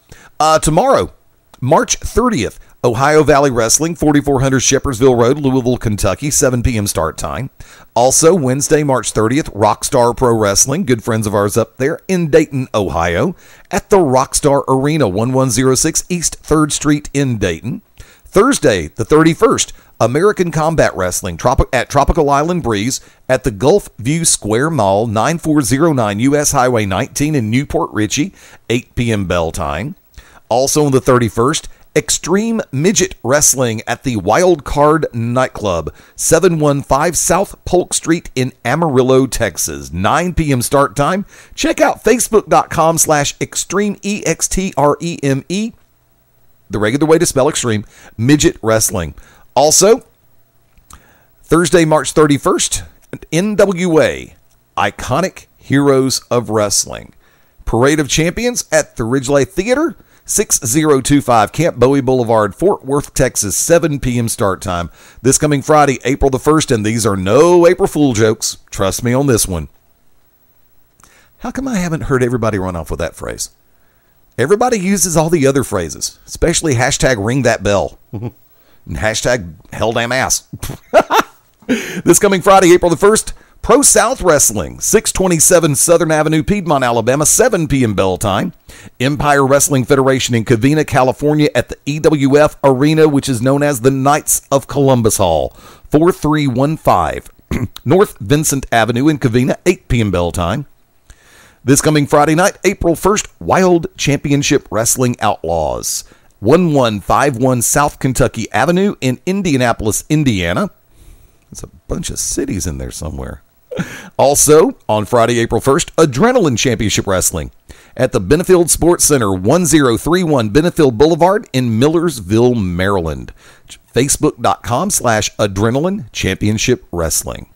A: Tomorrow, March 30th, Ohio Valley Wrestling, 4400 Shepherdsville Road, Louisville, Kentucky, 7 p.m. start time. Also, Wednesday, March 30th, Rockstar Pro Wrestling, good friends of ours up there in Dayton, Ohio, at the Rockstar Arena, 1106 East 3rd Street in Dayton. Thursday, the 31st, American Combat Wrestling at Tropical Island Breeze at the Gulf View Square Mall, 9409 U.S. Highway 19 in Newport Richey, 8 p.m. bell time. Also on the 31st, Extreme Midget Wrestling at the Wild Card Nightclub, 715 South Polk Street in Amarillo, Texas, 9 p.m. start time. Check out facebook.com/Extreme, EXTREME, the regular way to spell Extreme, Midget Wrestling. Also, Thursday, March 31st, NWA, Iconic Heroes of Wrestling. Parade of Champions at the Ridgely Theater, 6025 Camp Bowie Boulevard, Fort Worth, Texas, 7 p.m. start time. This coming Friday, April the 1st, and these are no April Fool jokes. Trust me on this one. How come I haven't heard everybody run off with that phrase? Everybody uses all the other phrases, especially hashtag ring that bell. And hashtag hell damn ass. This coming Friday, April the 1st, Pro South Wrestling, 627 Southern Avenue, Piedmont, Alabama, 7 p.m. bell time. Empire Wrestling Federation in Covina, California at the EWF Arena, which is known as the Knights of Columbus Hall, 4315 North Vincent Avenue in Covina, 8 p.m. bell time. This coming Friday night, April 1st, Wild Championship Wrestling Outlaws, 1151 South Kentucky Avenue in Indianapolis, Indiana. There's a bunch of cities in there somewhere. Also, on Friday, April 1st, Adrenaline Championship Wrestling at the Benefield Sports Center, 1031 Benefield Boulevard in Millersville, Maryland. Facebook.com/Adrenaline Championship Wrestling.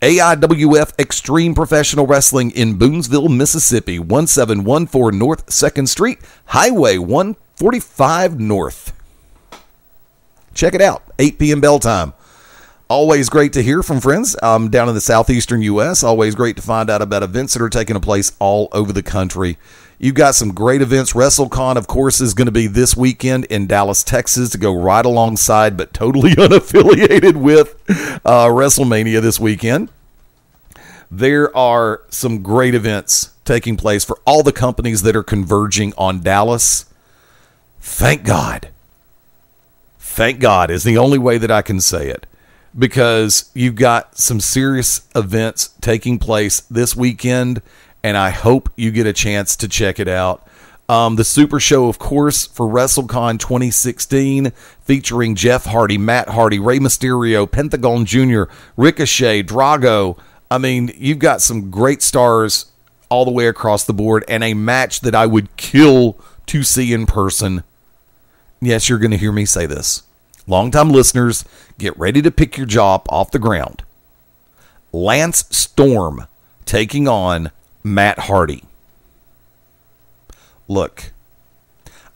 A: AIWF Extreme Professional Wrestling in Boonesville, Mississippi, 1714 North 2nd Street, Highway 145 North. Check it out, 8 p.m. bell time. Always great to hear from friends down in the southeastern U.S. Always great to find out about events that are taking place all over the country. You've got some great events. WrestleCon, of course, is going to be this weekend in Dallas, Texas, to go right alongside, but totally unaffiliated with WrestleMania this weekend. There are some great events taking place for all the companies that are converging on Dallas. Thank God. Thank God is the only way that I can say it, because you've got some serious events taking place this weekend, and I hope you get a chance to check it out. The Super Show, of course, for WrestleCon 2016, featuring Jeff Hardy, Matt Hardy, Rey Mysterio, Pentagon Jr., Ricochet, Drago. I mean, you've got some great stars all the way across the board, and a match that I would kill to see in person. Yes, you're going to hear me say this. Longtime listeners, get ready to pick your jaw off the ground. Lance Storm taking on Matt Hardy. Look,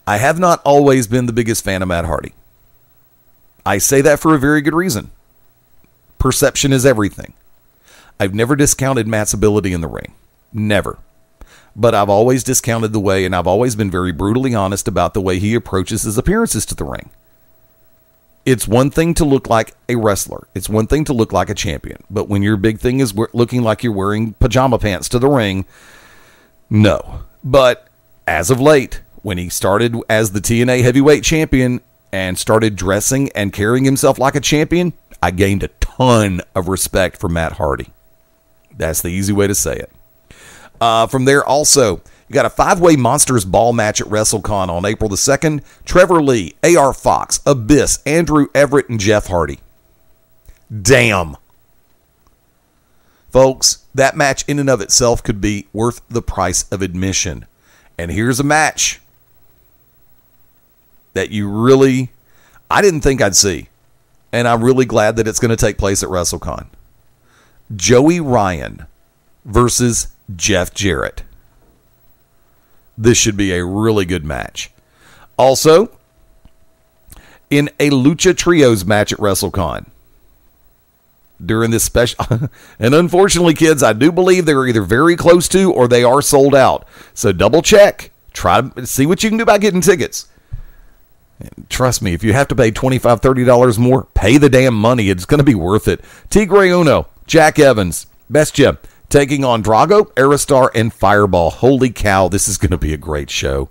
A: I have not always been the biggest fan of Matt Hardy. I say that for a very good reason. Perception is everything. I've never discounted Matt's ability in the ring. Never. But I've always discounted the way, and I've always been very brutally honest about the way he approaches his appearances to the ring. It's one thing to look like a wrestler. It's one thing to look like a champion. But when your big thing is looking like you're wearing pajama pants to the ring, no. But as of late, when he started as the TNA heavyweight champion and started dressing and carrying himself like a champion, I gained a ton of respect for Matt Hardy. That's the easy way to say it. From there also, you got a 5-way Monsters Ball match at WrestleCon on April the 2nd. Trevor Lee, AR Fox, Abyss, Andrew Everett, and Jeff Hardy. Damn. Folks, that match in and of itself could be worth the price of admission. And here's a match that I didn't think I'd see. And I'm really glad that it's going to take place at WrestleCon. Joey Ryan versus Jeff Jarrett. This should be a really good match. Also, in a Lucha Trios match at WrestleCon, during this special, and unfortunately, kids, I do believe they're either very close to or they are sold out. So double check. Try to see what you can do by getting tickets. And trust me, if you have to pay $25, $30 more, pay the damn money. It's going to be worth it. Tigre Uno, Jack Evans, Bestia, taking on Drago, Aerostar, and Fireball. Holy cow, this is going to be a great show.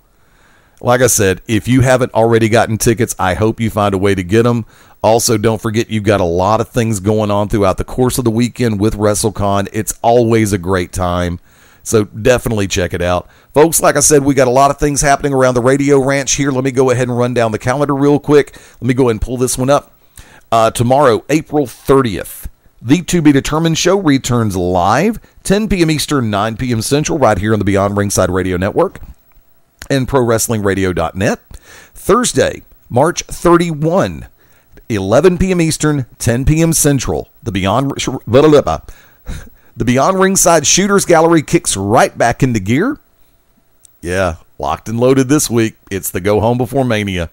A: Like I said, if you haven't already gotten tickets, I hope you find a way to get them. Also, don't forget, you've got a lot of things going on throughout the course of the weekend with WrestleCon. It's always a great time, so definitely check it out. Folks, like I said, we got a lot of things happening around the Radio Ranch here. Let me go ahead and run down the calendar real quick. Let me go ahead and pull this one up. Tomorrow, April 30th. The To Be Determined show returns live, 10 p.m. Eastern, 9 p.m. Central, right here on the Beyond Ringside Radio Network and ProWrestlingRadio.net. Thursday, March 31, 11 p.m. Eastern, 10 p.m. Central. The Beyond Ringside Shooters Gallery kicks right back into gear. Yeah, locked and loaded this week. It's the go home before Mania.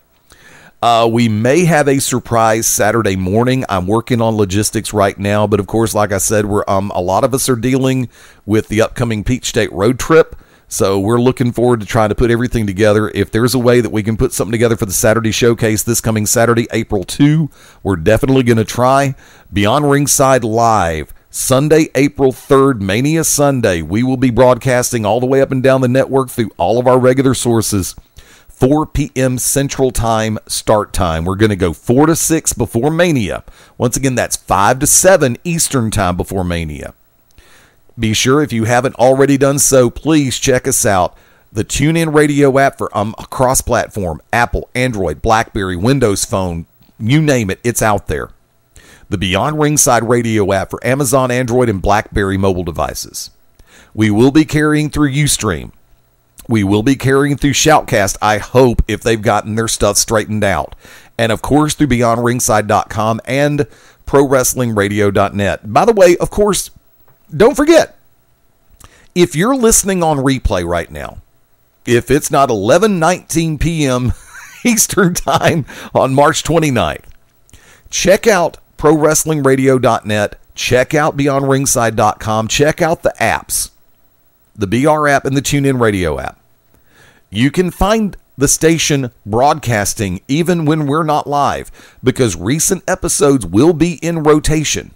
A: We may have a surprise Saturday morning. I'm working on logistics right now, but of course, like I said, we're a lot of us are dealing with the upcoming Peach State road trip, so we're looking forward to trying to put everything together. If there's a way that we can put something together for the Saturday showcase this coming Saturday, April 2, we're definitely going to try. Beyond Ringside Live, Sunday, April 3rd, Mania Sunday. We will be broadcasting all the way up and down the network through all of our regular sources. 4 p.m. Central Time start time. We're going to go 4 to 6 before Mania. Once again, that's 5 to 7 Eastern Time before Mania. Be sure, if you haven't already done so, please check us out. The TuneIn radio app for cross-platform, Apple, Android, BlackBerry, Windows Phone, you name it, it's out there. The Beyond Ringside radio app for Amazon, Android, and BlackBerry mobile devices. We will be carrying through Ustream. We will be carrying through Shoutcast, I hope, if they've gotten their stuff straightened out. And, of course, through BeyondRingside.com and ProWrestlingRadio.net. By the way, of course, don't forget, if you're listening on replay right now, if it's not 11:19 p.m. Eastern Time on March 29th, check out ProWrestlingRadio.net, check out BeyondRingside.com, check out the apps, the BR app and the TuneIn radio app. You can find the station broadcasting even when we're not live, because recent episodes will be in rotation.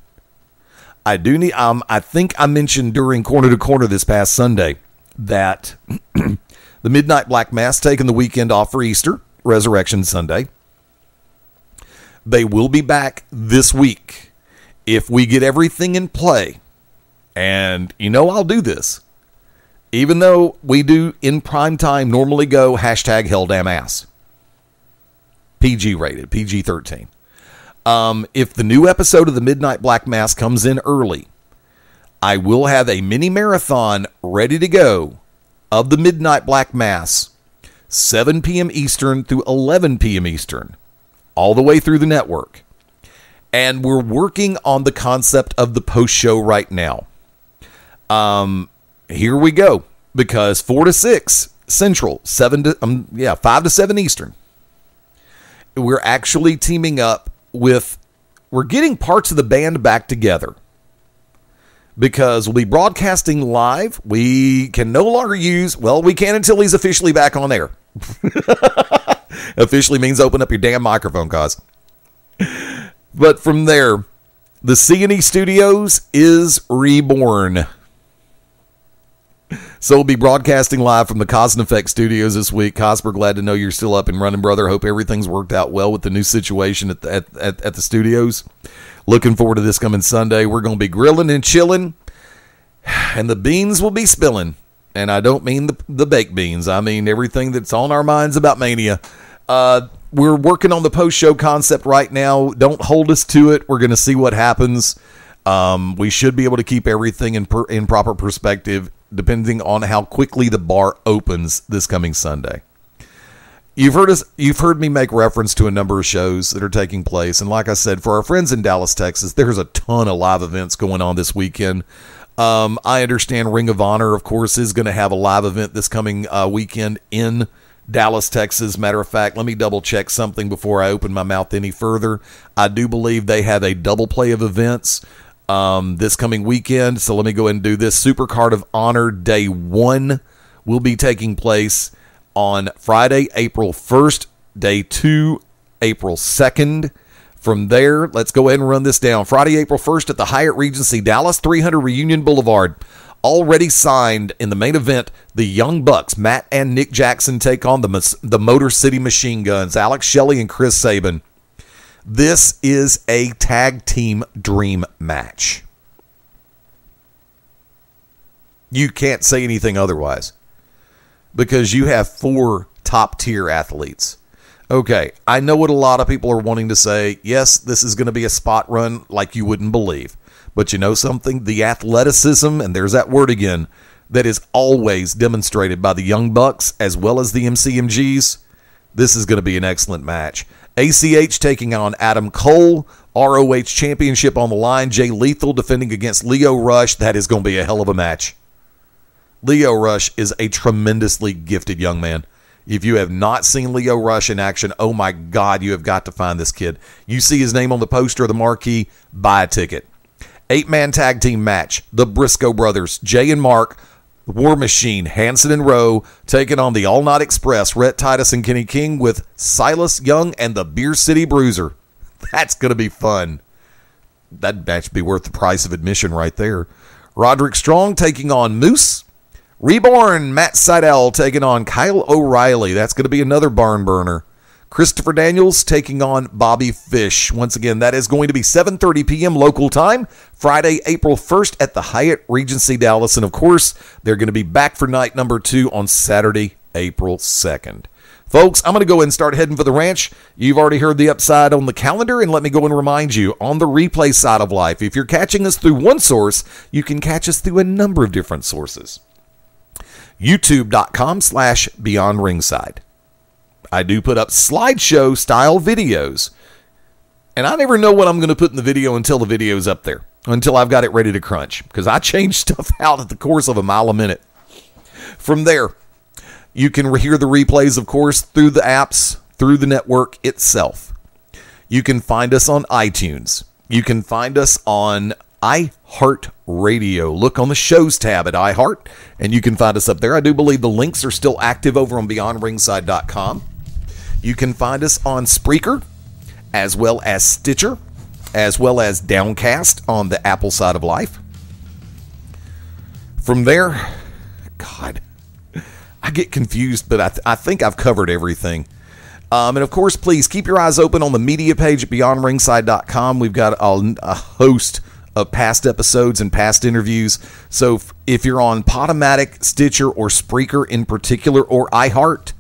A: I think I mentioned during Corner to Corner this past Sunday that the Midnight Black Mass taking the weekend off for Easter, Resurrection Sunday. They will be back this week if we get everything in play. And, I'll do this. Even though we do, in prime time, normally go #HellDamnAss. PG rated, PG-13. If the new episode of the Midnight Black Mass comes in early, I will have a mini marathon ready to go of the Midnight Black Mass, 7 p.m. Eastern through 11 p.m. Eastern, all the way through the network. And we're working on the concept of the post-show right now. Here we go, because 4 to 6 Central, 5 to 7 Eastern. We're actually teaming up we're getting parts of the band back together, because we'll be broadcasting live. We can no longer we can until he's officially back on air. Officially means open up your damn microphone, cause. But from there, the C&E Studios is reborn. So we'll be broadcasting live from the Cause and Effect Studios this week. Cosper, glad to know you're still up and running, brother. Hope everything's worked out well with the new situation at the studios. Looking forward to this coming Sunday. We're going to be grilling and chilling, and the beans will be spilling. And I don't mean the baked beans. I mean everything that's on our minds about Mania. We're working on the post-show concept right now. Don't hold us to it. We're going to see what happens. We should be able to keep everything in proper perspective, depending on how quickly the bar opens this coming Sunday. You've heard me make reference to a number of shows that are taking place, and like I said, for our friends in Dallas, Texas, there's a ton of live events going on this weekend. I understand Ring of Honor, of course, is going to have a live event this coming weekend in Dallas, Texas. Matter of fact, let me double check something before I open my mouth any further. I do believe they have a double play of events this coming weekend. So let me go ahead and do this. Super Card of Honor Day 1 will be taking place on Friday, April 1st. Day 2, April 2nd. From there, let's go ahead and run this down. Friday, April 1st at the Hyatt Regency, Dallas, 300 Reunion Boulevard. Already signed in the main event, the Young Bucks, Matt and Nick Jackson, take on the Motor City Machine Guns, Alex Shelley and Chris Sabin. This is a tag team dream match. You can't say anything otherwise, because you have 4 top-tier athletes. Okay, I know what a lot of people are wanting to say. Yes, this is going to be a spot run like you wouldn't believe. But you know something? The athleticism, and there's that word again, that is always demonstrated by the Young Bucks as well as the MCMGs. This is going to be an excellent match. ACH taking on Adam Cole. ROH Championship on the line. Jay Lethal defending against Leo Rush. That is going to be a hell of a match. Leo Rush is a tremendously gifted young man. If you have not seen Leo Rush in action, oh my God, you have got to find this kid. You see his name on the poster or the marquee, buy a ticket. 8-man tag team match. The Briscoe brothers, Jay and Mark, War Machine, Hanson and Rowe, taking on the All Night Express, Rhett Titus and Kenny King, with Silas Young and the Beer City Bruiser. That's going to be fun. That match be worth the price of admission right there. Roderick Strong taking on Moose. Reborn, Matt Sydal taking on Kyle O'Reilly. That's going to be another barn burner. Christopher Daniels taking on Bobby Fish. Once again, that is going to be 7:30 p.m. local time, Friday, April 1st at the Hyatt Regency Dallas. And, of course, they're going to be back for night number 2 on Saturday, April 2nd. Folks, I'm going to go ahead and start heading for the ranch. You've already heard the upside on the calendar, and let me go and remind you, on the replay side of life, if you're catching us through one source, you can catch us through a number of different sources. YouTube.com/Beyond Ringside. I do put up slideshow-style videos, and I never know what I'm going to put in the video until the video's up there, until I've got it ready to crunch, because I change stuff out at the course of a mile a minute. From there, you can hear the replays, of course, through the apps, through the network itself. You can find us on iTunes. You can find us on iHeartRadio. Look on the shows tab at iHeart, and you can find us up there. I do believe the links are still active over on BeyondRingside.com. You can find us on Spreaker, as well as Stitcher, as well as Downcast on the Apple side of life. From there, God, I get confused, but I think I've covered everything. And, of course, please keep your eyes open on the media page at BeyondRingside.com. We've got a host of past episodes and past interviews. So if you're on Podomatic, Stitcher, or Spreaker in particular, or iHeart,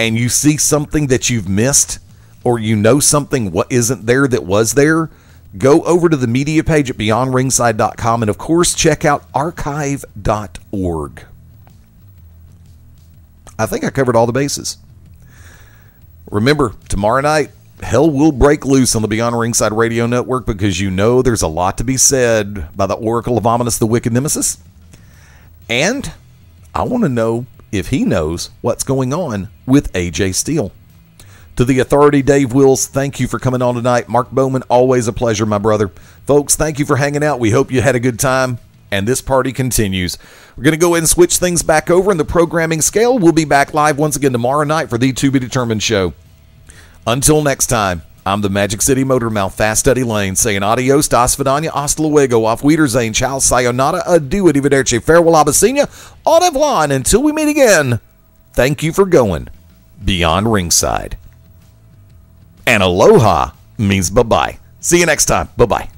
A: and you see something that you've missed, or you know something what isn't there that was there, go over to the media page at BeyondRingside.com, and, of course, check out archive.org. I think I covered all the bases. Remember, tomorrow night, hell will break loose on the Beyond Ringside Radio Network, because you know there's a lot to be said by the Oracle of Ominous, the Wicked Nemesis. And I want to know if he knows what's going on with AJ Steele. To the Authority, Dave Wills, thank you for coming on tonight. Mark Bowman, always a pleasure, my brother. Folks, thank you for hanging out. We hope you had a good time, and this party continues. We're going to go ahead and switch things back over in the programming scale. We'll be back live once again tomorrow night for the To Be Determined show. Until next time, I'm the Magic City Motor Mouth, Fast Eddie Layne, saying adios, das vidania, hasta luego, auf Wiedersehen, ciao, sayonara, adieu, arrivederci, farewell, abacina, au revoir, and until we meet again, thank you for going Beyond Ringside. And aloha means bye-bye. See you next time. Bye-bye.